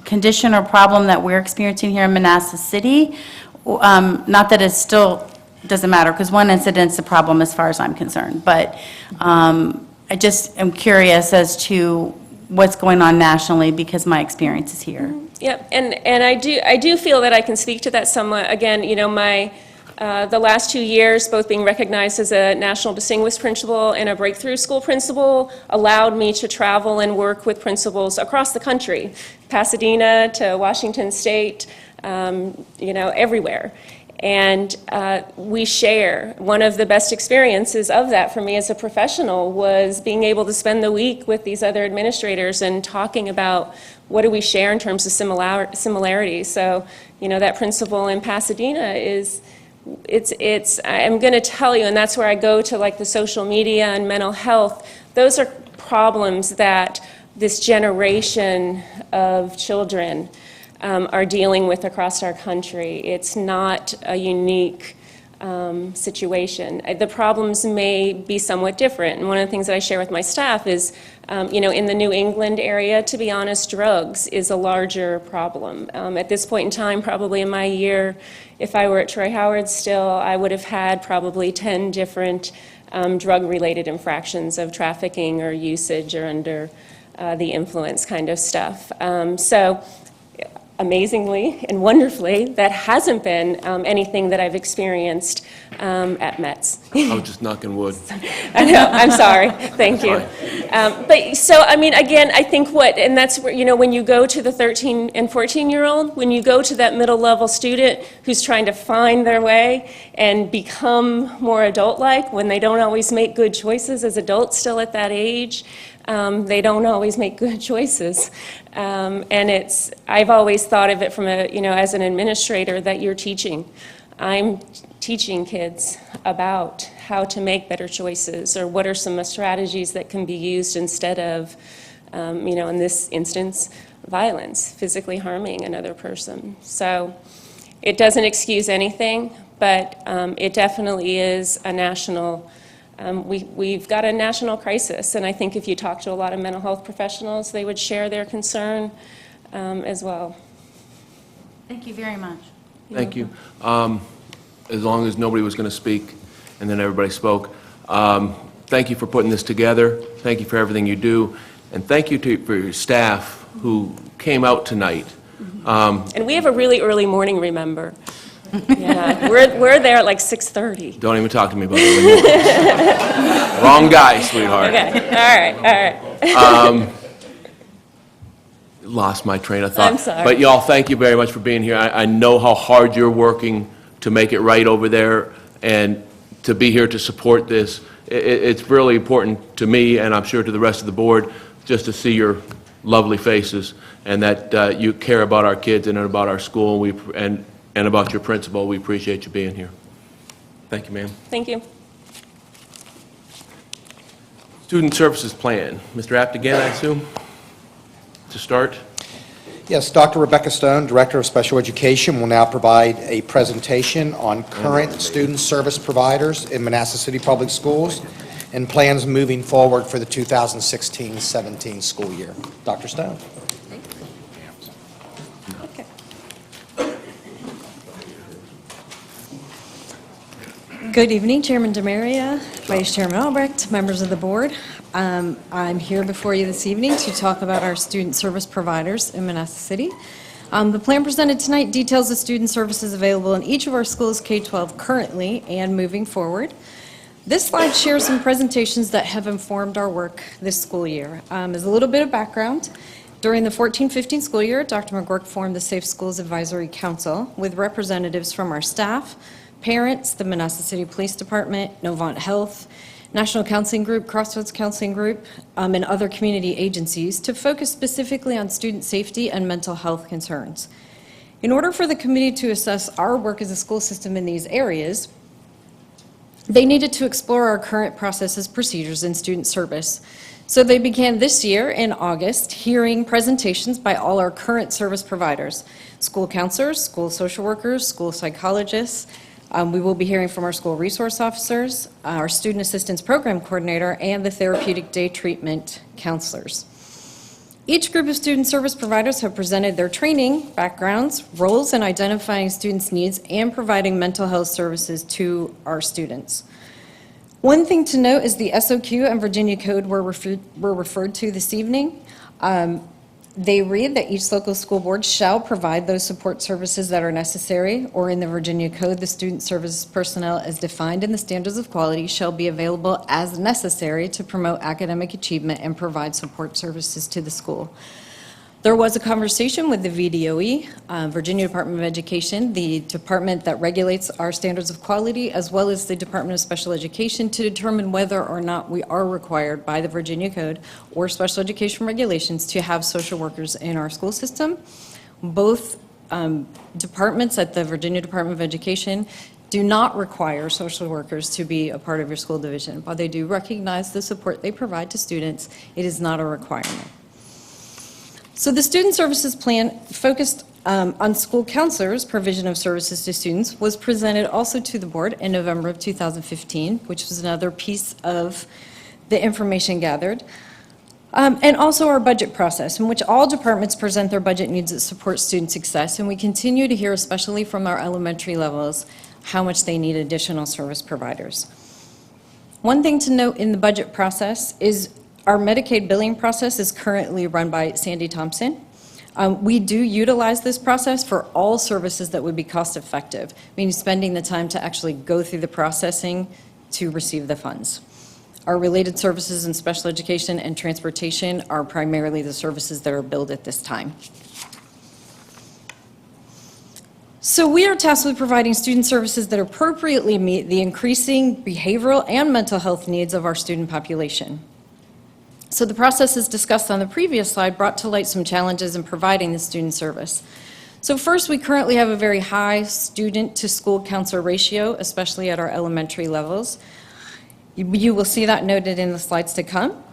condition or problem that we're experiencing here in Manassas City? Not that it still doesn't matter, because one incident's a problem as far as I'm concerned, but I just am curious as to what's going on nationally, because my experience is here. Yep, and I do feel that I can speak to that somewhat. Again, the last 2 years, both being recognized as a National Distinguished Principal and a Breakthrough School Principal, allowed me to travel and work with principals across the country, Pasadena to Washington State, everywhere. And we share. One of the best experiences of that for me as a professional was being able to spend the week with these other administrators and talking about what do we share in terms of similarities. So, that principal in Pasadena I'm going to tell you, and that's where I go to like the social media and mental health. Those are problems that this generation of children are dealing with across our country. It's not a unique situation. The problems may be somewhat different. And one of the things that I share with my staff is, in the New England area, to be honest, drugs is a larger problem. At this point in time, probably in my year, if I were at Troy Howard still, I would have had probably 10 different drug-related infractions of trafficking or usage or under the influence kind of stuff. So amazingly and wonderfully, that hasn't been anything that I've experienced at Metz. I was just knocking wood. I know, I'm sorry, thank you. But so, again, I think and that's where, when you go to the 13 and 14-year-old, when you go to that middle-level student who's trying to find their way and become more adult-like, when they don't always make good choices as adults still at that age, they don't always make good choices. And I've always thought of it from as an administrator that you're teaching. I'm teaching kids about how to make better choices, or what are some strategies that can be used instead of, in this instance, violence, physically harming another person. So it doesn't excuse anything, but it definitely is a national we've got a national crisis, and I think if you talk to a lot of mental health professionals, they would share their concern as well. Thank you very much. Thank you. As long as nobody was going to speak, and then everybody spoke, thank you for putting this together. Thank you for everything you do, and thank you for your staff who came out tonight. And we have a really early morning, remember. Yeah, we're there at like 6:30. Don't even talk to me about it. Wrong guy, sweetheart. Okay, all right. lost my train of thought. I'm sorry. But y'all, thank you very much for being here. I know how hard you're working to make it right over there, and to be here to support this. It's really important to me, and I'm sure to the rest of the board, just to see your lovely faces, and that you care about our kids and about our school, and about your principal. We appreciate you being here. Thank you, ma'am. Thank you. Student Services Plan. Mr. Apt again, I assume, to start? Yes, Dr. Rebecca Stone, Director of Special Education, will now provide a presentation on current student service providers in Manassas City Public Schools and plans moving forward for the 2016-17 school year. Dr. Stone. Good evening, Chairman Demaria, Vice Chairman Albrecht, members of the board. I'm here before you this evening to talk about our student service providers in Manassas City. The plan presented tonight details the student services available in each of our schools K-12 currently and moving forward. This slide shares some presentations that have informed our work this school year. As a little bit of background, during the 14-15 school year, Dr. McGuirk formed the Safe Schools Advisory Council with representatives from our staff, parents, the Manassas City Police Department, Novant Health, National Counseling Group, Crossroads Counseling Group, and other community agencies to focus specifically on student safety and mental health concerns. In order for the committee to assess our work as a school system in these areas, they needed to explore our current processes, procedures, and student service. So they began this year in August hearing presentations by all our current service providers, school counselors, school social workers, school psychologists. We will be hearing from our school resource officers, our student assistance program coordinator, and the therapeutic day treatment counselors. Each group of student service providers have presented their training, backgrounds, roles in identifying students' needs and providing mental health services to our students. One thing to note is the SOQ and Virginia Code were referred to this evening. They read that each local school board shall provide those support services that are necessary, or in the Virginia Code, the student services personnel as defined in the standards of quality shall be available as necessary to promote academic achievement and provide support services to the school. There was a conversation with the VDOE, Virginia Department of Education, the department that regulates our standards of quality, as well as the Department of Special Education, to determine whether or not we are required by the Virginia Code or special education regulations to have social workers in our school system. Both departments at the Virginia Department of Education do not require social workers to be a part of your school division. While they do recognize the support they provide to students, it is not a requirement. So the student services plan focused on school counselors' provision of services to students was presented also to the board in November of 2015, which was another piece of the information gathered. And also our budget process, in which all departments present their budget needs that support student success, and we continue to hear, especially from our elementary levels, how much they need additional service providers. One thing to note in the budget process is our Medicaid billing process is currently run by Sandy Thompson. We do utilize this process for all services that would be cost-effective, meaning spending the time to actually go through the processing to receive the funds. Our related services in special education and transportation are primarily the services that are billed at this time. So we are tasked with providing student services that appropriately meet the increasing behavioral and mental health needs of our student population. So the processes discussed on the previous slide brought to light some challenges in providing the student service. So first, we currently have a very high student-to-school counselor ratio, especially at our elementary levels. You will see that noted in the slides to come.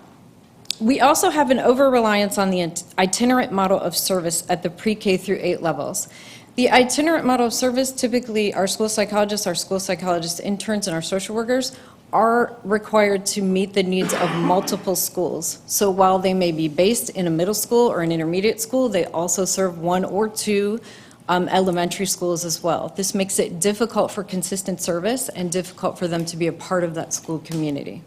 We also have an over-reliance on the itinerant model of service at the pre-K through 8 levels. The itinerant model of service, typically our school psychologists, interns, and our social workers are required to meet the needs of multiple schools. So while they may be based in a middle school or an intermediate school, they also serve 1 or 2 elementary schools as well. This makes it difficult for consistent service and difficult for them to be a part of that school community.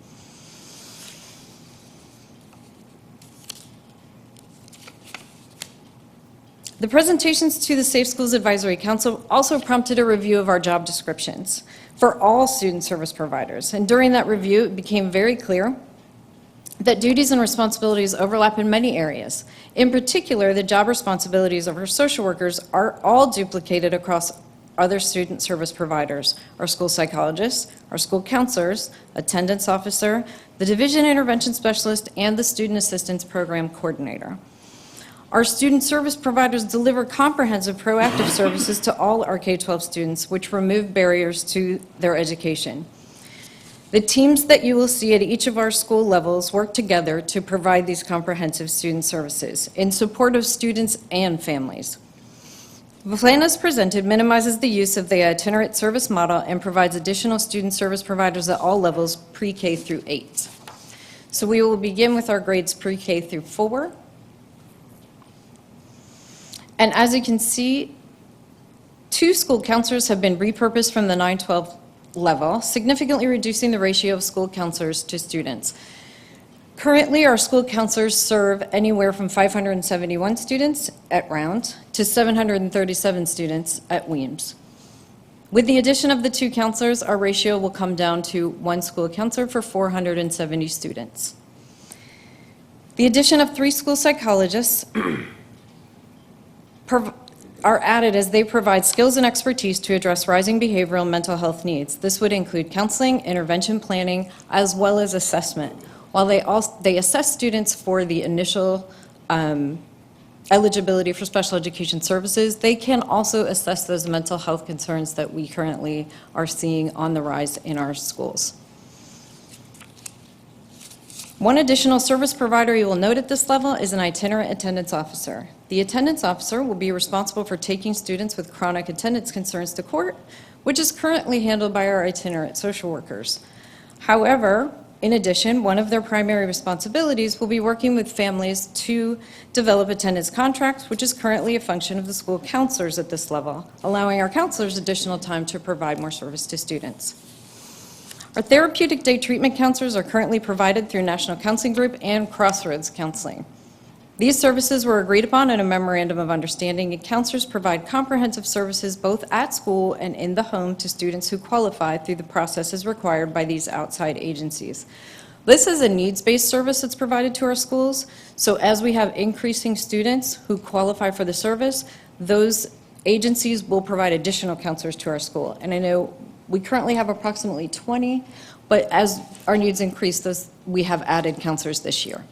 The presentations to the Safe Schools Advisory Council also prompted a review of our job descriptions for all student service providers. And during that review, it became very clear that duties and responsibilities overlap in many areas. In particular, the job responsibilities of our social workers are all duplicated across other student service providers, our school psychologists, our school counselors, attendance officer, the division intervention specialist, and the student assistance program coordinator. Our student service providers deliver comprehensive proactive services to all our K-12 students, which remove barriers to their education. The teams that you will see at each of our school levels work together to provide these comprehensive student services in support of students and families. The plan as presented minimizes the use of the itinerant service model and provides additional student service providers at all levels, pre-K through 8. So we will begin with our grades pre-K through 4. And as you can see, 2 school counselors have been repurposed from the 9-12 level, significantly reducing the ratio of school counselors to students. Currently, our school counselors serve anywhere from 571 students at Round to 737 students at Weems. With the addition of the 2 counselors, our ratio will come down to 1 school counselor for 470 students. The addition of 3 school psychologists are added as they provide skills and expertise to address rising behavioral and mental health needs. This would include counseling, intervention planning, as well as assessment. While they assess students for the initial eligibility for special education services, they can also assess those mental health concerns that we currently are seeing on the rise in our schools. One additional service provider you will note at this level is an itinerant attendance officer. The attendance officer will be responsible for taking students with chronic attendance concerns to court, which is currently handled by our itinerant social workers. However, in addition, one of their primary responsibilities will be working with families to develop attendance contracts, which is currently a function of the school counselors at this level, allowing our counselors additional time to provide more service to students. Our therapeutic day treatment counselors are currently provided through National Counseling Group and Crossroads Counseling. These services were agreed upon in a memorandum of understanding, and counselors provide comprehensive services both at school and in the home to students who qualify through the processes required by these outside agencies. This is a needs-based service that's provided to our schools, so as we have increasing students who qualify for the service, those agencies will provide additional counselors to our school. And I know we currently have approximately 20, but as our needs increase, we have added counselors this year.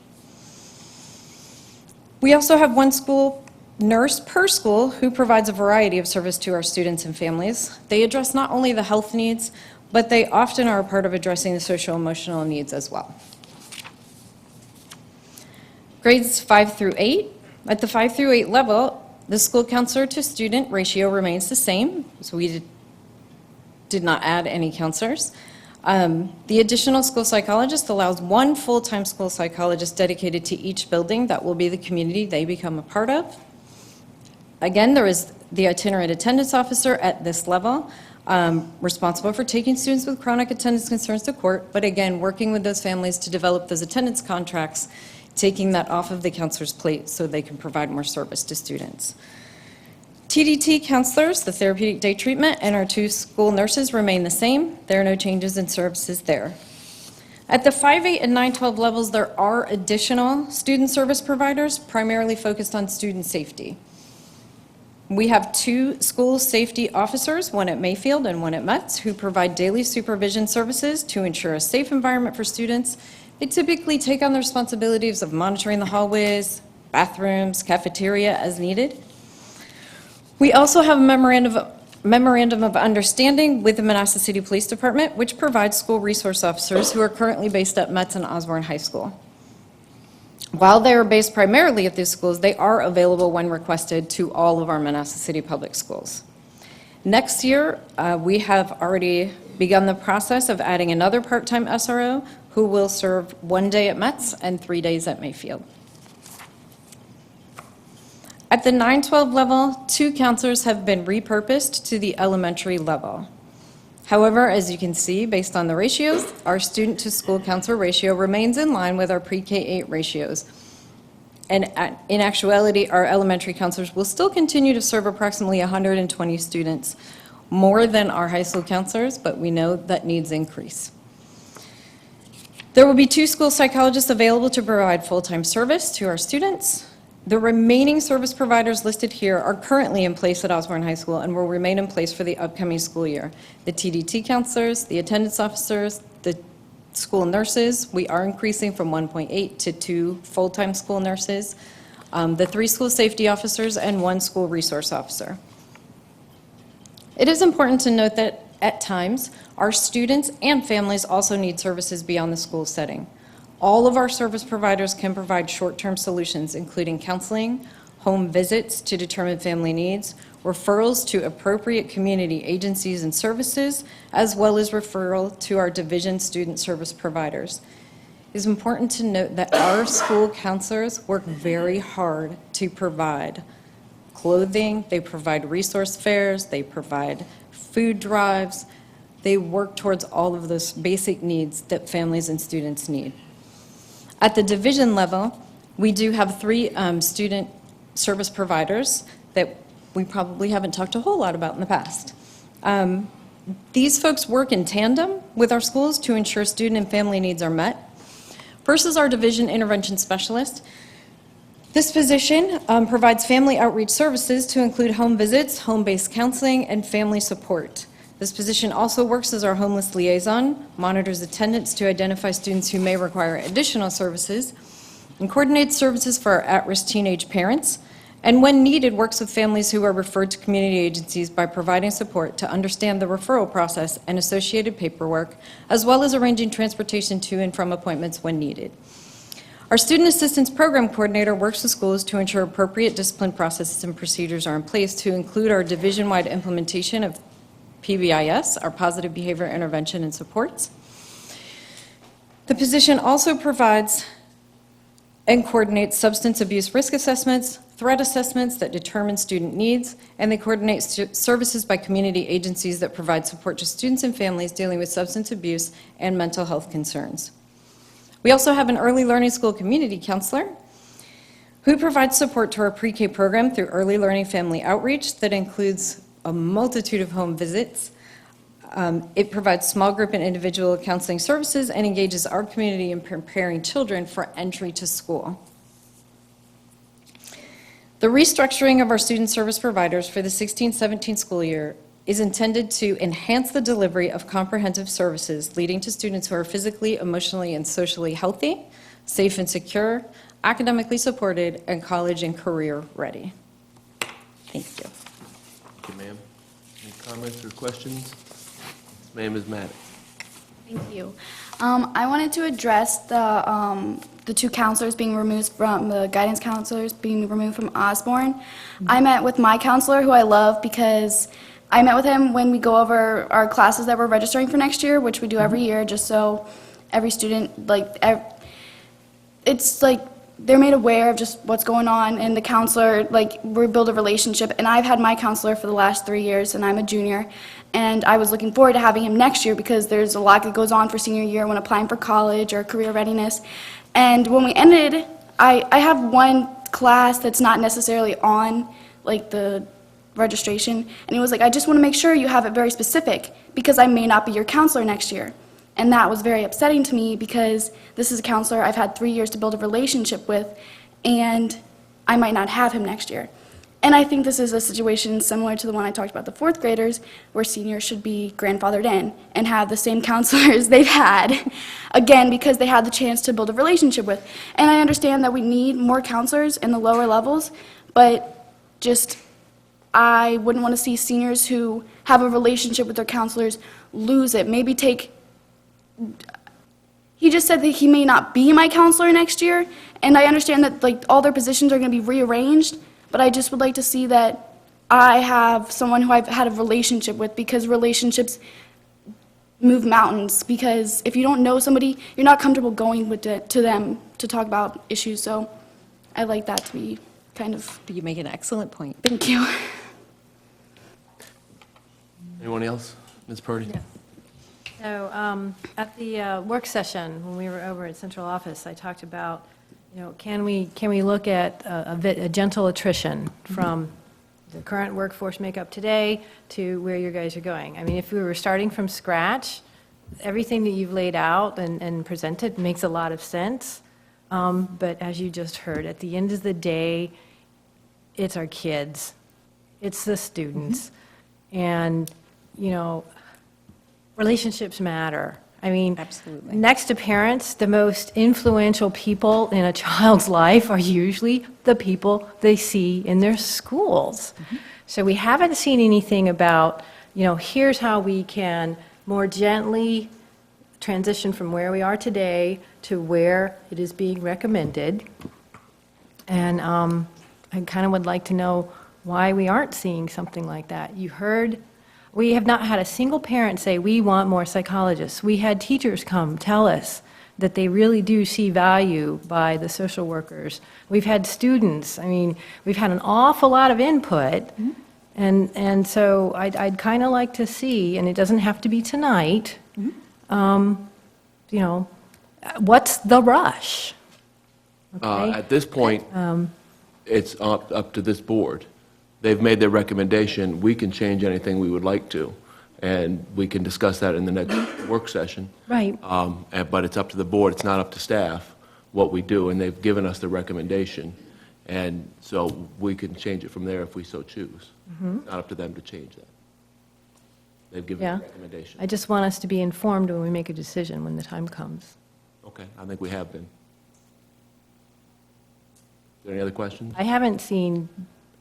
We also have 1 school nurse per school who provides a variety of service to our students and families. They address not only the health needs, but they often are a part of addressing the social emotional needs as well. Grades 5 through 8. At the 5 through 8 level, the school counselor to student ratio remains the same, so we did not add any counselors. The additional school psychologist allows 1 full-time school psychologist dedicated to each building. That will be the community they become a part of. Again, there is the itinerant attendance officer at this level, responsible for taking students with chronic attendance concerns to court, but again, working with those families to develop those attendance contracts, taking that off of the counselor's plate so they can provide more service to students. TDT counselors, the therapeutic day treatment, and our 2 school nurses remain the same. There are no changes in services there. At the 5, 8, and 9, 12 levels, there are additional student service providers primarily focused on student safety. We have 2 school safety officers, one at Mayfield and one at Metz, who provide daily supervision services to ensure a safe environment for students. They typically take on the responsibilities of monitoring the hallways, bathrooms, cafeteria as needed. We also have a memorandum of understanding with the Manassas City Police Department, which provides school resource officers who are currently based at Metz and Osborne High School. While they are based primarily at these schools, they are available when requested to all of our Manassas City public schools. Next year, we have already begun the process of adding another part-time SRO who will serve 1 day at Metz and 3 days at Mayfield. At the 9-12 level, 2 counselors have been repurposed to the elementary level. However, as you can see, based on the ratios, our student-to-school counselor ratio remains in line with our pre-K-8 ratios. And in actuality, our elementary counselors will still continue to serve approximately 120 students, more than our high school counselors, but we know that needs increase. There will be 2 school psychologists available to provide full-time service to our students. The remaining service providers listed here are currently in place at Osborne High School and will remain in place for the upcoming school year. The TDT counselors, the attendance officers, the school nurses, we are increasing from 1.8 to 2 full-time school nurses, the 3 school safety officers, and 1 school resource officer. It is important to note that at times, our students and families also need services beyond the school setting. All of our service providers can provide short-term solutions, including counseling, home visits to determine family needs, referrals to appropriate community agencies and services, as well as referral to our division student service providers. It is important to note that our school counselors work very hard to provide clothing, they provide resource fairs, they provide food drives, they work towards all of those basic needs that families and students need. At the division level, we do have 3 student service providers that we probably haven't talked a whole lot about in the past. These folks work in tandem with our schools to ensure student and family needs are met. First is our division intervention specialist. This position provides family outreach services to include home visits, home-based counseling, and family support. This position also works as our homeless liaison, monitors attendance to identify students who may require additional services, and coordinates services for our at-risk teenage parents, and when needed, works with families who are referred to community agencies by providing support to understand the referral process and associated paperwork, as well as arranging transportation to and from appointments when needed. Our Student Assistance Program Coordinator works with schools to ensure appropriate discipline processes and procedures are in place to include our division-wide implementation of PBIS, our Positive Behavior Intervention and Supports. The position also provides and coordinates substance abuse risk assessments, threat assessments that determine student needs, and they coordinate services by community agencies that provide support to students and families dealing with substance abuse and mental health concerns. We also have an early learning school community counselor who provides support to our pre-K program through early learning family outreach that includes a multitude of home visits. It provides small group and individual counseling services and engages our community in preparing children for entry to school. The restructuring of our student service providers for the 16-17 school year is intended to enhance the delivery of comprehensive services leading to students who are physically, emotionally, and socially healthy, safe and secure, academically supported, and college and career ready. Thank you. Thank you, ma'am. Any comments or questions? Ma'am is Maddox. Thank you. I wanted to address the 2 counselors being removed from, the guidance counselors being removed from Osborne. I met with my counselor, who I love, because I met with him when we go over our classes that we're registering for next year, which we do every year, just so every student, it's like they're made aware of just what's going on, and the counselor, we build a relationship. And I've had my counselor for the last 3 years, and I'm a junior, and I was looking forward to having him next year because there's a lot that goes on for senior year when applying for college or career readiness. And when we ended, I have 1 class that's not necessarily on, the registration, and he was like, I just want to make sure you have it very specific because I may not be your counselor next year. And that was very upsetting to me because this is a counselor I've had 3 years to build a relationship with, and I might not have him next year. And I think this is a situation similar to the one I talked about, the 4th graders, where seniors should be grandfathered in and have the same counselors they've had, again, because they had the chance to build a relationship with. And I understand that we need more counselors in the lower levels, but just I wouldn't want to see seniors who have a relationship with their counselors lose it. Maybe he just said that he may not be my counselor next year, and I understand that all their positions are going to be rearranged, but I just would like to see that I have someone who I've had a relationship with, because relationships move mountains, because if you don't know somebody, you're not comfortable going to them to talk about issues, so I like that to be kind of... You make an excellent point. Thank you. Anyone else? Ms. Purdy? Yeah. So at the work session, when we were over at central office, I talked about, can we look at a gentle attrition from the current workforce makeup today to where you guys are going? I mean, if we were starting from scratch, everything that you've laid out and presented makes a lot of sense. But as you just heard, at the end of the day, it's our kids, it's the students. And, you know, relationships matter. I mean, Absolutely. next to parents, the most influential people in a child's life are usually the people they see in their schools. So we haven't seen anything about, you know, here's how we can more gently transition from where we are today to where it is being recommended. And I kind of would like to know why we aren't seeing something like that. You heard, we have not had a single parent say, we want more psychologists. We had teachers come tell us that they really do see value by the social workers. We've had students, I mean, we've had an awful lot of input. And so I'd kind of like to see, and it doesn't have to be tonight, you know, what's the rush? Okay? At this point, it's up to this board. They've made their recommendation. We can change anything we would like to, and we can discuss that in the next work session. Right. But it's up to the board. It's not up to staff what we do, and they've given us the recommendation. And so we can change it from there if we so choose. Not up to them to change that. They've given Yeah. the recommendation. I just want us to be informed when we make a decision, when the time comes. Okay, I think we have been. Is there any other questions? I haven't seen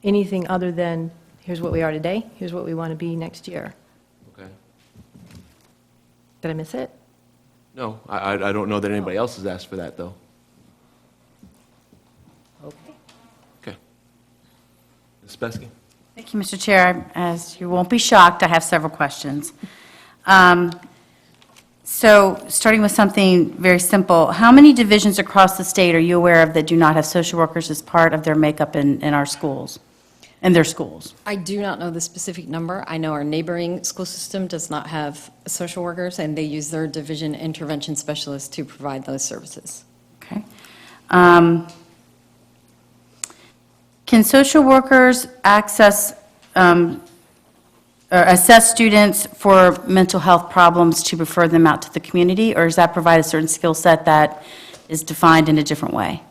anything other than, here's what we are today, here's what we want to be next year. Okay. Did I miss it? No, I don't know that anybody else has asked for that, though. Okay. Okay. Ms. Spesky? Thank you, Mr. Chair. As you won't be shocked, I have several questions. So, starting with something very simple, how many divisions across the state are you aware of that do not have social workers as part of their makeup in our schools, in their schools? I do not know the specific number. I know our neighboring school system does not have social workers, and they use their division intervention specialists to provide those services. Okay. Can social workers access or assess students for mental health problems to refer them out to the community, or does that provide a certain skill set that is defined in a different way?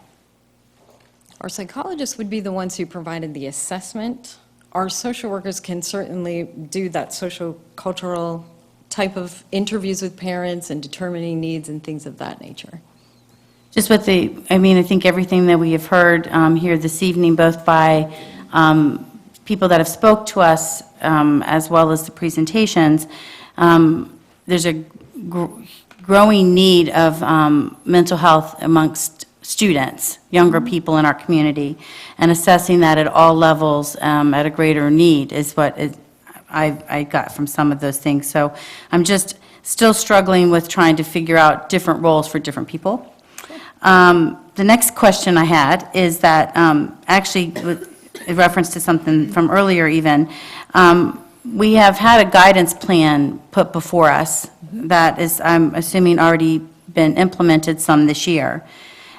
Our psychologists would be the ones who provided the assessment. Our social workers can certainly do that social cultural type of interviews with parents and determining needs and things of that nature. Just with I think everything that we have heard here this evening, both by people that have spoke to us, as well as the presentations, there's a growing need of mental health amongst students, younger people in our community, and assessing that at all levels at a greater need is what I got from some of those things. So I'm just still struggling with trying to figure out different roles for different people. The next question I had is that, actually, in reference to something from earlier even, we have had a guidance plan put before us that is, I'm assuming, already been implemented some this year.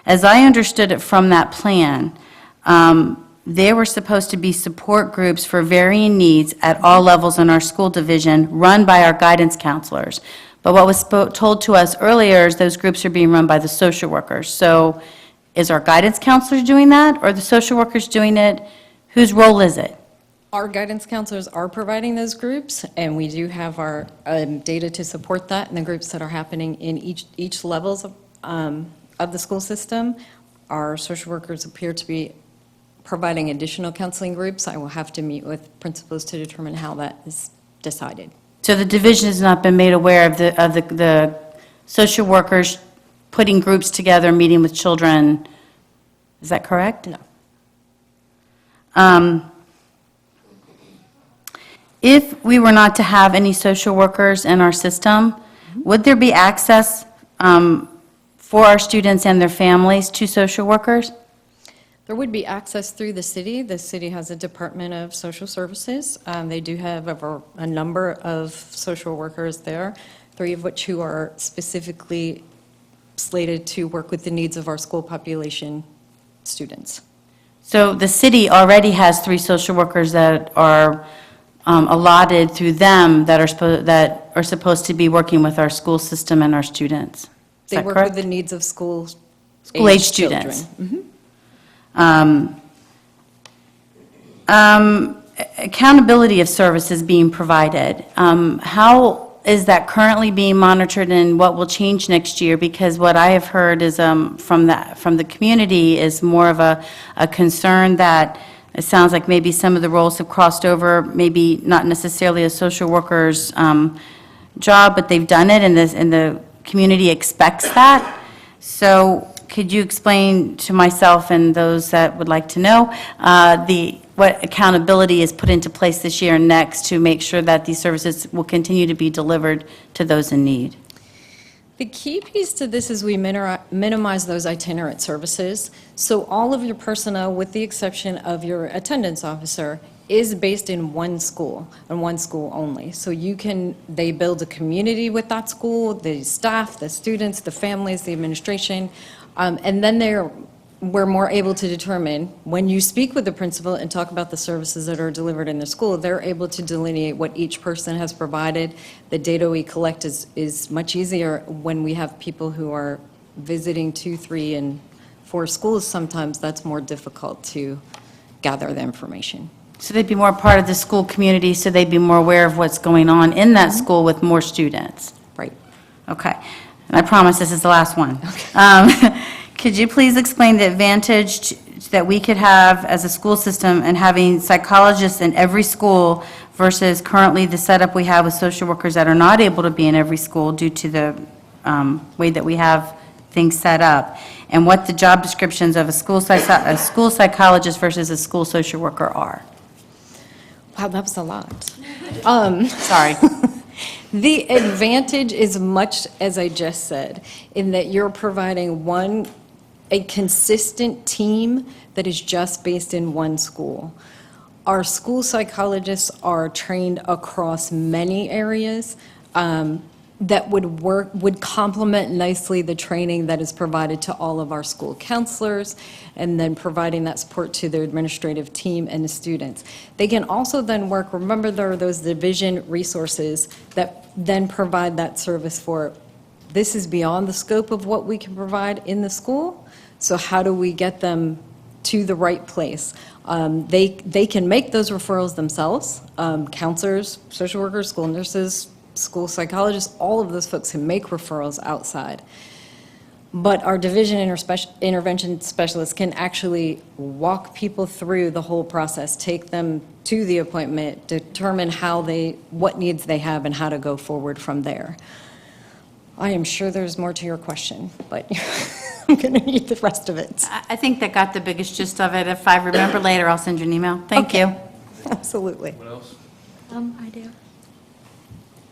As I understood it from that plan, there were supposed to be support groups for varying needs at all levels in our school division, run by our guidance counselors. But what was told to us earlier is those groups are being run by the social workers. So is our guidance counselors doing that, or the social workers doing it? Whose role is it? Our guidance counselors are providing those groups, and we do have our data to support that in the groups that are happening in each levels of the school system. Our social workers appear to be providing additional counseling groups. I will have to meet with principals to determine how that is decided. So the division has not been made aware of the social workers putting groups together, meeting with children. Is that correct? No. If we were not to have any social workers in our system, would there be access for our students and their families to social workers? There would be access through the city. The city has a Department of Social Services. They do have a number of social workers there, 3 of which who are specifically slated to work with the needs of our school population students. So the city already has 3 social workers that are allotted through them that are supposed to be working with our school system and our students. Is They that work correct? with the needs of School-age school-age students. children. Mhm. Accountability of services being provided. How is that currently being monitored, and what will change next year? Because what I have heard is from the community is more of a concern that it sounds like maybe some of the roles have crossed over, maybe not necessarily a social worker's job, but they've done it, and the community expects that. So could you explain to myself and those that would like to know what accountability is put into place this year and next to make sure that these services will continue to be delivered to those in need? The key piece to this is we minimize those itinerant services. So all of your personnel, with the exception of your attendance officer, is based in one school, and one school only. So they build a community with that school, the staff, the students, the families, the administration, and then we're more able to determine, when you speak with the principal and talk about the services that are delivered in the school, they're able to delineate what each person has provided. The data we collect is much easier when we have people who are visiting 2, 3, and 4 schools. Sometimes that's more difficult to gather the information. So they'd be more part of the school community, so they'd be more aware of what's going on in that school with more students. Right. Okay. And I promise this is the last one. Could you please explain the advantage that we could have as a school system in having psychologists in every school versus currently the setup we have with social workers that are not able to be in every school due to the way that we have things set up? And what the job descriptions of a school psychologist versus a school social worker are? Wow, that was a lot. Sorry. The advantage is much as I just said, in that you're providing a consistent team that is just based in one school. Our school psychologists are trained across many areas that would complement nicely the training that is provided to all of our school counselors, and then providing that support to their administrative team and the students. They can also then work, remember there are those division resources that then provide that service for, this is beyond the scope of what we can provide in the school, so how do we get them to the right place? They can make those referrals themselves. Counselors, social workers, school nurses, school psychologists, all of those folks can make referrals outside. But our division intervention specialists can actually walk people through the whole process, take them to the appointment, determine what needs they have and how to go forward from there. I am sure there's more to your question, but I'm going to need the rest of it. I think that got the biggest gist of it. If I remember later, I'll send you an email. Thank you. Absolutely. What else? I do.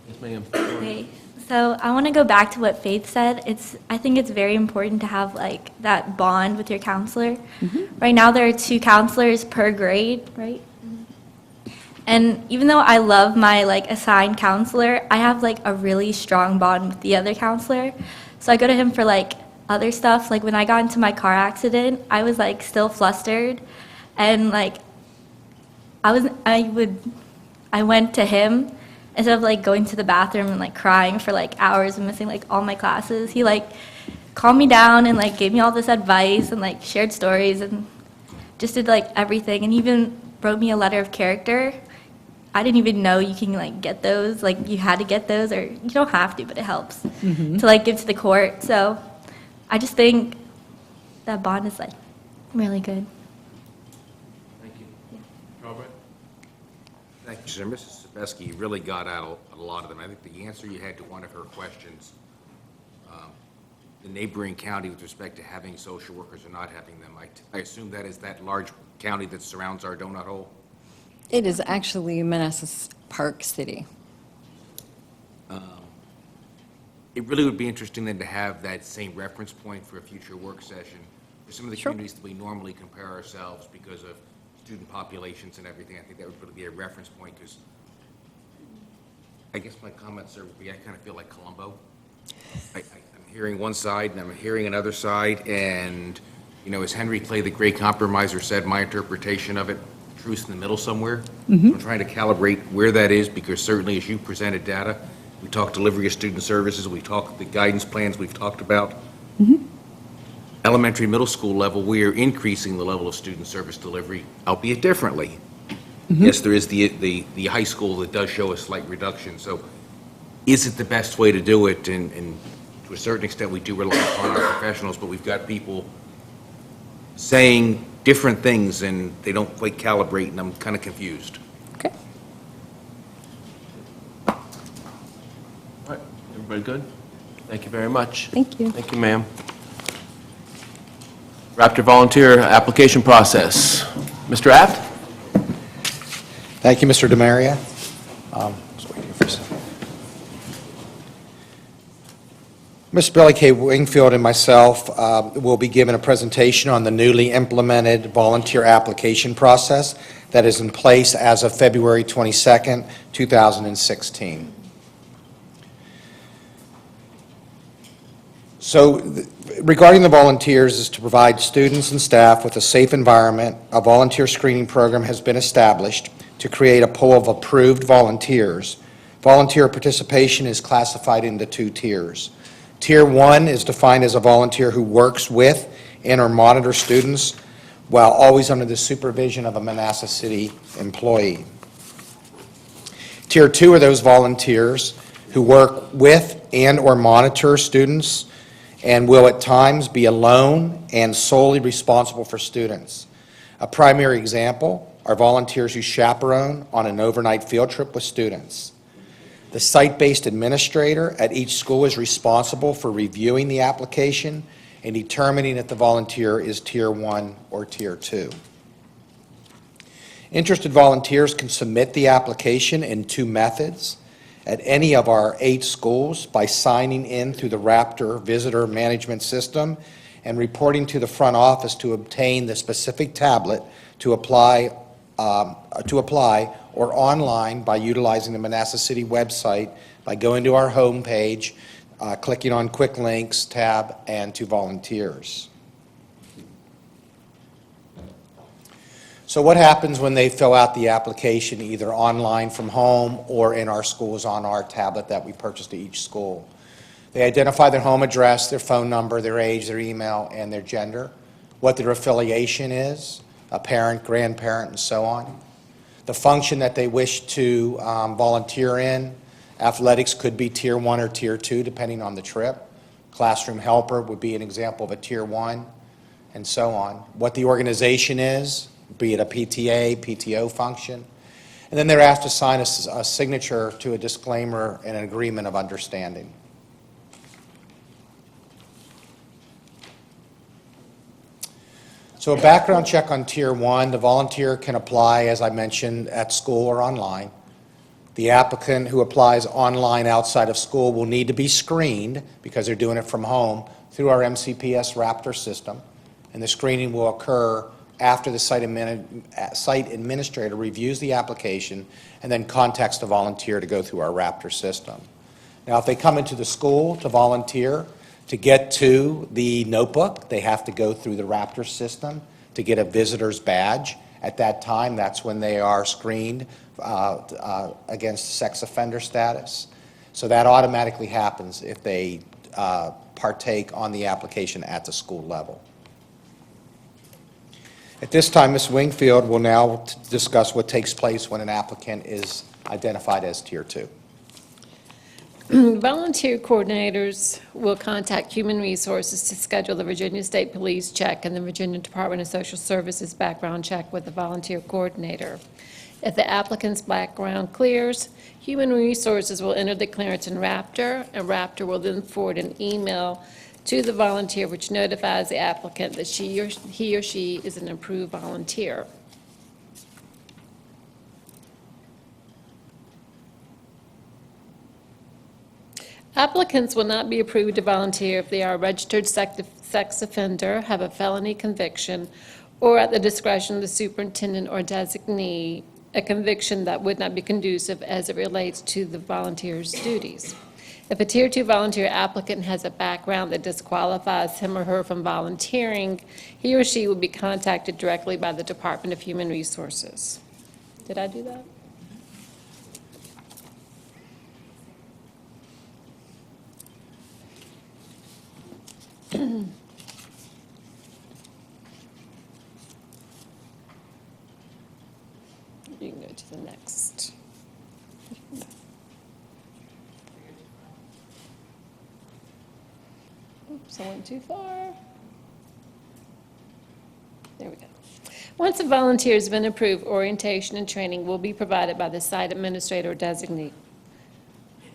Yes, ma'am. Okay, so I want to go back to what Faith said. I think it's very important to have like that bond with your counselor. Right now, there are 2 counselors per grade, right? And even though I love my like assigned counselor, I have like a really strong bond with the other counselor. So I go to him for like other stuff. Like when I got into my car accident, I was like still flustered, and like I went to him instead of like going to the bathroom and like crying for like hours and missing like all my classes. He like calmed me down and like gave me all this advice and like shared stories and just did like everything, and even wrote me a letter of character. I didn't even know you can like get those, like you had to get those, or you don't have to, but it helps to like give to the court. So I just think that bond is like really good. Thank you. Robert? Thank you, sir. Mrs. Sebeski really got out a lot of them. I think the answer you had to one of her questions, the neighboring county with respect to having social workers or not having them, I assume that is that large county that surrounds our donut hole? It is actually Manassas Park City. It really would be interesting then to have that same reference point for a future work session for some of the communities that we normally compare ourselves because of student populations and everything. I think that would really be a reference point, because I guess my comment, sir, would be I kind of feel like Columbo. I'm hearing one side and I'm hearing another side, and, you know, as Henry Clay, the great compromiser, said, my interpretation of it truth in the middle somewhere. Mhm. I'm trying to calibrate where that is, because certainly as you presented data, we talked delivery of student services, we talked the guidance plans we've talked about. Elementary, middle school level, we are increasing the level of student service delivery, albeit differently. Yes, there is the high school that does show a slight reduction, so is it the best way to do it? And to a certain extent, we do rely upon our professionals, but we've got people saying different things, and they don't quite calibrate, and I'm kind of confused. All right, everybody good? Thank you very much. Thank you. Thank you, ma'am. Raptor volunteer application process. Mr. Abt? Thank you, Mr. Demaria. Just wait here for a second. Ms. Billy K. Wingfield and myself will be given a presentation on the newly implemented volunteer application process that is in place as of February 22nd, 2016. So regarding the volunteers is to provide students and staff with a safe environment. A volunteer screening program has been established to create a pool of approved volunteers. Volunteer participation is classified into 2 tiers. Tier 1 is defined as a volunteer who works with and or monitors students while always under the supervision of a Manassas City employee. Tier 2 are those volunteers who work with and or monitor students and will at times be alone and solely responsible for students. A primary example are volunteers who chaperone on an overnight field trip with students. The site-based administrator at each school is responsible for reviewing the application and determining if the volunteer is Tier 1 or Tier 2. Interested volunteers can submit the application in 2 methods. At any of our 8 schools by signing in through the Raptor Visitor Management System and reporting to the front office to obtain the specific tablet to apply or online by utilizing the Manassas City website by going to our home page, clicking on Quick Links tab, and to volunteers. So what happens when they fill out the application either online from home or in our schools on our tablet that we purchased at each school? They identify their home address, their phone number, their age, their email, and their gender, what their affiliation is, a parent, grandparent, and so on. The function that they wish to volunteer in. Athletics could be Tier 1 or Tier 2, depending on the trip. Classroom helper would be an example of a Tier 1, and so on. What the organization is, be it a PTA, PTO function. And then they're asked to sign a signature to a disclaimer and an agreement of understanding. So a background check on Tier 1, the volunteer can apply, as I mentioned, at school or online. The applicant who applies online outside of school will need to be screened, because they're doing it from home, through our MCPS Raptor system. And the screening will occur after the site administrator reviews the application and then contacts the volunteer to go through our Raptor system. Now, if they come into the school to volunteer, to get to the notebook, they have to go through the Raptor system to get a visitor's badge. At that time, that's when they are screened against sex offender status. So that automatically happens if they partake on the application at the school level. At this time, Ms. Wingfield will now discuss what takes place when an applicant is identified as Tier 2. Volunteer coordinators will contact Human Resources to schedule the Virginia State Police check and the Virginia Department of Social Services background check with the volunteer coordinator. If the applicant's background clears, Human Resources will enter the clearance in Raptor, and Raptor will then forward an email to the volunteer which notifies the applicant that he or she is an approved volunteer. Applicants will not be approved to volunteer if they are a registered sex offender, have a felony conviction, or at the discretion of the superintendent or designee, a conviction that would not be conducive as it relates to the volunteer's duties. If a Tier 2 volunteer applicant has a background that disqualifies him or her from volunteering, he or she will be contacted directly by the Department of Human Resources. Did I do that? You can go to the next. Oops, I went too far. There we go. Once a volunteer has been approved, orientation and training will be provided by the site administrator or designee.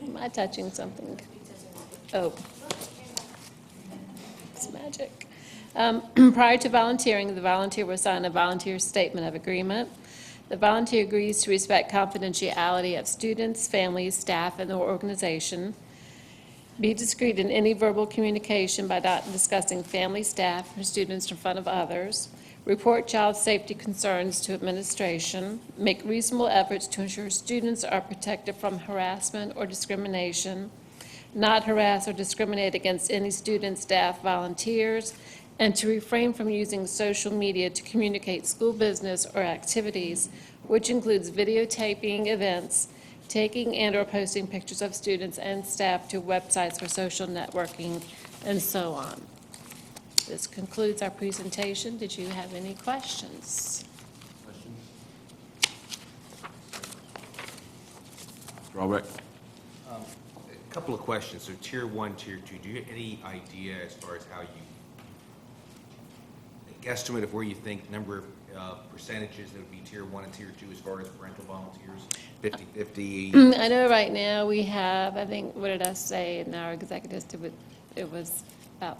Am I touching something? Oh. It's magic. Prior to volunteering, the volunteer will sign a volunteer statement of agreement. The volunteer agrees to respect confidentiality of students, families, staff, and the organization. Be discreet in any verbal communication by not discussing family, staff, or students in front of others. Report child safety concerns to administration. Make reasonable efforts to ensure students are protected from harassment or discrimination. Not harass or discriminate against any student, staff, volunteers, and to refrain from using social media to communicate school business or activities, which includes videotaping events, taking and/or posting pictures of students and staff to websites for social networking, and so on. This concludes our presentation. Did you have any questions? Mr. Albrecht? A couple of questions. So Tier 1, Tier 2, do you have any idea as far as how you, a guesstimate of where you think number of percentages that would be Tier 1 and Tier 2 as far as parental volunteers? 50/50? I know right now we have, I think, what did I say in our executives? It was about,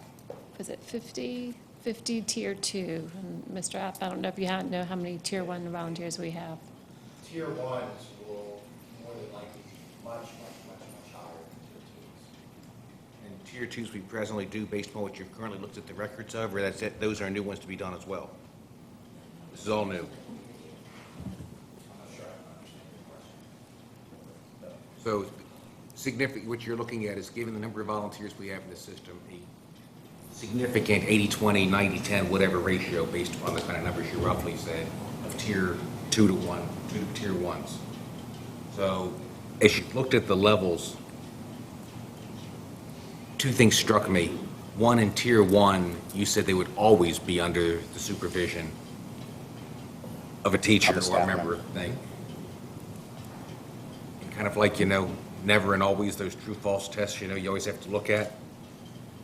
was it 50 Tier 2? And Mr. App, I don't know if you know how many Tier 1 volunteers we have. Tier 1s will more than likely be much higher than Tier 2s. And Tier 2s we presently do based upon what you've currently looked at the records of, or that's it, those are new ones to be done as well? This is all new. So significant, what you're looking at is given the number of volunteers we have in the system, a significant 80/20, 90/10, whatever ratio based upon the kind of numbers you roughly said of Tier 2 to 1, 2 to Tier 1s. So as you looked at the levels, two things struck me. One, in Tier 1, you said they would always be under the supervision of a teacher Of a or a staff member member. of the thing. And kind of like, never and always those true-false tests, you always have to look at.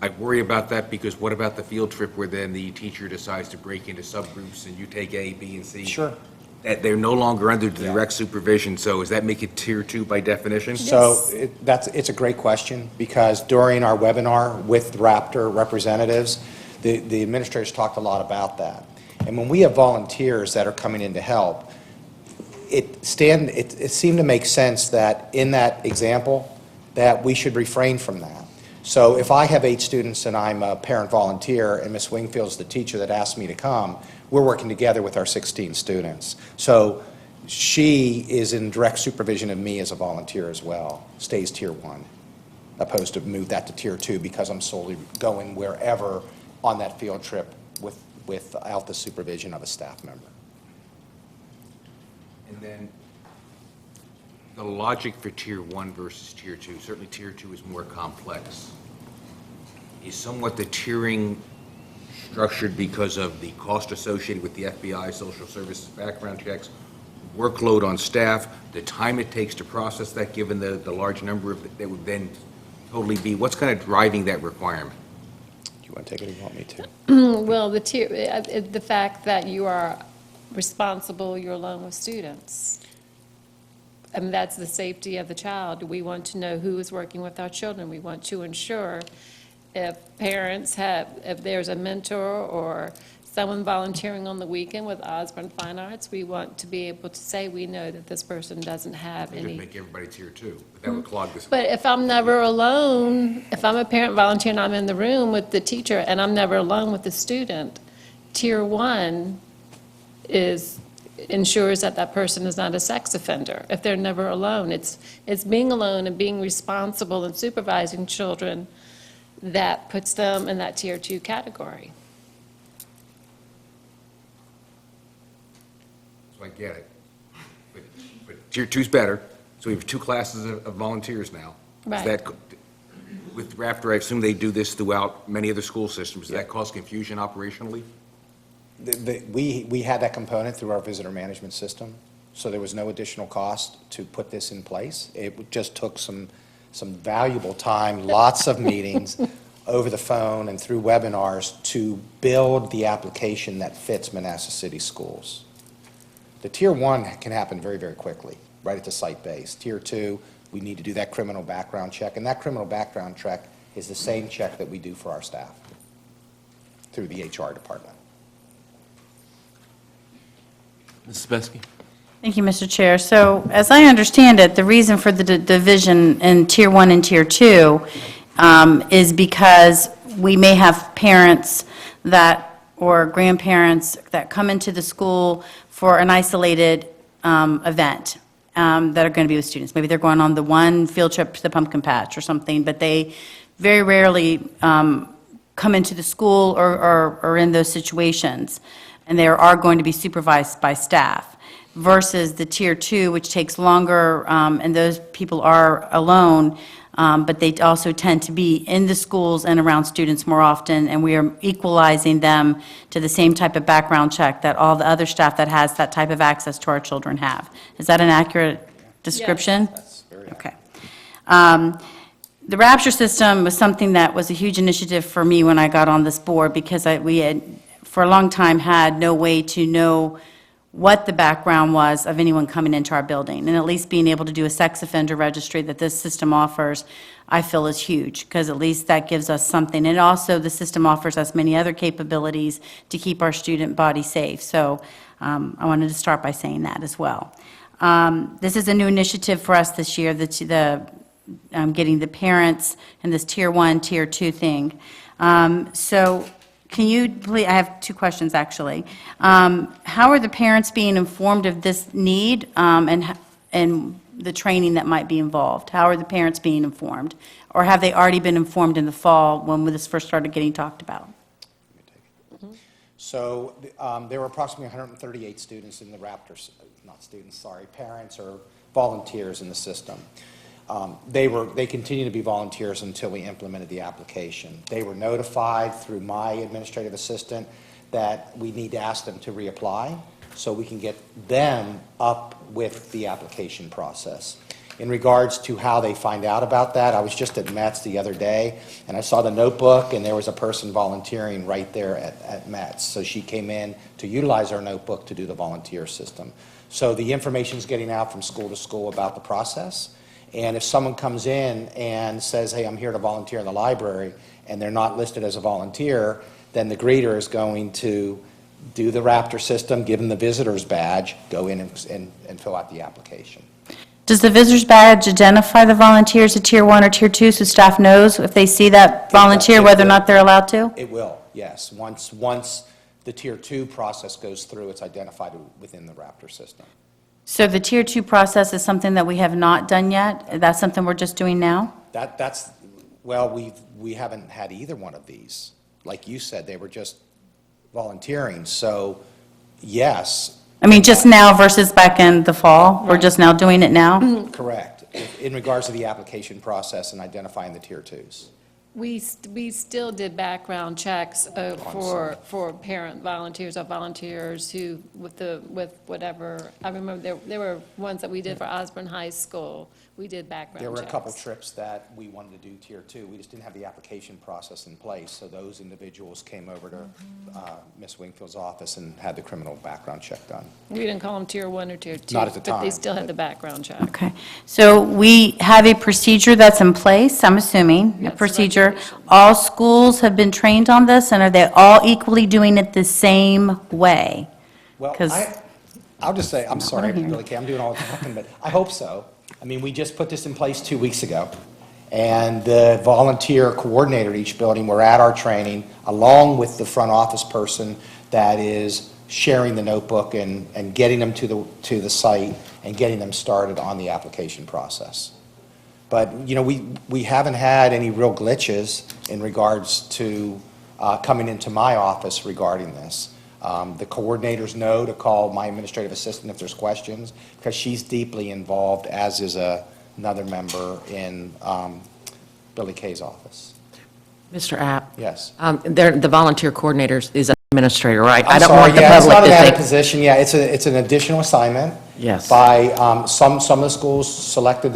I worry about that because what about the field trip where then the teacher decides to break into subgroups and you take A, B, and C? Sure. That they're no longer under direct supervision, so does that make it Tier 2 by definition? So it's a great question, because during our webinar with Raptor representatives, the administrators talked a lot about that. And when we have volunteers that are coming in to help, it seemed to make sense that in that example, that we should refrain from that. So if I have 8 students and I'm a parent volunteer and Ms. Wingfield's the teacher that asked me to come, we're working together with our 16 students. So she is in direct supervision of me as a volunteer as well, stays Tier 1, opposed to move that to Tier 2 because I'm solely going wherever on that field trip without the supervision of a staff member. And then the logic for Tier 1 versus Tier 2, certainly Tier 2 is more complex. Is somewhat the tiering structured because of the cost associated with the FBI, social services, background checks, workload on staff, the time it takes to process that, given the large number of that would then totally be, what's kind of driving that requirement? Do you want to take it or you want me to? Well, the fact that you are responsible, you're alone with students. I mean, that's the safety of the child. We want to know who is working with our children. We want to ensure if there's a mentor or someone volunteering on the weekend with Osborne Fine Arts, we want to be able to say we know that this person doesn't have It would any. make everybody Tier 2, but that would clog this. But if I'm never alone, if I'm a parent volunteer and I'm in the room with the teacher and I'm never alone with the student, Tier 1 is ensures that that person is not a sex offender, if they're never alone. It's being alone and being responsible and supervising children that puts them in that Tier 2 category. So I get it. But Tier 2's better, so we have 2 classes of volunteers now. Right. Is that, with Raptor, I assume they do this throughout many other school systems. Does that cause confusion operationally? We had that component through our visitor management system, so there was no additional cost to put this in place. It just took some valuable time, lots of meetings over the phone and through webinars to build the application that fits Manassas City Schools. The Tier 1 can happen very, very quickly, right at the site base. Tier 2, we need to do that criminal background check, and that criminal background check is the same check that we do for our staff through the HR department. Mrs. Besky? Thank you, Mr. Chair. So as I understand it, the reason for the division in Tier 1 and Tier 2 is because we may have parents that, or grandparents that come into the school for an isolated event that are going to be with students. Maybe they're going on the one field trip to the pumpkin patch or something, but they very rarely come into the school or in those situations, and they are going to be supervised by staff, versus the Tier 2, which takes longer, and those people are alone, but they also tend to be in the schools and around students more often, and we are equalizing them to the same type of background check that all the other staff that has that type of access to our children have. Is that an accurate description? That's very Okay. The Rapture system was something that was a huge initiative for me when I got on this board, because we had, for a long time, had no way to know what the background was of anyone coming into our building. And at least being able to do a sex offender registry that this system offers, I feel is huge, because at least that gives us something. And also, the system offers us many other capabilities to keep our student body safe. So I wanted to start by saying that as well. This is a new initiative for us this year, getting the parents and this Tier 1, Tier 2 thing. So can you, please, I have 2 questions, actually. How are the parents being informed of this need and the training that might be involved? How are the parents being informed? Or have they already been informed in the fall when this first started getting talked about? So there were approximately 138 students in the Raptors, not students, sorry, parents or volunteers in the system. They continue to be volunteers until we implemented the application. They were notified through my administrative assistant that we need to ask them to reapply so we can get them up with the application process. In regards to how they find out about that, I was just at METS the other day, and I saw the notebook, and there was a person volunteering right there at METS. So she came in to utilize our notebook to do the volunteer system. So the information's getting out from school to school about the process. And if someone comes in and says, hey, I'm here to volunteer in the library, and they're not listed as a volunteer, then the greeter is going to do the Raptor system, give them the visitor's badge, go in and fill out the application. Does the visitor's badge identify the volunteers at Tier 1 or Tier 2 so staff knows if they see that volunteer whether or not they're allowed to? It will, yes. Once the Tier 2 process goes through, it's identified within the Raptor system. So the Tier 2 process is something that we have not done yet? That's something we're just doing now? Well, we haven't had either one of these. Like you said, they were just volunteering, so yes. I mean, just now versus back in the fall? We're just now doing it now? Correct, in regards to the application process and identifying the Tier 2s. We still did background checks for parent volunteers or volunteers who, with whatever, I remember there were ones that we did for Osborne High School. We did background checks. There were a couple trips that we wanted to do Tier 2. We just didn't have the application process in place, so those individuals came over to Ms. Wingfield's office and had the criminal background check done. We didn't call them Tier 1 or Tier 2. Not at the But they time, still had the background check. Okay. So we have a procedure that's in place, I'm assuming, a procedure. All schools have been trained on this, and are they all equally doing it the same way? Well, 'Cause- I'll just say, I'm sorry, I hearing. really can't, I'm doing all the talking, but I hope so. I mean, we just put this in place 2 weeks ago, and the volunteer coordinator at each building were at our training, along with the front office person that is sharing the notebook and getting them to the site and getting them started on the application process. But, you know, we haven't had any real glitches in regards to coming into my office regarding this. The coordinators know to call my administrative assistant if there's questions, because she's deeply involved, as is another member in Billy Kay's office. Mr. App? Yes. The volunteer coordinators is an administrator, right? I I'm don't sorry, want the yeah, it's public not to an added think. position, yeah, it's an additional assignment. Yes. By, some of the schools selected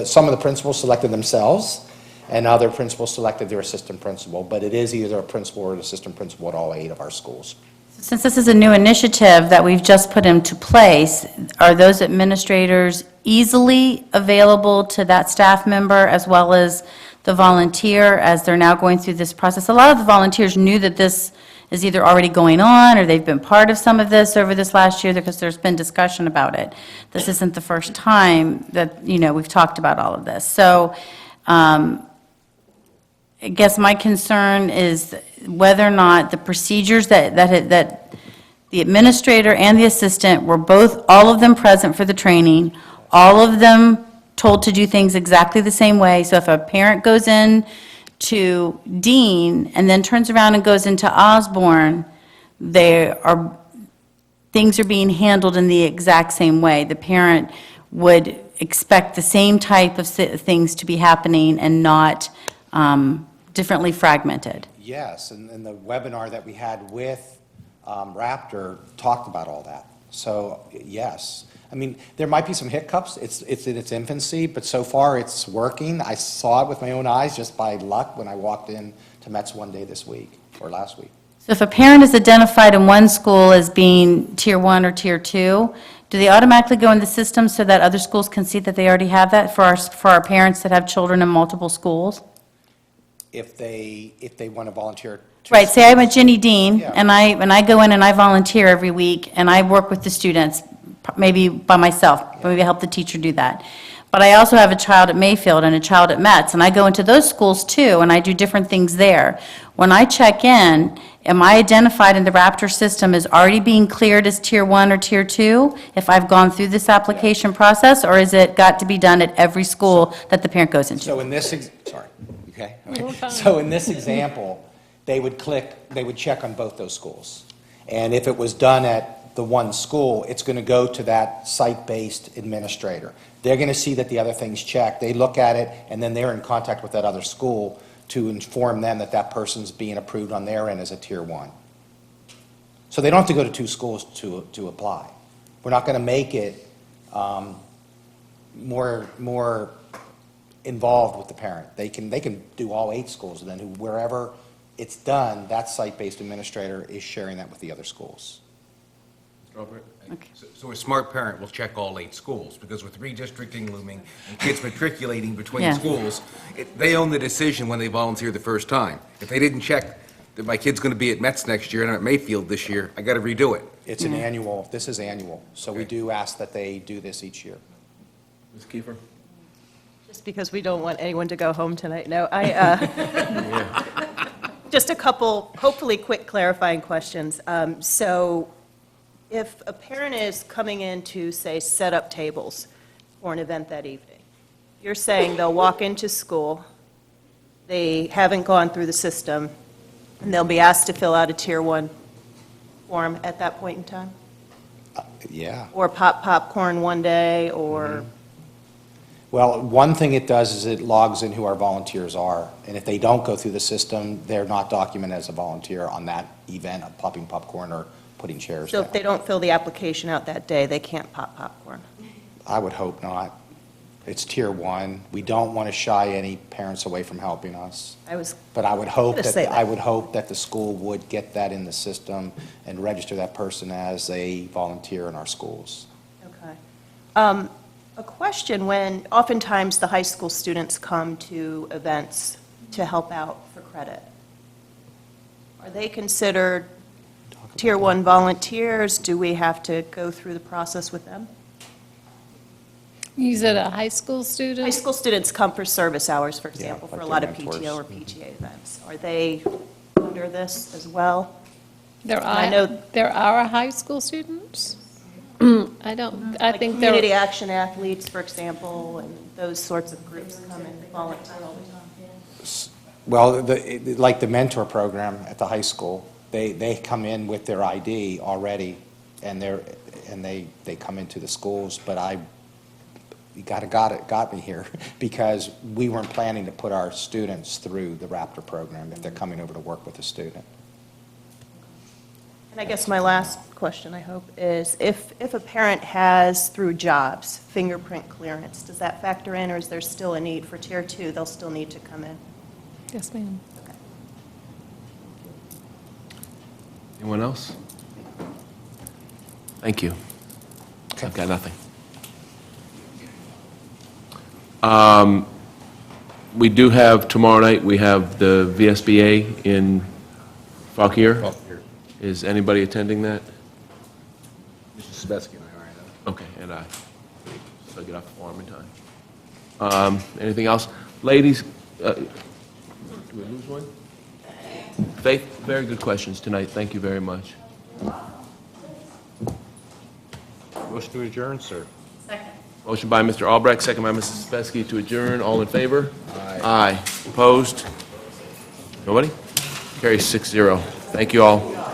some of the principals selected themselves, and other principals selected their assistant principal, but it is either a principal or an assistant principal at all 8 of our schools. Since this is a new initiative that we've just put into place, are those administrators easily available to that staff member as well as the volunteer as they're now going through this process? A lot of the volunteers knew that this is either already going on or they've been part of some of this over this last year because there's been discussion about it. This isn't the first time that, you know, we've talked about all of this. So I guess my concern is whether or not the procedures that the administrator and the assistant were both, all of them present for the training, all of them told to do things exactly the same way. So if a parent goes in to Dean and then turns around and goes into Osborne, things are being handled in the exact same way. The parent would expect the same type of things to be happening and not differently fragmented. Yes, and the webinar that we had with Raptor talked about all that. So, yes. I mean, there might be some hiccups. It's in its infancy, but so far it's working. I saw it with my own eyes just by luck when I walked in to Metz one day this week, or last week. So if a parent is identified in one school as being Tier 1 or Tier 2, do they automatically go in the system so that other schools can see that they already have that for our parents that have children in multiple schools? If they want to volunteer. Right, say I'm a Ginny Dean, Yeah. and I go in and I volunteer every week, and I work with the students, maybe by myself, maybe I help the teacher do that. But I also have a child at Mayfield and a child at Metz, and I go into those schools too, and I do different things there. When I check in, am I identified in the Raptor system as already being cleared as Tier 1 or Tier 2 if I've gone through this application process, or is it got to be done at every school that the parent goes into? So in this, sorry, okay? So in this example, they would check on both those schools. And if it was done at the one school, it's going to go to that site-based administrator. They're going to see that the other thing's checked. They look at it, and then they're in contact with that other school to inform them that that person's being approved on their end as a Tier 1. So they don't have to go to 2 schools to apply. We're not going to make it more involved with the parent. They can do all 8 schools, and then wherever it's done, that site-based administrator is sharing that with the other schools. Robert? So a smart parent will check all 8 schools, because with redistricting looming and kids matriculating between Yeah. schools, they own the decision when they volunteer the first time. If they didn't check that my kid's going to be at Metz next year and I'm at Mayfield this year, I got to redo it. It's an annual, this is annual, so we do ask that they do this each year. Ms. Kiefer? Just because we don't want anyone to go home tonight. No, just a couple, hopefully quick clarifying questions. So if a parent is coming in to, say, set up tables for an event that evening, you're saying they'll walk into school, they haven't gone through the system, and they'll be asked to fill out a Tier 1 form at that point in time? Yeah. Or pop popcorn one day, or? Well, one thing it does is it logs in who our volunteers are, and if they don't go through the system, they're not documented as a volunteer on that event of popping popcorn or putting chairs So down. if they don't fill the application out that day, they can't pop popcorn? I would hope not. It's Tier 1. We don't want to shy any parents away from helping us. But I would hope gonna say that. I would hope that the school would get that in the system and register that person as a volunteer in our schools. Okay. A question: when oftentimes the high school students come to events to help out for credit, are they considered Tier 1 volunteers? Do we have to go through the process with them? You said a high school student? High school students come for service hours, for example, for like a lot their of mentors. PTO or PTA events. Are they under this as well? I know- There are high school students? I think there. Community action athletes, for example, and those sorts of groups come and volunteer all the time. Well, like the mentor program at the high school, they come in with their ID already, and they come into the schools, but you got me here, because we weren't planning to put our students through the Raptor program if they're coming over to work with a student. And I guess my last question, I hope, is if a parent has, through jobs, fingerprint clearance, does that factor in, or is there still a need for Tier 2? They'll still need to come in? Yes, ma'am. Anyone else? Thank you. I've got nothing. We do have, tomorrow night, we have the VSBA in Fauquier. Is anybody attending that? Mr. Sabeski and I are. Okay, and I. So I get off the farm in time. Anything else? Ladies, do we lose one? Faith, very good questions tonight. Thank you very much. Motion to adjourn, sir. Motion by Mr. Albrecht, second by Mrs. Sabeski to adjourn. All in favor? Aye. Opposed? Nobody? Carries 6-0. Thank you all.